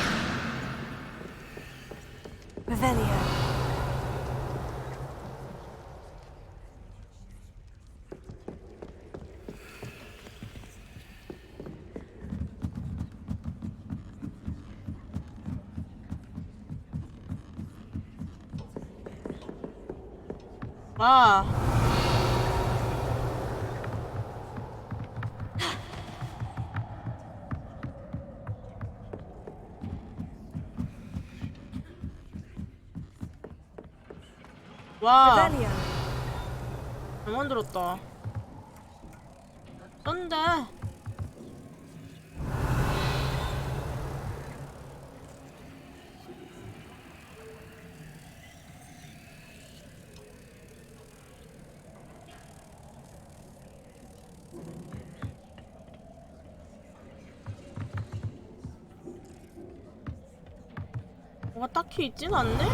Revelio. 와. 와. 잘 만들었다. 쩐다. 뭐가 딱히 있진 않네?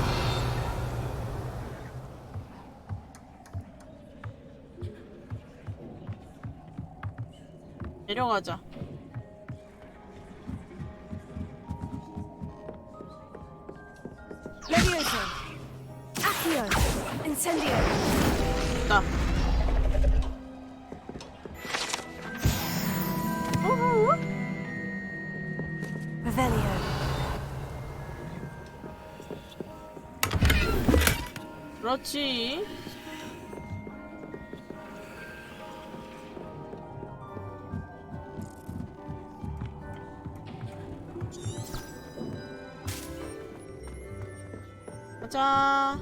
내려가자. Levioso. Accio. Incendio. 있다. Revelio. 그렇지. 가자.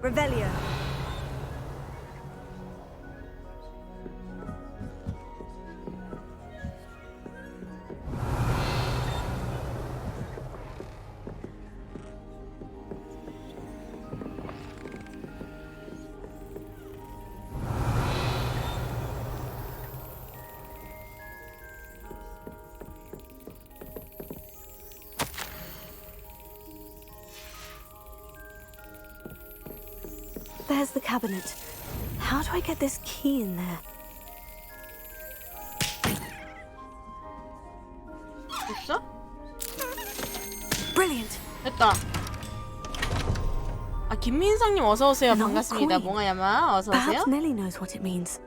Revelio. There's the cabinet. How do I get this key in there? 됐어? Brilliant. 됐다. 아, 김민상님 어서 오세요. An old 반갑습니다. coin. 몽아야마 어서 오세요. Perhaps Nellie knows what it means.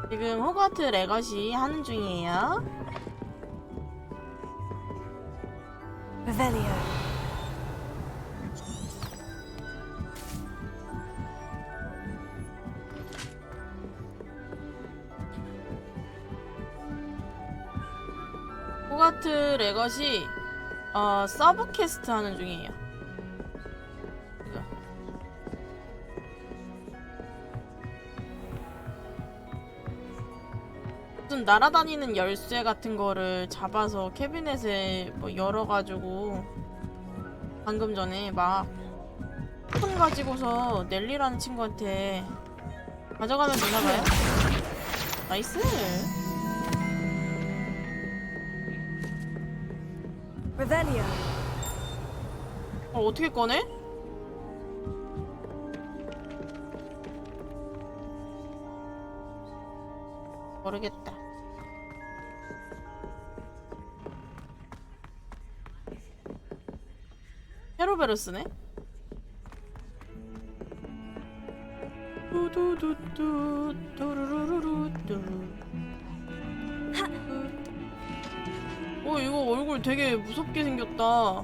지금 호그와트 레거시 하는 중이에요. Revelio. 호그와트 레거시 서브 퀘스트 하는 중이에요. 이거. 무슨 날아다니는 열쇠 같은 거를 잡아서 캐비넷에 뭐 열어가지고 방금 전에 막 폰 가지고서 넬리라는 친구한테 가져가면 되나봐요. 나이스. Revelio. 어떻게 꺼내? 모르겠다. 헤로베르스네? 두두두두 두루루루루뚜. 이거 얼굴 되게 무섭게 생겼다.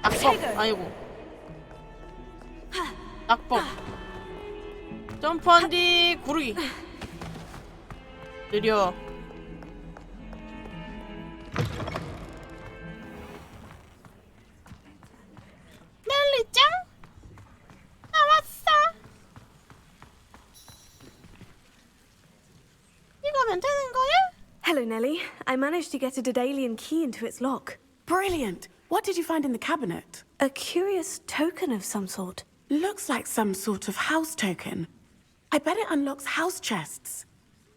낙법 아이고 낙법 점프한 뒤 구르기 느려. 넬리짱 나왔어. 이거면 되는 거야? Hello, Nellie. I managed to get a Daedalian key into its lock. Brilliant! What did you find in the cabinet? A curious token of some sort. Looks like some sort of house token. I bet it unlocks house chests.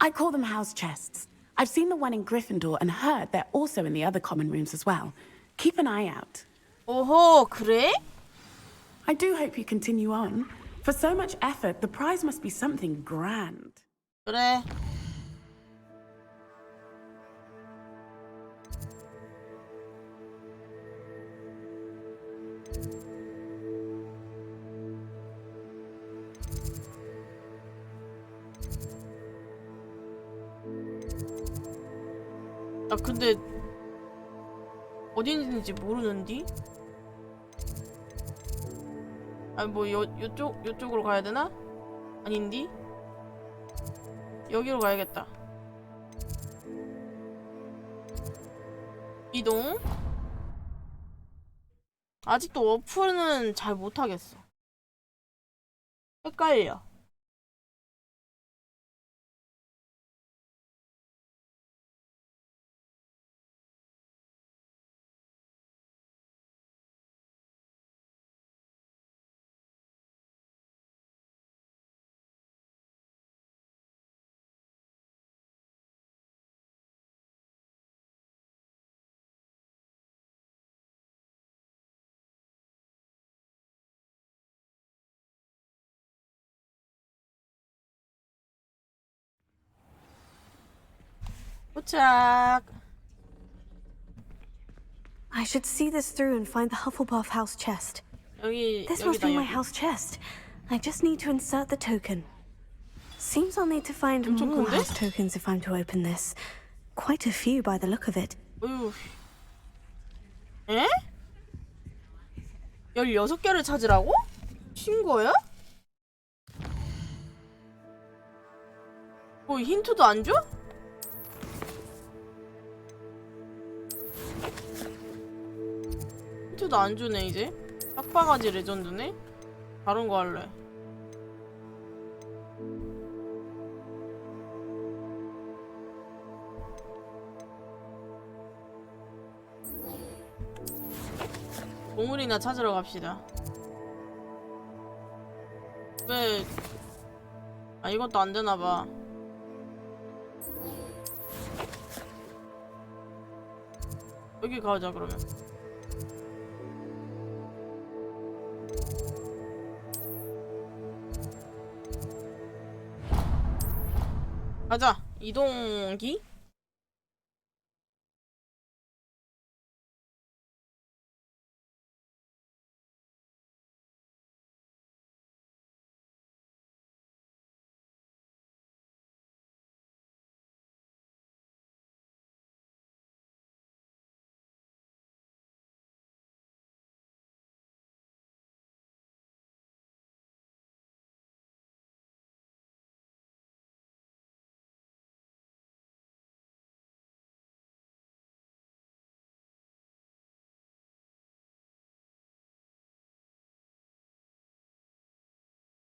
I call them house chests. I've seen the one in Gryffindor and heard they're also in the other common rooms as well. Keep an eye out. 오호, 그래? I do hope you continue on. For so much effort, the prize must be something grand. 그래. 나 근데 어디 있는지 모르는디? 아니 뭐 요쪽으로 가야 되나? 아닌디? 여기로 가야겠다. 이동. 아직도 워프는 잘 못하겠어. 헷갈려. 도착. I should see this through and find the Hufflepuff house chest. This must be my house chest. I just need to insert the token. Seems I'll need to find more house tokens if I'm to open this. Quite a few by the look of it. 에? 16개를 찾으라고? 친 거야? 뭐 힌트도 안 줘? 힌트도 안 주네 이제. 빡빡아지 레전드네? 다른 거 할래. 보물이나 찾으러 갑시다. 왜? 아 이것도 안 되나봐. 여기 가자 그러면. 가자. 이동기?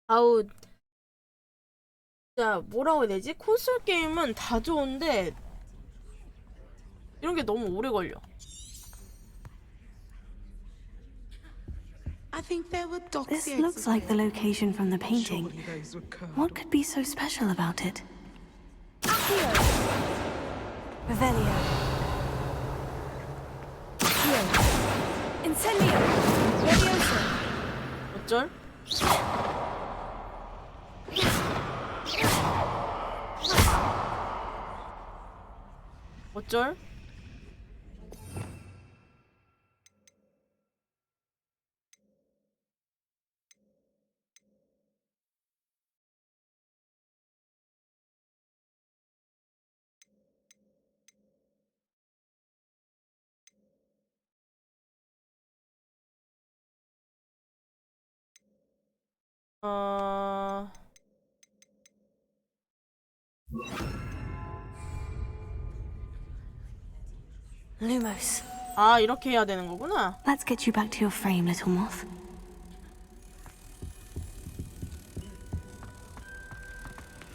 아우 진짜 뭐라고 해야 되지? 콘솔 게임은 다 좋은데 이런 게 너무 오래 걸려. This looks like the location from the painting. What could be so special about it? Revelio. Incendio. Leviosa. 어쩔? 어쩔? Lumos. 아, 이렇게 해야 되는 거구나. Let's get you back to your frame, little moth.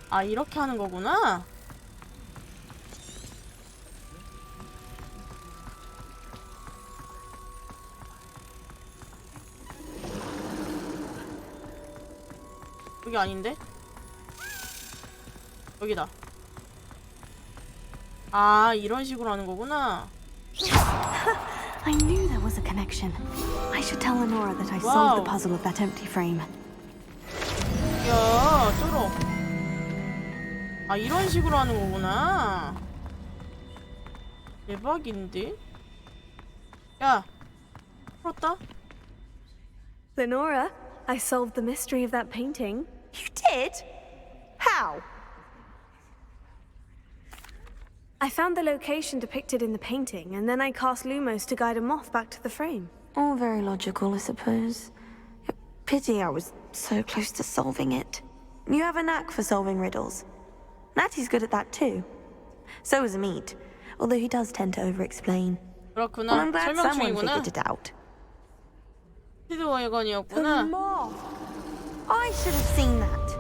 아, 이렇게 하는 거구나. 여기 아닌데? 여기다. 아, 이런 식으로 하는 거구나. I knew there was a connection. I should tell Lenora that I solved the puzzle of that empty frame. 야, 쩔어. 아, 이런 식으로 하는 거구나. 대박인데? 야, 풀었다? Lenora, I solved the mystery of that painting. You did? How? I found the location depicted in the painting, and then I cast Lumos to guide a moth back to the frame. All very logical, I suppose. Pity I was so close to solving it. You have a knack for solving riddles. Natty's good at that too. So is Amit, although he does tend to over-explain. 그렇구나. Well, I'm glad someone 설명충이구나. figured it out. 스피드워건이었구나. The moth! I should have seen that.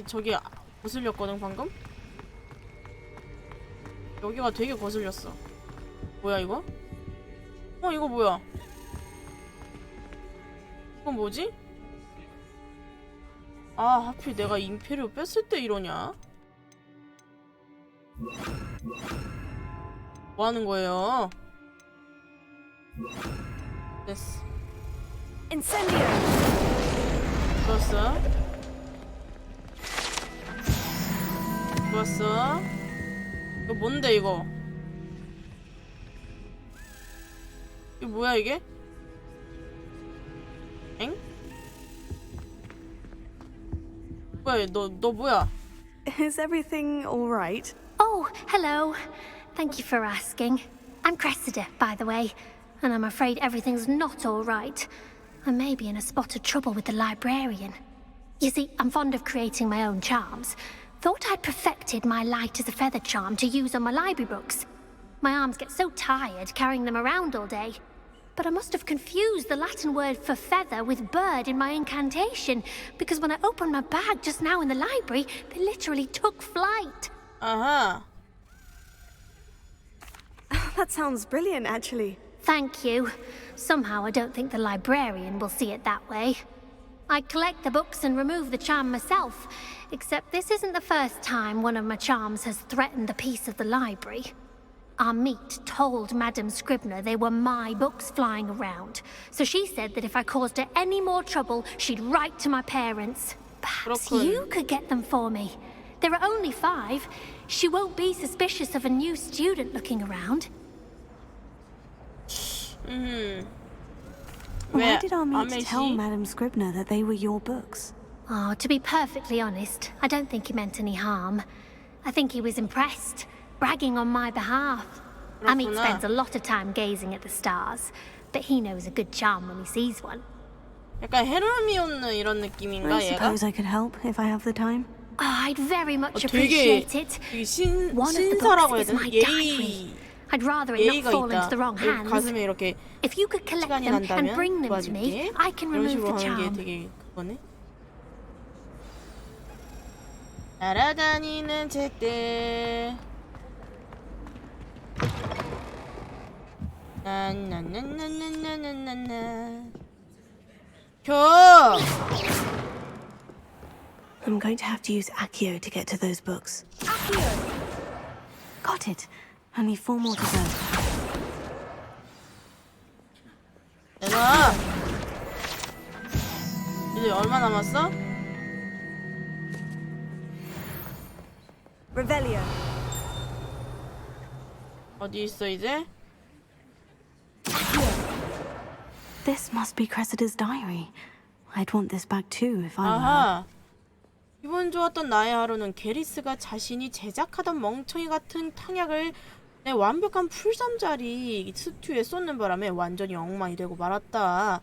저기 거슬렸거든 방금? 여기가 되게 거슬렸어. 뭐야 이거? 이거 뭐야? 이건 뭐지? 아, 하필 내가 임페리오 뺐을 때 이러냐? 뭐 하는 거예요? 됐어. Incendio! 좋았어. 좋았어. 이거 뭔데 이거? 이거 뭐야 이게? 엥? 뭐야 너 뭐야? Is everything all right? Oh, hello. Thank you for asking. I'm Cressida, by the way, and I'm afraid everything's not all right. I may be in a spot of trouble with the librarian. You see, I'm fond of creating my own charms. Thought I'd perfected my light as a feather charm to use on my library books. My arms get so tired carrying them around all day. But I must have confused the Latin word for feather with bird in my incantation, because when I opened my bag just now in the library, they literally took flight. Uh-huh. That sounds brilliant, actually. Thank you. Somehow I don't think the librarian will see it that way. I collect the books and remove the charm myself, except this isn't the first time one of my charms has threatened the peace of the library. Amit told Madame Scribner they were my books flying around, so she said that if I caused her any more trouble, she'd write to my parents. Perhaps you could get them for me. There are only 5. She won't be suspicious of a new student looking around. Why did Amit tell Madame Scribner that they were your books? Oh, to be perfectly honest, I don't think he meant any harm. I think he was impressed, bragging on my behalf. Amit spends a lot of time gazing at the stars, but he knows a good charm when he sees one. 약간 헤르미온느 이런 느낌인가 I 얘가? suppose I could help if I have the time. Oh, I'd very much 되게 appreciate it. One of the 신사라고 books 해야 is 되나? my diary. I'd rather it not 예의가 fall into 있다. the wrong hands. 가슴에 이렇게 If you could collect 시간이 them and 난다면 bring them to me, 도와줄게. I can 이런 remove 식으로 the 하는 게 charm. 되게 그거네. 날아다니는 책들. 나나나나나나나나. 켜. I'm going to have to use Accio to get to those books. Accio! Got it. Only 4 more to go. 내가 이제 얼마 남았어? Revelio. 어디 있어 이제? This must be Cressida's diary. I'd want this back too if I were her. 아하. 기분 좋았던 나의 하루는 게리스가 자신이 제작하던 멍청이 같은 탕약을 내 완벽한 풀잠자리 스튜에 쏟는 바람에 완전히 엉망이 되고 말았다.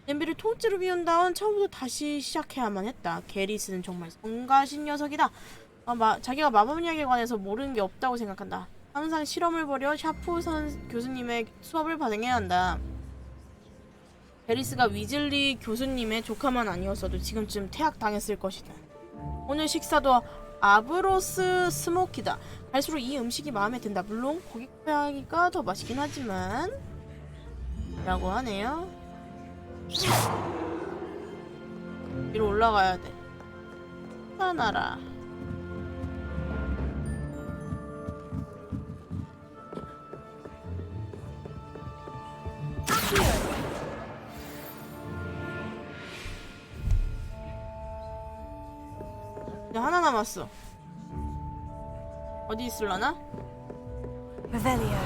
냄비를 통째로 비운 다음 처음부터 다시 시작해야만 했다. 게리스는 정말 성가신 녀석이다. 자기가 마법 이야기에 관해서 모르는 게 없다고 생각한다. 항상 실험을 벌여 샤프 교수님의 수업을 반영해야 한다. 게리스가 위즐리 교수님의 조카만 아니었어도 지금쯤 퇴학당했을 것이다. 오늘 식사도 아브로스 스모키다. 갈수록 이 음식이 마음에 든다. 물론 고기 고양이가 더 맛있긴 하지만 라고 하네요. 위로 올라가야 돼. 하나라. 이제 하나 남았어. 어디 있을라나? Revelio.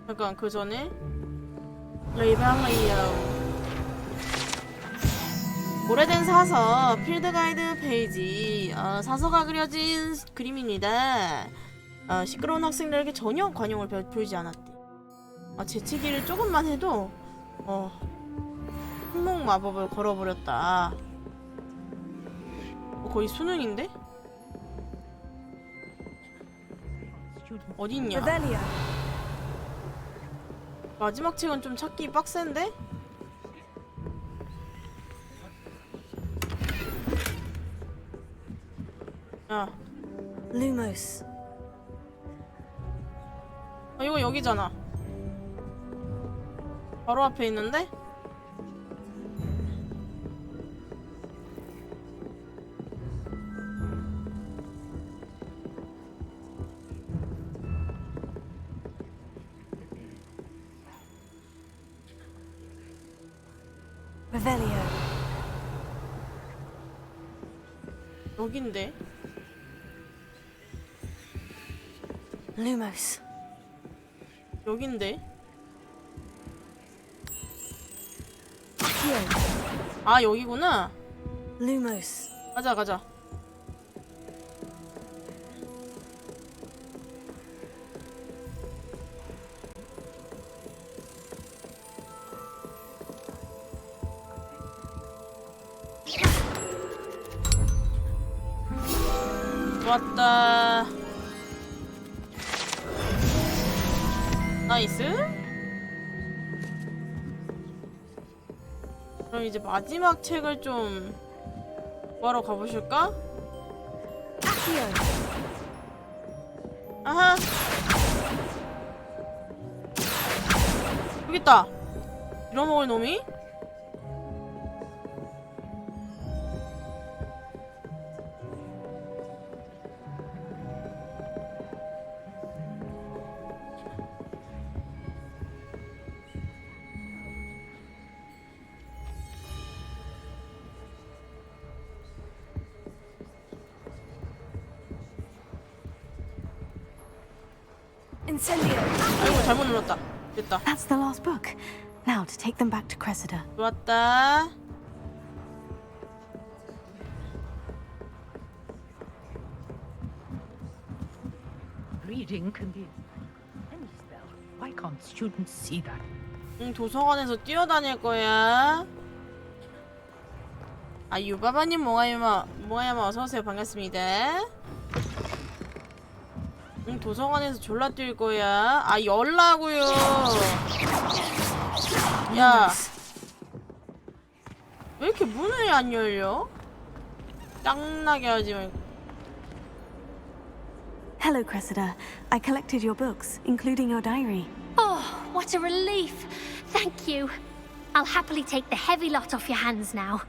잠깐 그 전에 레벨리오. 오래된 사서 필드 가이드 페이지. 사서가 그려진 그림입니다. 시끄러운 학생들에게 전혀 관용을 보이지 않았대. 재치기를 조금만 해도 항목 마법을 걸어버렸다. 거의 수능인데? 어딨냐? 마지막 책은 좀 찾기 빡센데? 야. Lumos. 이거 여기잖아. 바로 앞에 있는데? Revelio. 여긴데? Lumos. 여긴데? 여기구나. Lumos. 가자. 왔다. 나이스. 그럼 이제 마지막 책을 좀 구하러 가보실까? 아하. 여기 있다. 빌어먹을 놈이? Incendio. 아이고 잘못 눌렀다. 됐다. That's the last book. Now to take them back to Cressida. 좋았다. Reading can be any spell. Why can't students see that? 도서관에서 뛰어다닐 거야. 유바바님 모가야마 어서오세요. 반갑습니다. 도서관에서 졸라 뛸 거야. 열라고요. 야, 왜 이렇게 문을 안 열려? 짱나게 하지 말고. Hello, Cressida. I collected your books, including your diary. Oh, what a relief. Thank you. I'll happily take the heavy lot off your hands now.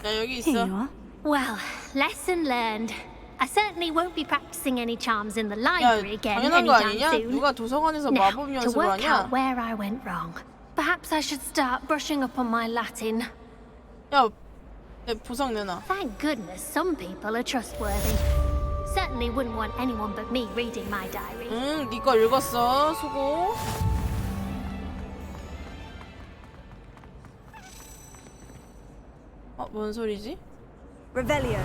야, 여기 Here 있어. you are. Well, lesson learned. I certainly won't be practicing any charms in the 야, library again 당연한 거 anytime 아니냐? soon. 누가 도서관에서 Now, 마법 to 연습을 work 하냐? out where I went wrong, perhaps I should start brushing up on my Latin. 야, 내 보상 내놔. Thank goodness some people are trustworthy. Certainly wouldn't want anyone but me reading my diary. 응, 네 거 읽었어. 수고. 뭔 소리지? Revelio.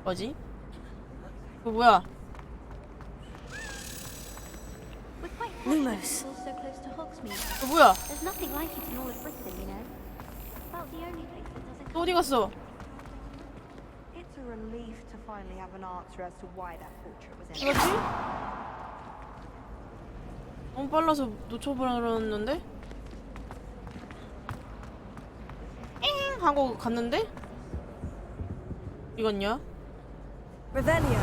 뭐지? 이거 뭐야? Lumos. So close to Hogsmeade. 이거 뭐야? There's nothing like it in all of Britain, you know. About the only place that doesn't. 또 어디 갔어? It's a relief to finally have an answer as to why that portrait was in. 뭐지? 너무 빨라서 놓쳐버렸는데? 엥! 하고 갔는데? 이건요? Revelio.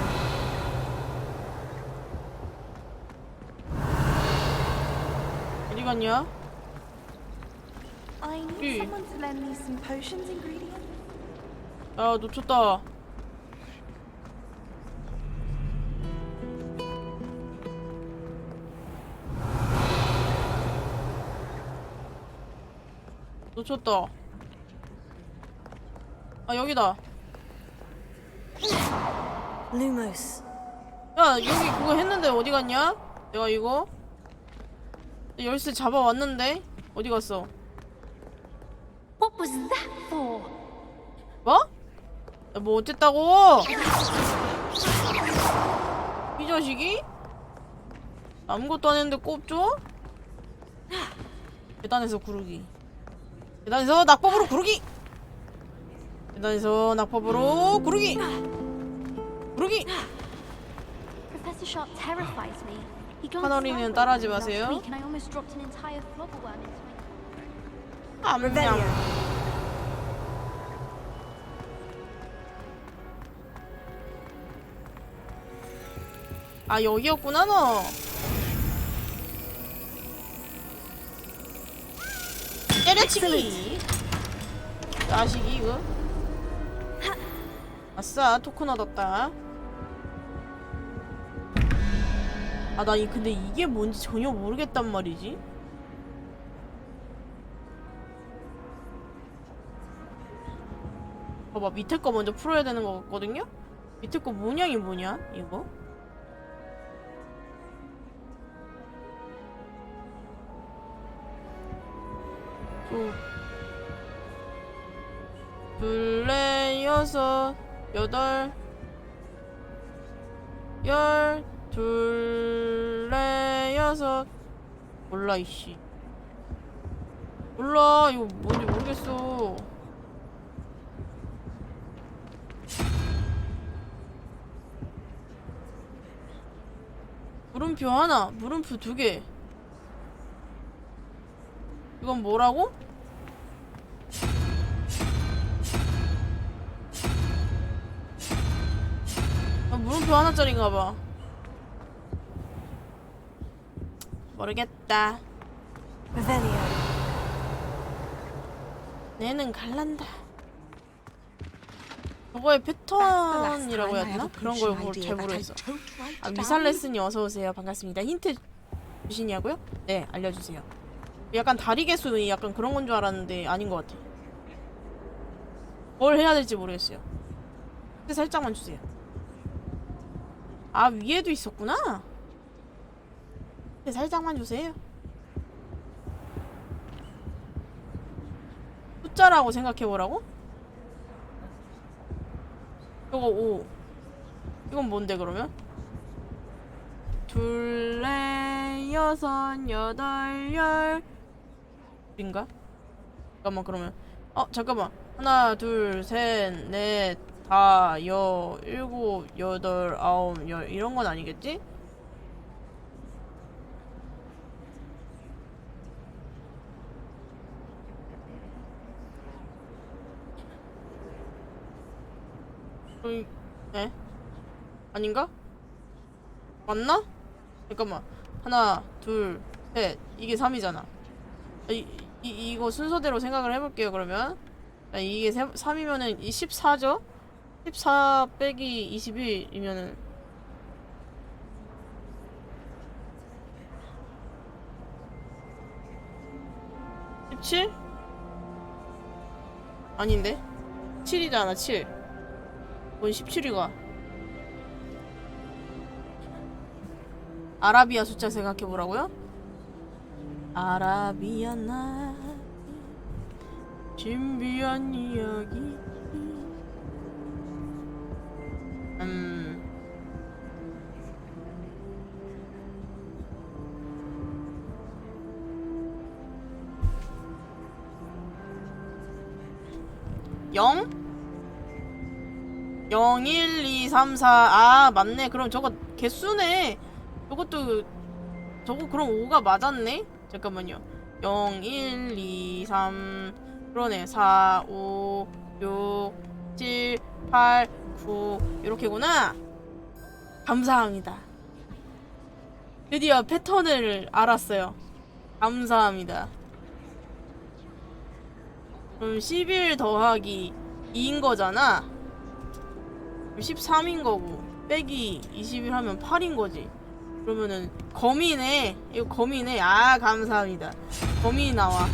어디 갔냐? I need someone to lend me some potions ingredients. 야, 놓쳤다. 놓쳤다. 아, 여기다. Lumos. 야, 여기 그거 했는데 어디 갔냐? 내가 이거 열쇠 잡아왔는데 어디 갔어? What was that for? 뭐? 야, 뭐 어쨌다고? 이 자식이? 아무것도 안 했는데 꼽줘? 계단에서 구르기. 계단에서 낙법으로 구르기. 계단에서 낙법으로 구르기. 구르기. Professor Sharp terrifies me. He goes 하늘이는 따라하지 마세요. last week and I almost dropped an entire flobberworm into it. 암냠. 아, 여기였구나 너. 때려치기. 자식이 이거. 아싸, 토큰 얻었다. 아, 나 근데 이게 뭔지 전혀 모르겠단 말이지. 봐봐, 밑에 거 먼저 풀어야 되는 거 같거든요? 밑에 거 모양이 뭐냐, 이거? 둘레 여섯 여덟 열 둘레 여섯 몰라 이씨 몰라 이거 뭔지 모르겠어. 물음표 하나 물음표 두 개. 이건 뭐라고? 물음표 하나짜리인가봐. 모르겠다. 내는 갈란다. 저거의 패턴이라고 해야 되나? 그런 걸 잘 모르겠어. 아, 미살 레슨이 어서오세요. 반갑습니다. 힌트 주시냐고요? 네, 알려주세요. 약간 다리 개수 약간 그런 건 줄 알았는데 아닌 것 같아. 뭘 해야 될지 모르겠어요. 힌트 살짝만 주세요. 아, 위에도 있었구나. 힌트 살짝만 주세요. 숫자라고 생각해보라고? 이거 5. 이건 뭔데 그러면? 둘레 여섯 여덟 열 인가? 잠깐만 그러면 잠깐만 하나 둘 셋 넷 다 여 일곱 여덟 아홉 열 이런 건 아니겠지? 에? 아닌가? 맞나? 잠깐만 하나 둘 셋 이게 3이잖아. 이거 순서대로 생각을 해볼게요. 그러면 자, 이게 3이면은 14죠? 14 빼기 21이면은 17? 아닌데? 7이잖아 7. 뭔 17이가. 아라비아 숫자 생각해보라고요? 아라비아 나 준비한 이야기. 영? 0, 1, 2, 3, 4. 아, 맞네. 그럼 저거 개수네. 저것도 저거 그럼 5가 맞았네? 잠깐만요. 0, 1, 2, 3. 그러네. 4, 5, 6, 7, 8, 9. 이렇게구나. 감사합니다. 드디어 패턴을 알았어요. 감사합니다. 그럼 11 더하기 2인 거잖아. 13인 거고 빼기 21 하면 8인 거지. 그러면은 거미네. 이거 거미네. 아, 감사합니다. 거미 나와.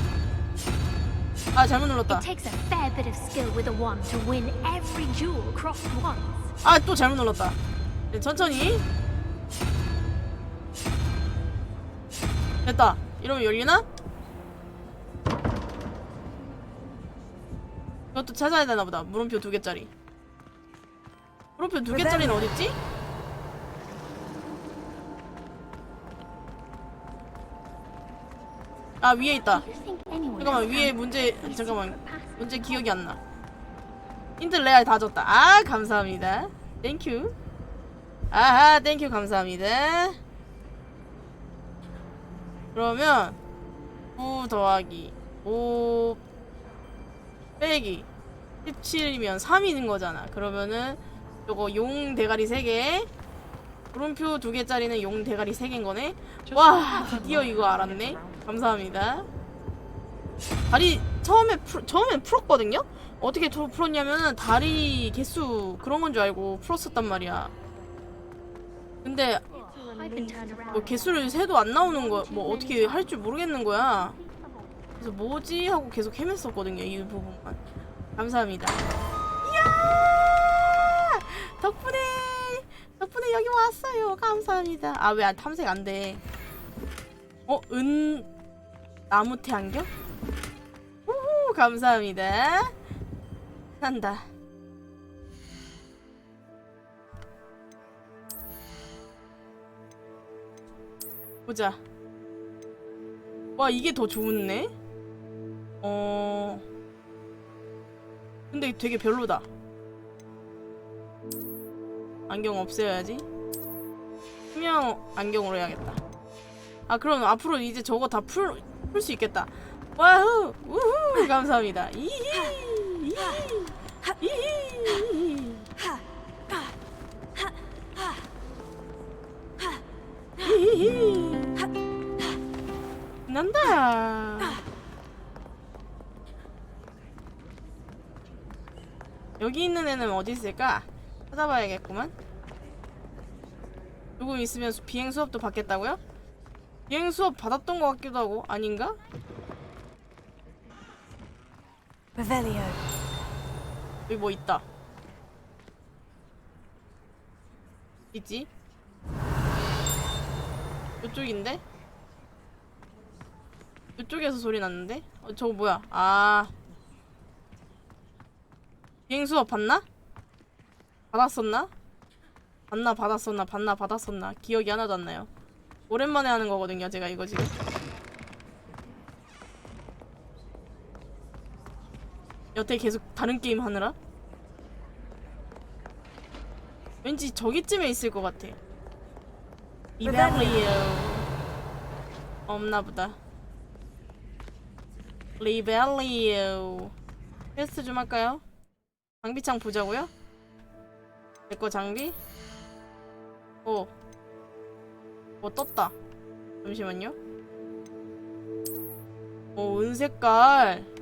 아, 잘못 눌렀다. 아, 또 잘못 눌렀다. 네, 천천히. 됐다. 이러면 열리나? 이것도 찾아야 되나 보다. 물음표 2개짜리. 물음표 2개짜리는 어딨지? 아, 위에 있다. 잠깐만, 위에 문제, 잠깐만. 문제 기억이 안 나. 힌트 레알 다 줬다. 아, 감사합니다. 땡큐. 아하, 땡큐, 감사합니다. 그러면 9 더하기 5 빼기 17이면 3이는 거잖아. 그러면은 요거 용 대가리 3개, 물음표 2개짜리는 용 대가리 3개인 거네. 와, 드디어 이거 알았네. 감사합니다. 다리 처음엔 풀었거든요? 어떻게 풀었냐면은 다리 개수 그런 건 줄 알고 풀었었단 말이야. 근데 뭐 개수를 세도 안 나오는 거야. 뭐 어떻게 할 줄 모르겠는 거야. 그래서 뭐지 하고 계속 헤맸었거든요. 이 부분만. 감사합니다. 이야! 덕분에 여기 왔어요. 감사합니다. 아, 왜 탐색 안 돼? 나무 태안경? 우후, 감사합니다. 한다. 보자. 와, 이게 더 좋네? 근데 되게 별로다. 안경 없애야지. 투명 안경으로 해야겠다. 아, 그럼 앞으로 이제 저거 다 풀 수 있겠다. 와우! 우후! 감사합니다. 이히! 이히! 이히! 이히! 난다. 여기 있는 애는 어디 있을까? 찾아봐야겠구만. 누구 있으면 비행 수업도 받겠다고요? 비행 수업 받았던 것 같기도 하고. 아닌가? 여기 뭐 있다. 있지? 이쪽인데? 이쪽에서 소리 났는데? 저거 뭐야? 아, 비행 수업 받나? 받았었나? 받았었나? 기억이 하나도 안 나요. 오랜만에 하는 거거든요, 제가 이거 지금. 여태 계속 다른 게임 하느라? 왠지 저기쯤에 있을 것 같아. 리벨리오. 없나보다. 리벨리오. 퀘스트 좀 할까요? 장비창 보자고요? 내거 장비? 뭐 떴다. 잠시만요. 은색깔.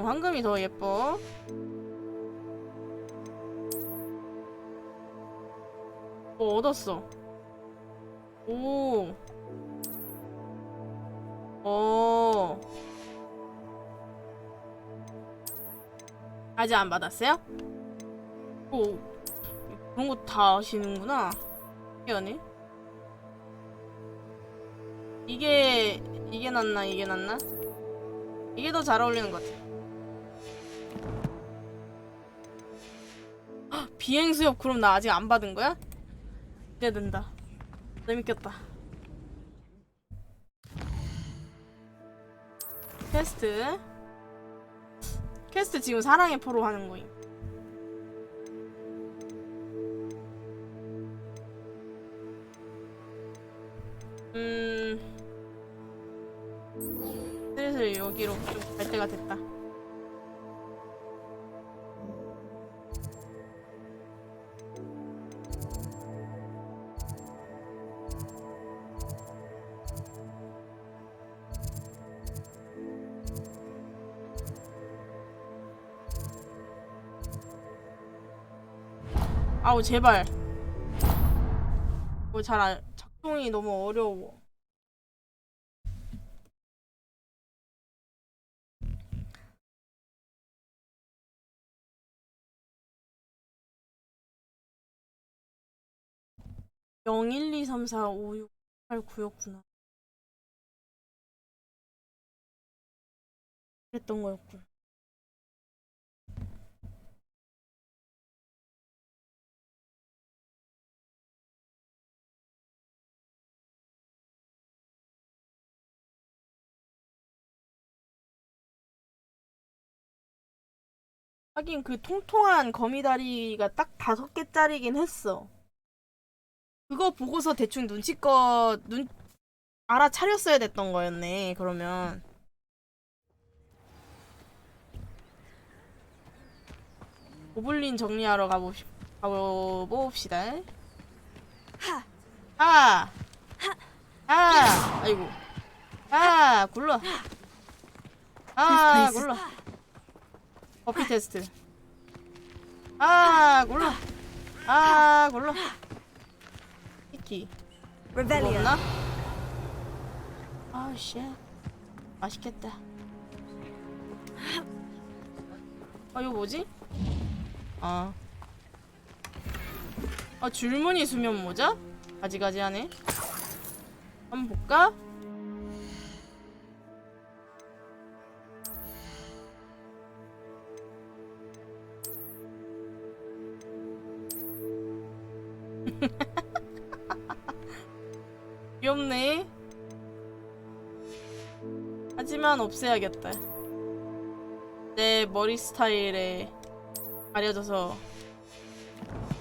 황금이 더 예뻐. 얻었어. 오. 아직 안 받았어요? 오. 그런 거 다 아시는구나. 신기하네. 이게 낫나 이게 낫나? 이게 더 잘 어울리는 것 같아. 헉, 비행수업 그럼 나 아직 안 받은 거야? 기대된다. 재밌겠다. 퀘스트 지금 사랑의 포로 하는 거임. 슬슬 여기로 좀 갈 때가 됐다. 아우 제발. 작동이 너무 어려워. (0) 1 2 3 4 5 6 8 9였구나. 그랬던 거였군. 하긴 그 통통한 거미다리가 딱 5개짜리긴 했어. 그거 보고서 대충 눈치껏 알아차렸어야 됐던 거였네. 그러면 고블린 정리하러 가봅시다. 아이고. 굴러. 굴러. 버피 테스트. 굴러. 굴러. 키키. 없나? 아우 쉣. 맛있겠다. 이거 뭐지? 줄무늬 수면 모자? 가지가지하네. 한번 볼까? 귀엽네. 하지만 없애야겠다. 내 머리 스타일에 가려져서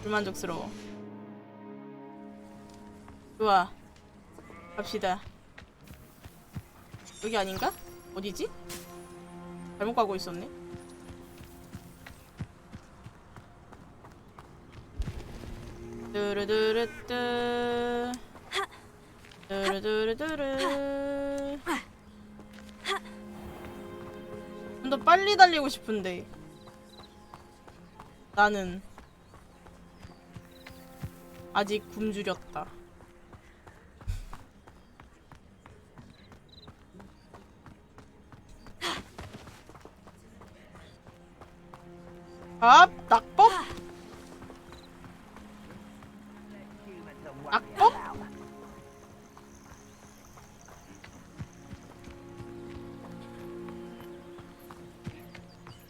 불만족스러워. 좋아. 갑시다. 여기 아닌가? 어디지? 잘못 가고 있었네. 뚜루뚜루뚜 뚜루뚜루뚜루. 좀 더 빨리 달리고 싶은데 나는 아직 굶주렸다. 낙법? 낙법?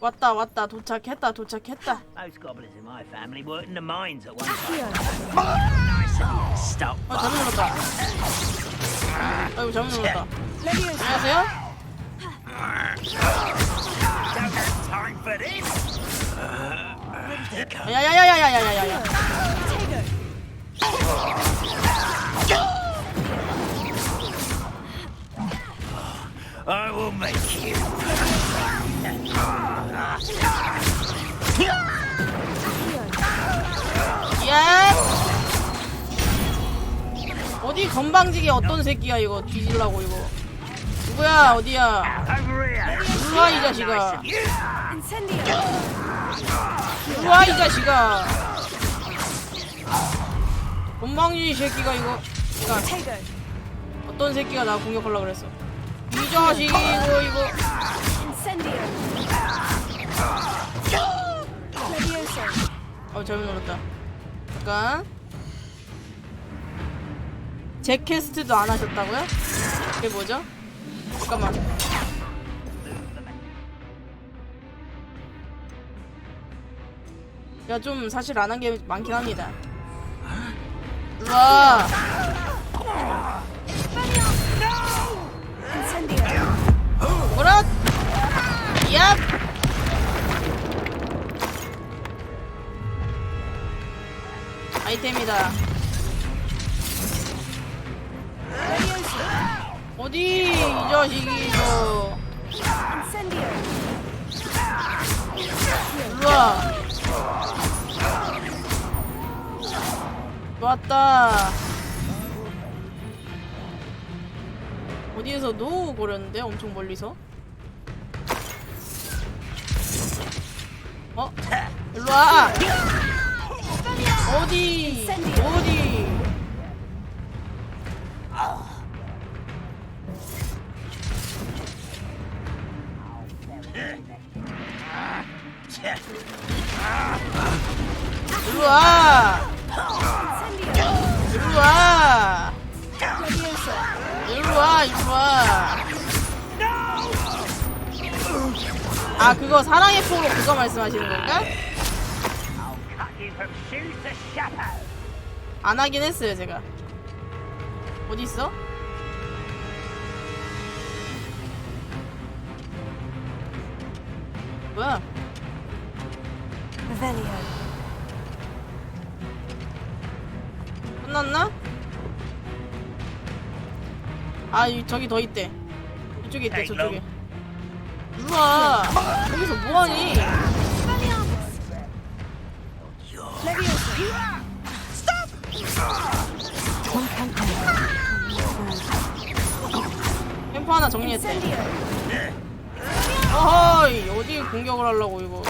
왔다. 도착했다. Most goblins in my family worked in the mines at one time. Nice of you to stop. 잘못 눌렀다. 아이고 잘못 눌렀다. 안녕하세요? Don't have time for this. 야야야야야야야야야. I will make you. 예. 어디 건방지게 어떤 새끼야 이거 뒤질라고 이거. 누구야? 어디야? 일로와 이 자식아. 일로와 이 자식아. 건방지 새끼가 이거. 어떤 새끼가 나 공격하려고 그랬어? 이 자식이 이거. 잘못 눌렀다. 잠깐. 잭캐스트도 안 하셨다고요? 그게 뭐죠? 잠깐만. 야, 좀 사실 안 한 게 많긴 합니다. 우와. 뭐라? 얍! 아이템이다. 어디 이 자식이 이거. 일로와. 왔다. 어디에서 노고렸는데? 엄청 멀리서? 일로와. 어디? 일로와. 아, 그거 사랑의 포로 그거 말씀하시는 건가? 안 하긴 했어요, 제가. 어디 있어? 뭐야? 끝났나? 아, 저기 더 있대. 이쪽에 있대, 저쪽에. 우와, 여기서 뭐하니? 캠프 하나 정리했대. 어허이, 어디 공격을 하려고 이거.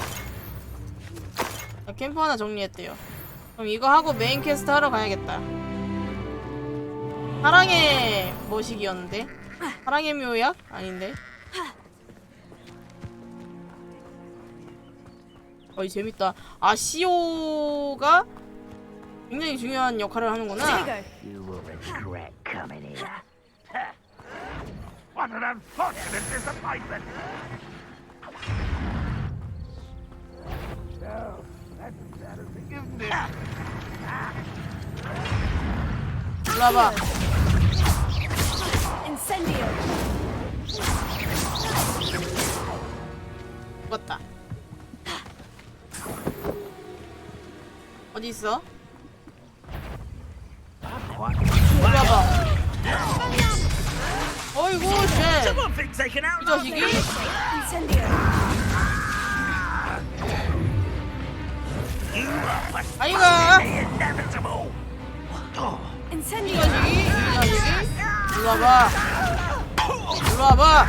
캠프 하나 정리했대요. 그럼 이거 하고 메인 퀘스트 하러 가야겠다. 사랑의 뭐식이었는데? 사랑의 묘약? 아닌데? 어이, 재밌다. 아, 시오가 굉장히 중요한 역할을 하는구나. What an unfortunate disappointment! No, that's better forgiveness. 일로 와봐. 죽었다. 어디 있어? 일로 와봐. 어이구, 쟤. 이 자식이? 아이가. 이 자식이? 일로 와봐. 일로 와봐.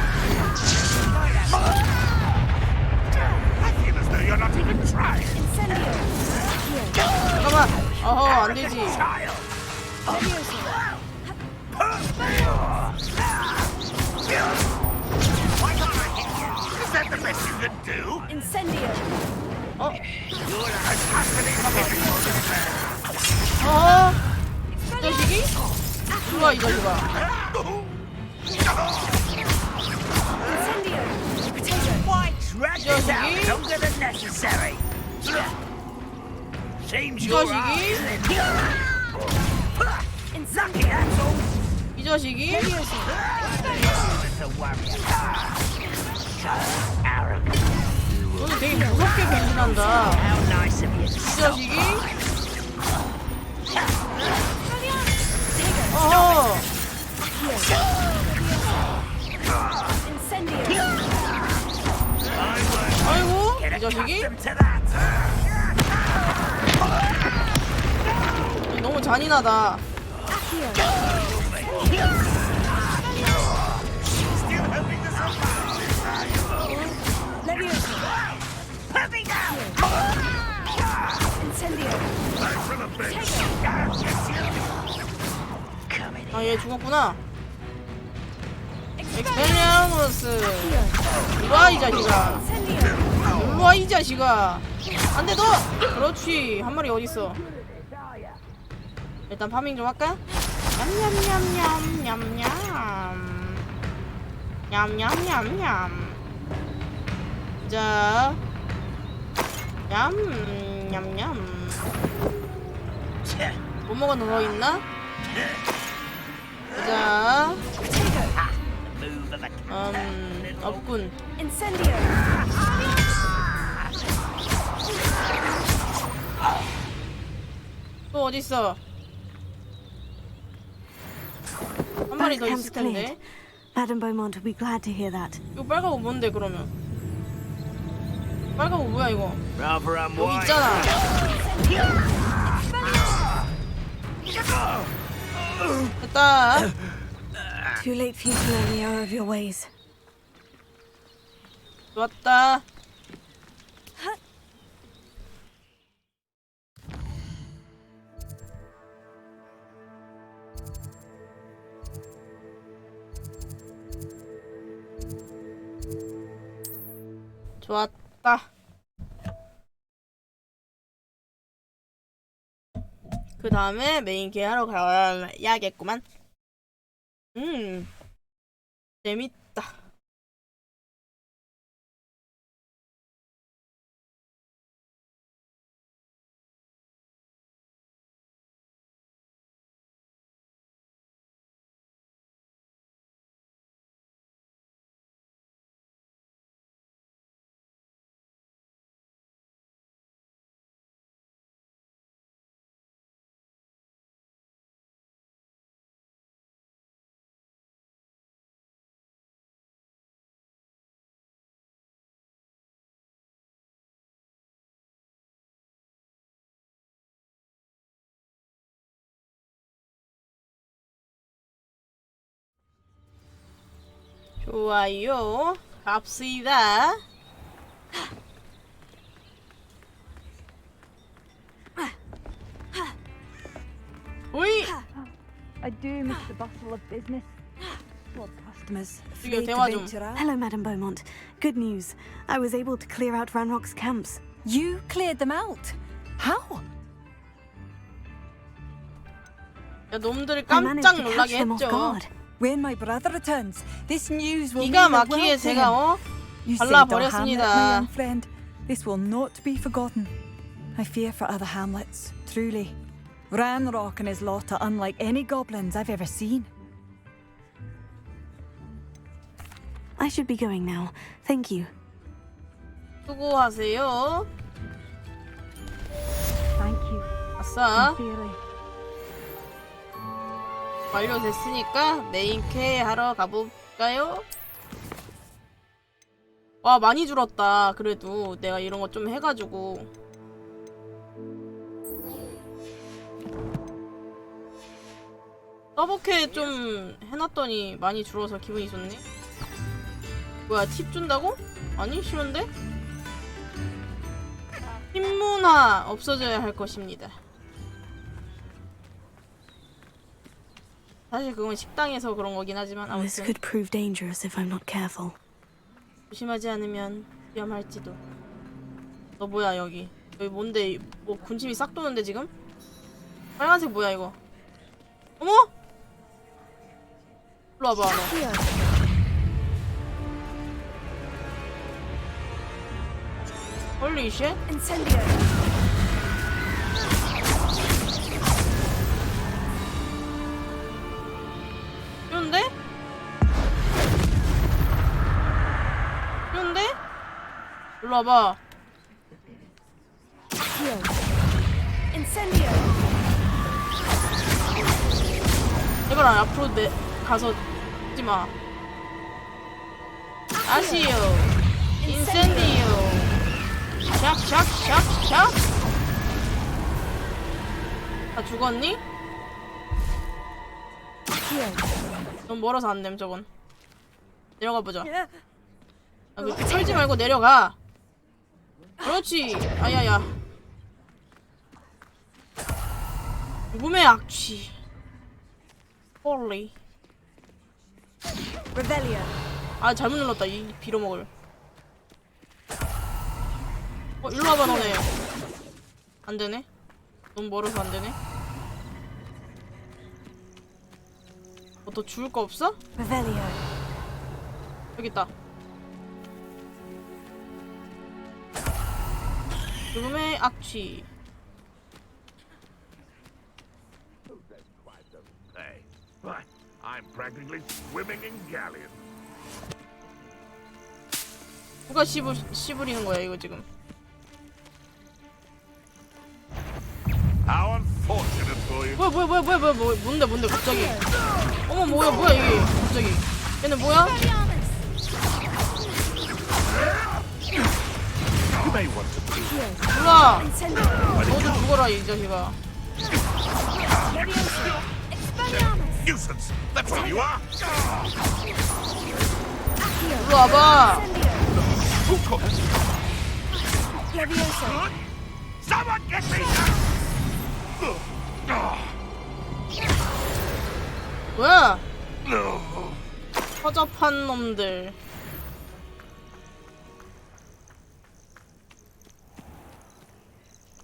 잠깐만. 어허, 안 되지. Is that the best you can do? 이 자식이? 일로 와, 이 자식아. 이 자식이? 너는 되게 무섭게 변신한다. 이 자식이? 어허. 아이고, 이 자식이? 너무 잔인하다. 아, 얘 죽었구나. 엑스펠리아무스. 일로와 이 자식아. 일로와 이 자식아. 안돼 너. 그렇지. 한 마리 어딨어. 일단 파밍 좀 할까? 냠냠냠냠냠냠. 냠냠냠냠. 자. 냠냠냠. 못 먹었는 거 있나? 자. 없군. 또 어딨어? 한 마리 더 있을 텐데. Madame Beaumont will be glad to hear that. 이거 빨간 거 뭔데 그러면? 빨간 거 뭐야 이거? Rather 여기 unwise. 있잖아. 됐다. Too late for you to learn the error of your ways. 좋았다. 좋았다. 그 다음에 메인 기하러 가야겠구만. 재밌다. 좋아요. 갑시다. 오이. I do miss the bustle of business. What customers? 이거 대화 좀. Hello, Madame Beaumont. Good news. I was able to clear out Ranrock's camps. You cleared them out? How? 야, 놈들을 I managed 깜짝 to catch 놀라게 them off 했죠. guard. When my brother returns, this news will 기가 mean the 막히게 world to 제가 him. You saved our Hamlet, my 발라버렸습니다. young friend. This will not be forgotten. I fear for other Hamlets, truly. Ranrock and his lot are unlike any goblins I've ever seen. I should be going now. Thank you. 수고하세요. Thank you. 아싸. Sincerely. 완료됐으니까 메인 캐 하러 가볼까요? 와, 많이 줄었다. 그래도 내가 이런 거 좀 해가지고. 서버캐 좀 해놨더니 많이 줄어서 기분이 좋네. 뭐야, 팁 준다고? 아니, 싫은데? 팁문화 없어져야 할 것입니다. 사실 그건 식당에서 그런 거긴 하지만 This 아무튼 could prove dangerous if I'm not careful. 조심하지 않으면 위험할지도. 너 뭐야 여기? 여기 뭔데? 뭐 군침이 싹 도는데 지금? 빨간색 뭐야 이거? 어머? 일로 와봐 너. 홀리 쉣? 쉬운데? 쉬운데? 일로 와봐. 이걸 앞으로 가서 찍지마. 아시오. 인센디오. 샥샥샥샥. 다 죽었니? 너무 멀어서 안됨 저건. 내려가 보자. 쫄지 말고 내려가. 그렇지. 아야야. 죽음의 악취. 홀리. 아 잘못 눌렀다. 이 빌어먹을. 일로 와봐 너네. 안 되네. 너무 멀어서 안 되네. 더 주울 거 없어? 여기 있다. 죽음의 악취. Hey, but I'm practically swimming in galleon. 누가 씨부리는 거야 이거 지금? How unfortunate for you. 뭐야 뭔데 갑자기? 어머 뭐야 이게 갑자기? 얘는 뭐야? You may want to 몰라. 너도 죽어라 이 자식아. nuisance. That's what you are. 일로 와봐. Someone get me. 뭐야? 허접한 놈들.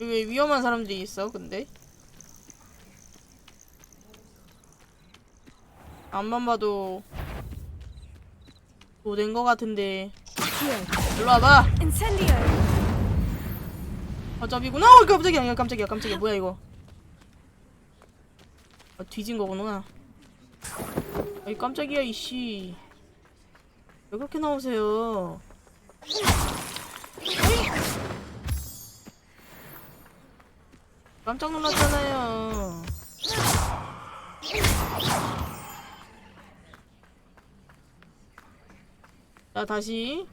여기 위험한 사람들이 있어 근데? 앞만 봐도 뭐 된 거 같은데. 일로 와봐. 허접이구나. 깜짝이야. 뭐야 이거? 뒤진 거구나. 아이 깜짝이야 이씨. 왜 그렇게 나오세요? 깜짝 놀랐잖아요. 자 다시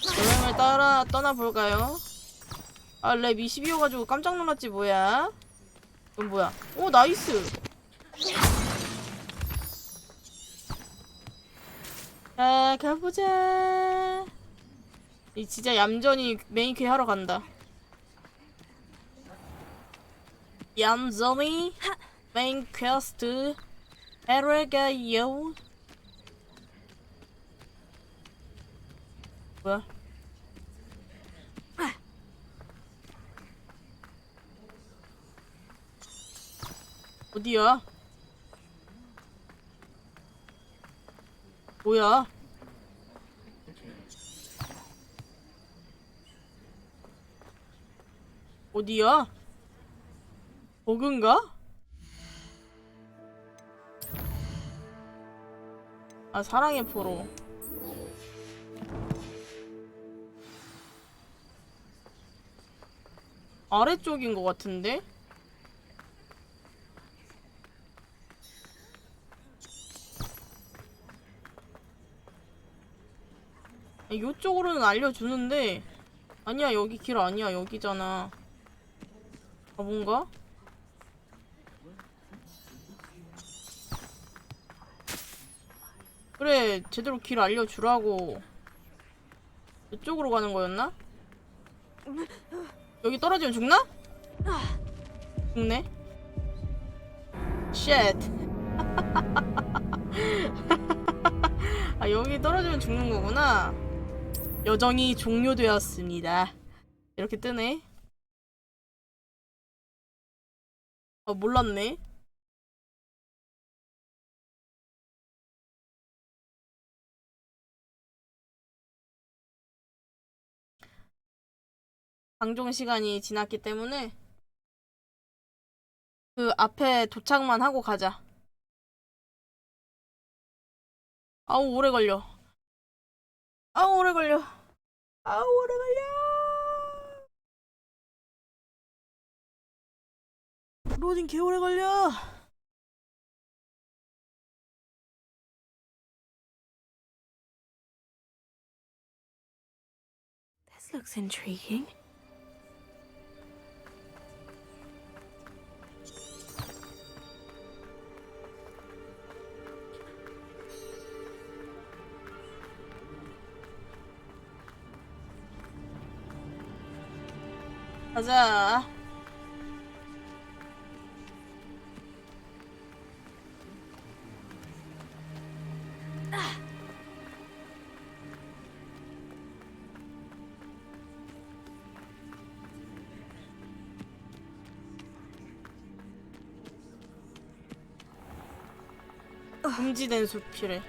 여행을 떠나볼까요? 아 랩 20이어가지고 깜짝 놀랐지 뭐야? 이건 뭐야? 오 나이스! 자 가보자. 이 진짜 얌전히 메인 퀘 하러 간다. 얌전히 메인 퀘스트 하러 가요. 뭐야? 어디야? 뭐야? 어디야? 버그인가? 아 사랑의 포로. 아래쪽인 것 같은데? 요쪽으로는 알려주는데 아니야 여기 길 아니야 여기잖아. 아 뭔가? 그래 제대로 길 알려주라고. 이쪽으로 가는 거였나? 여기 떨어지면 죽나? 죽네? 쉣. 아 여기 떨어지면 죽는 거구나. 여정이 종료되었습니다. 이렇게 뜨네. 아 몰랐네. 방종 시간이 지났기 때문에 그 앞에 도착만 하고 가자. 아우 오래 걸려. 아우 오래 걸려. 아우 오래 걸려. 로딩 개 오래 걸려. This looks intriguing. 가자. 금지된 숲이래.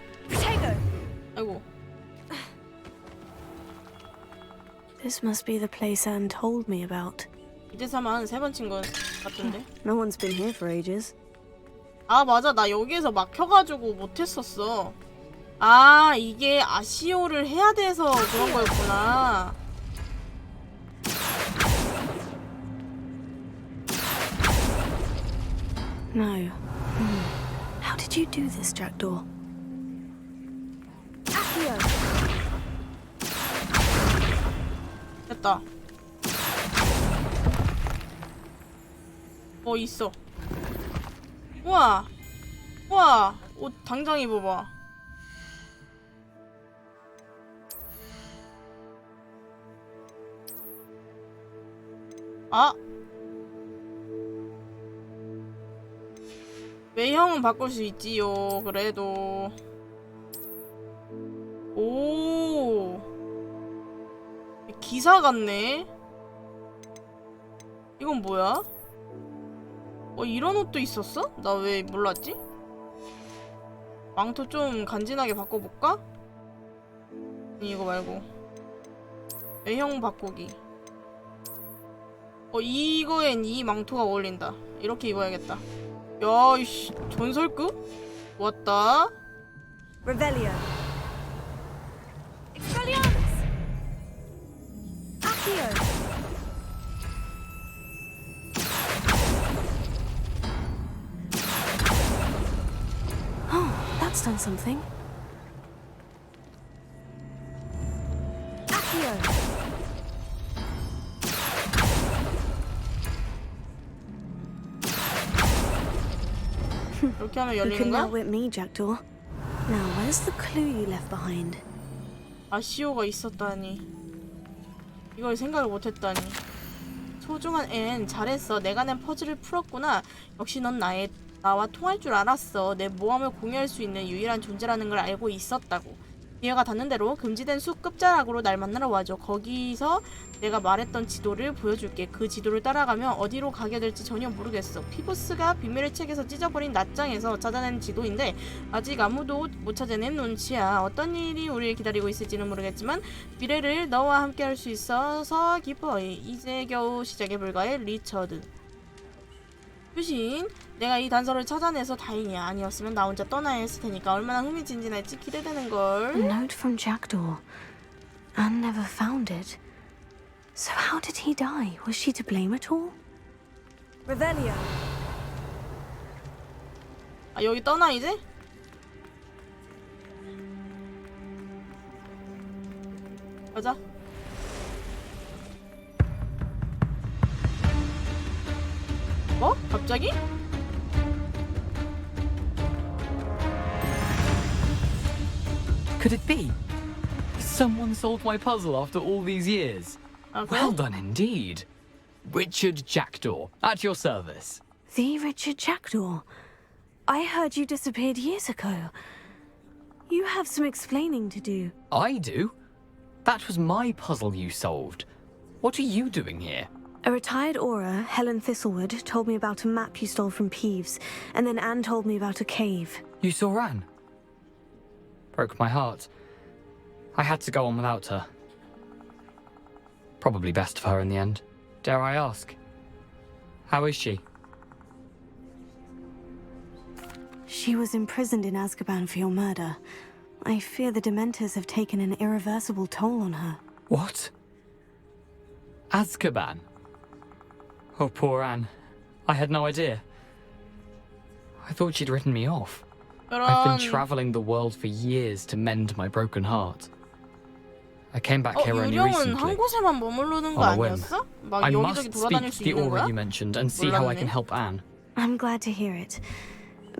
아이고. This must be the place Anne told me about. 이제서만 3번 친 것 같은데. No one's been here for ages. 아 맞아, 나 여기에서 막혀가지고 못했었어. 아 이게 아시오를 해야 돼서 그런 거였구나. No. How did you do this, Jackdaw? 됐다. 있어. 우와. 우와. 옷 당장 입어봐. 아. 외형은 바꿀 수 있지요. 그래도. 오. 기사 같네. 이건 뭐야? 이런 옷도 있었어? 나 왜 몰랐지? 망토 좀 간지나게 바꿔볼까? 아니, 이거 말고 외형 바꾸기. 이거엔 이 망토가 어울린다. 이렇게 입어야겠다. 야, 이씨, 전설급? 왔다. Revelio. Expelliarmus. Accio. Oh, that's done something. Accio. 이렇게 하면 You couldn't 열리는가? outwit me, Jackdaw. Now, where's the clue you left behind? 아시오가 있었다니. 이걸 생각을 못했다니. 소중한 앤, 잘했어. 내가 낸 퍼즐을 풀었구나. 역시 넌 나와 통할 줄 알았어. 내 모험을 공유할 수 있는 유일한 존재라는 걸 알고 있었다고. 기회가 닿는 대로 금지된 숲 끝자락으로 날 만나러 와줘. 거기서 내가 말했던 지도를 보여줄게. 그 지도를 따라가면 어디로 가게 될지 전혀 모르겠어. 피보스가 비밀의 책에서 찢어버린 낱장에서 찾아낸 지도인데 아직 아무도 못 찾아낸 눈치야. 어떤 일이 우리를 기다리고 있을지는 모르겠지만 미래를 너와 함께 할 수 있어서 기뻐. 이제 겨우 시작에 불과해. 리처드. 휴신, 내가 이 단서를 찾아내서 다행이야. 아니었으면 나 혼자 떠나야 했을 테니까 얼마나 흥미진진할지 기대되는걸. A note from Jackdaw. Anne never found it. So how did he die? Was she to blame at all? Revelio. 아, 여기 떠나 이제? 가자. 뭐? 갑자기? Could it be? Someone solved my puzzle after all these years. Okay. Well done indeed. Richard Jackdaw, at your service. The Richard Jackdaw. I heard you disappeared years ago. You have some explaining to do. I do? That was my puzzle you solved. What are you doing here? A retired aura, Helen Thistlewood, told me about a map you stole from Peeves, and then Anne told me about a cave. You saw Anne? Broke my heart. I had to go on without her. Probably best of her in the end. Dare I ask? How is she? She was imprisoned in Azkaban for your murder. I fear the Dementors have taken an irreversible toll on her. What? Azkaban? Oh, poor Anne. I had no idea. I thought she'd written me off. I've been traveling the world for years to mend my broken heart. I came back here only 유령은 한 recently. 곳에만 머무르는 거 On a whim. 아니었어? 막 I 여기저기 must 돌아다닐 speak 수 to the 있는 aura 거야? you mentioned and see how I 몰랐네. can help Anne. I'm glad to hear it.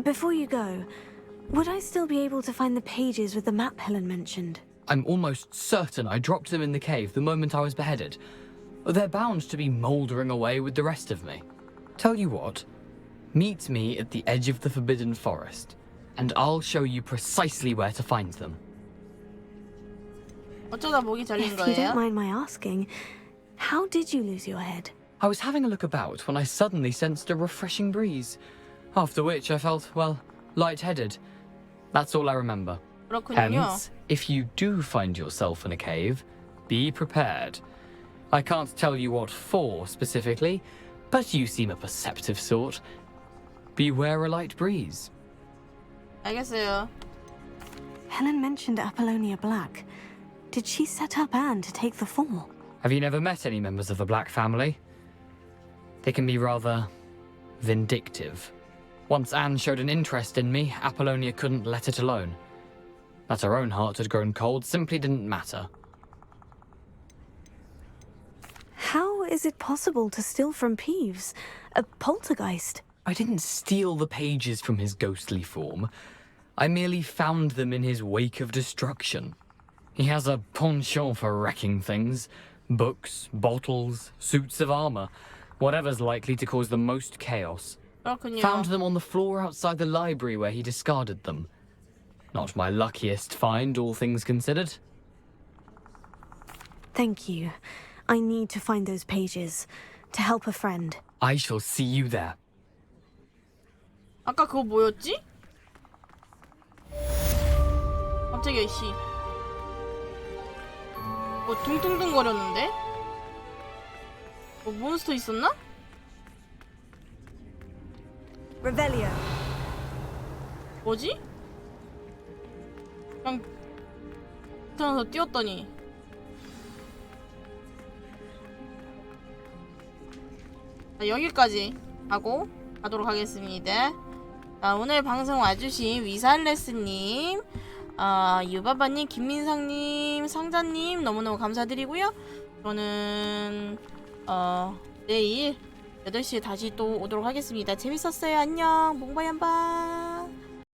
Before you go, would I still be able to find the pages with the map Helen mentioned? I'm almost certain I dropped them in the cave the moment I was beheaded. They're bound to be mouldering away with the rest of me. Tell you what, meet me at the edge of the Forbidden Forest, and I'll show you precisely where to find them. 어쩌다 목이 잘린 If you don't 거예요? mind my asking, how did you lose your head? I was having a look about when I suddenly sensed a refreshing breeze, after which I felt, well, lightheaded. That's all I remember. 그렇군요. Hence, if you do find yourself in a cave, be prepared. I can't tell you what for specifically, but you seem a perceptive sort. Beware a light breeze. 알겠어요. Helen mentioned Apollonia Black. Did she set up Anne to take the fall? Have you never met any members of the Black family? They can be rather vindictive. Once Anne showed an interest in me, Apollonia couldn't let it alone. That her own heart had grown cold simply didn't matter. How is it possible to steal from Peeves? A poltergeist? I didn't steal the pages from his ghostly form. I merely found them in his wake of destruction. He has a penchant for wrecking things. Books, bottles, suits of armor. Whatever's likely to cause the most chaos. 그렇군요. Found them on the floor outside the library where he discarded them. Not my luckiest find, all things considered. Thank you. I need to find those pages to help a friend. I shall see you there. 아까 그거 뭐였지? 갑자기 씨. 뭐 둥둥둥 거렸는데? 뭐 몬스터 있었나? Revelio. 뭐지? 그냥 태어나서 뛰었더니 자, 여기까지 하고 가도록 하겠습니다. 자, 오늘 방송 와주신 위살레스님, 유바바님, 김민상님, 상자님 너무너무 감사드리고요. 저는 내일 8시에 다시 또 오도록 하겠습니다. 재밌었어요. 안녕. 몽바얀바.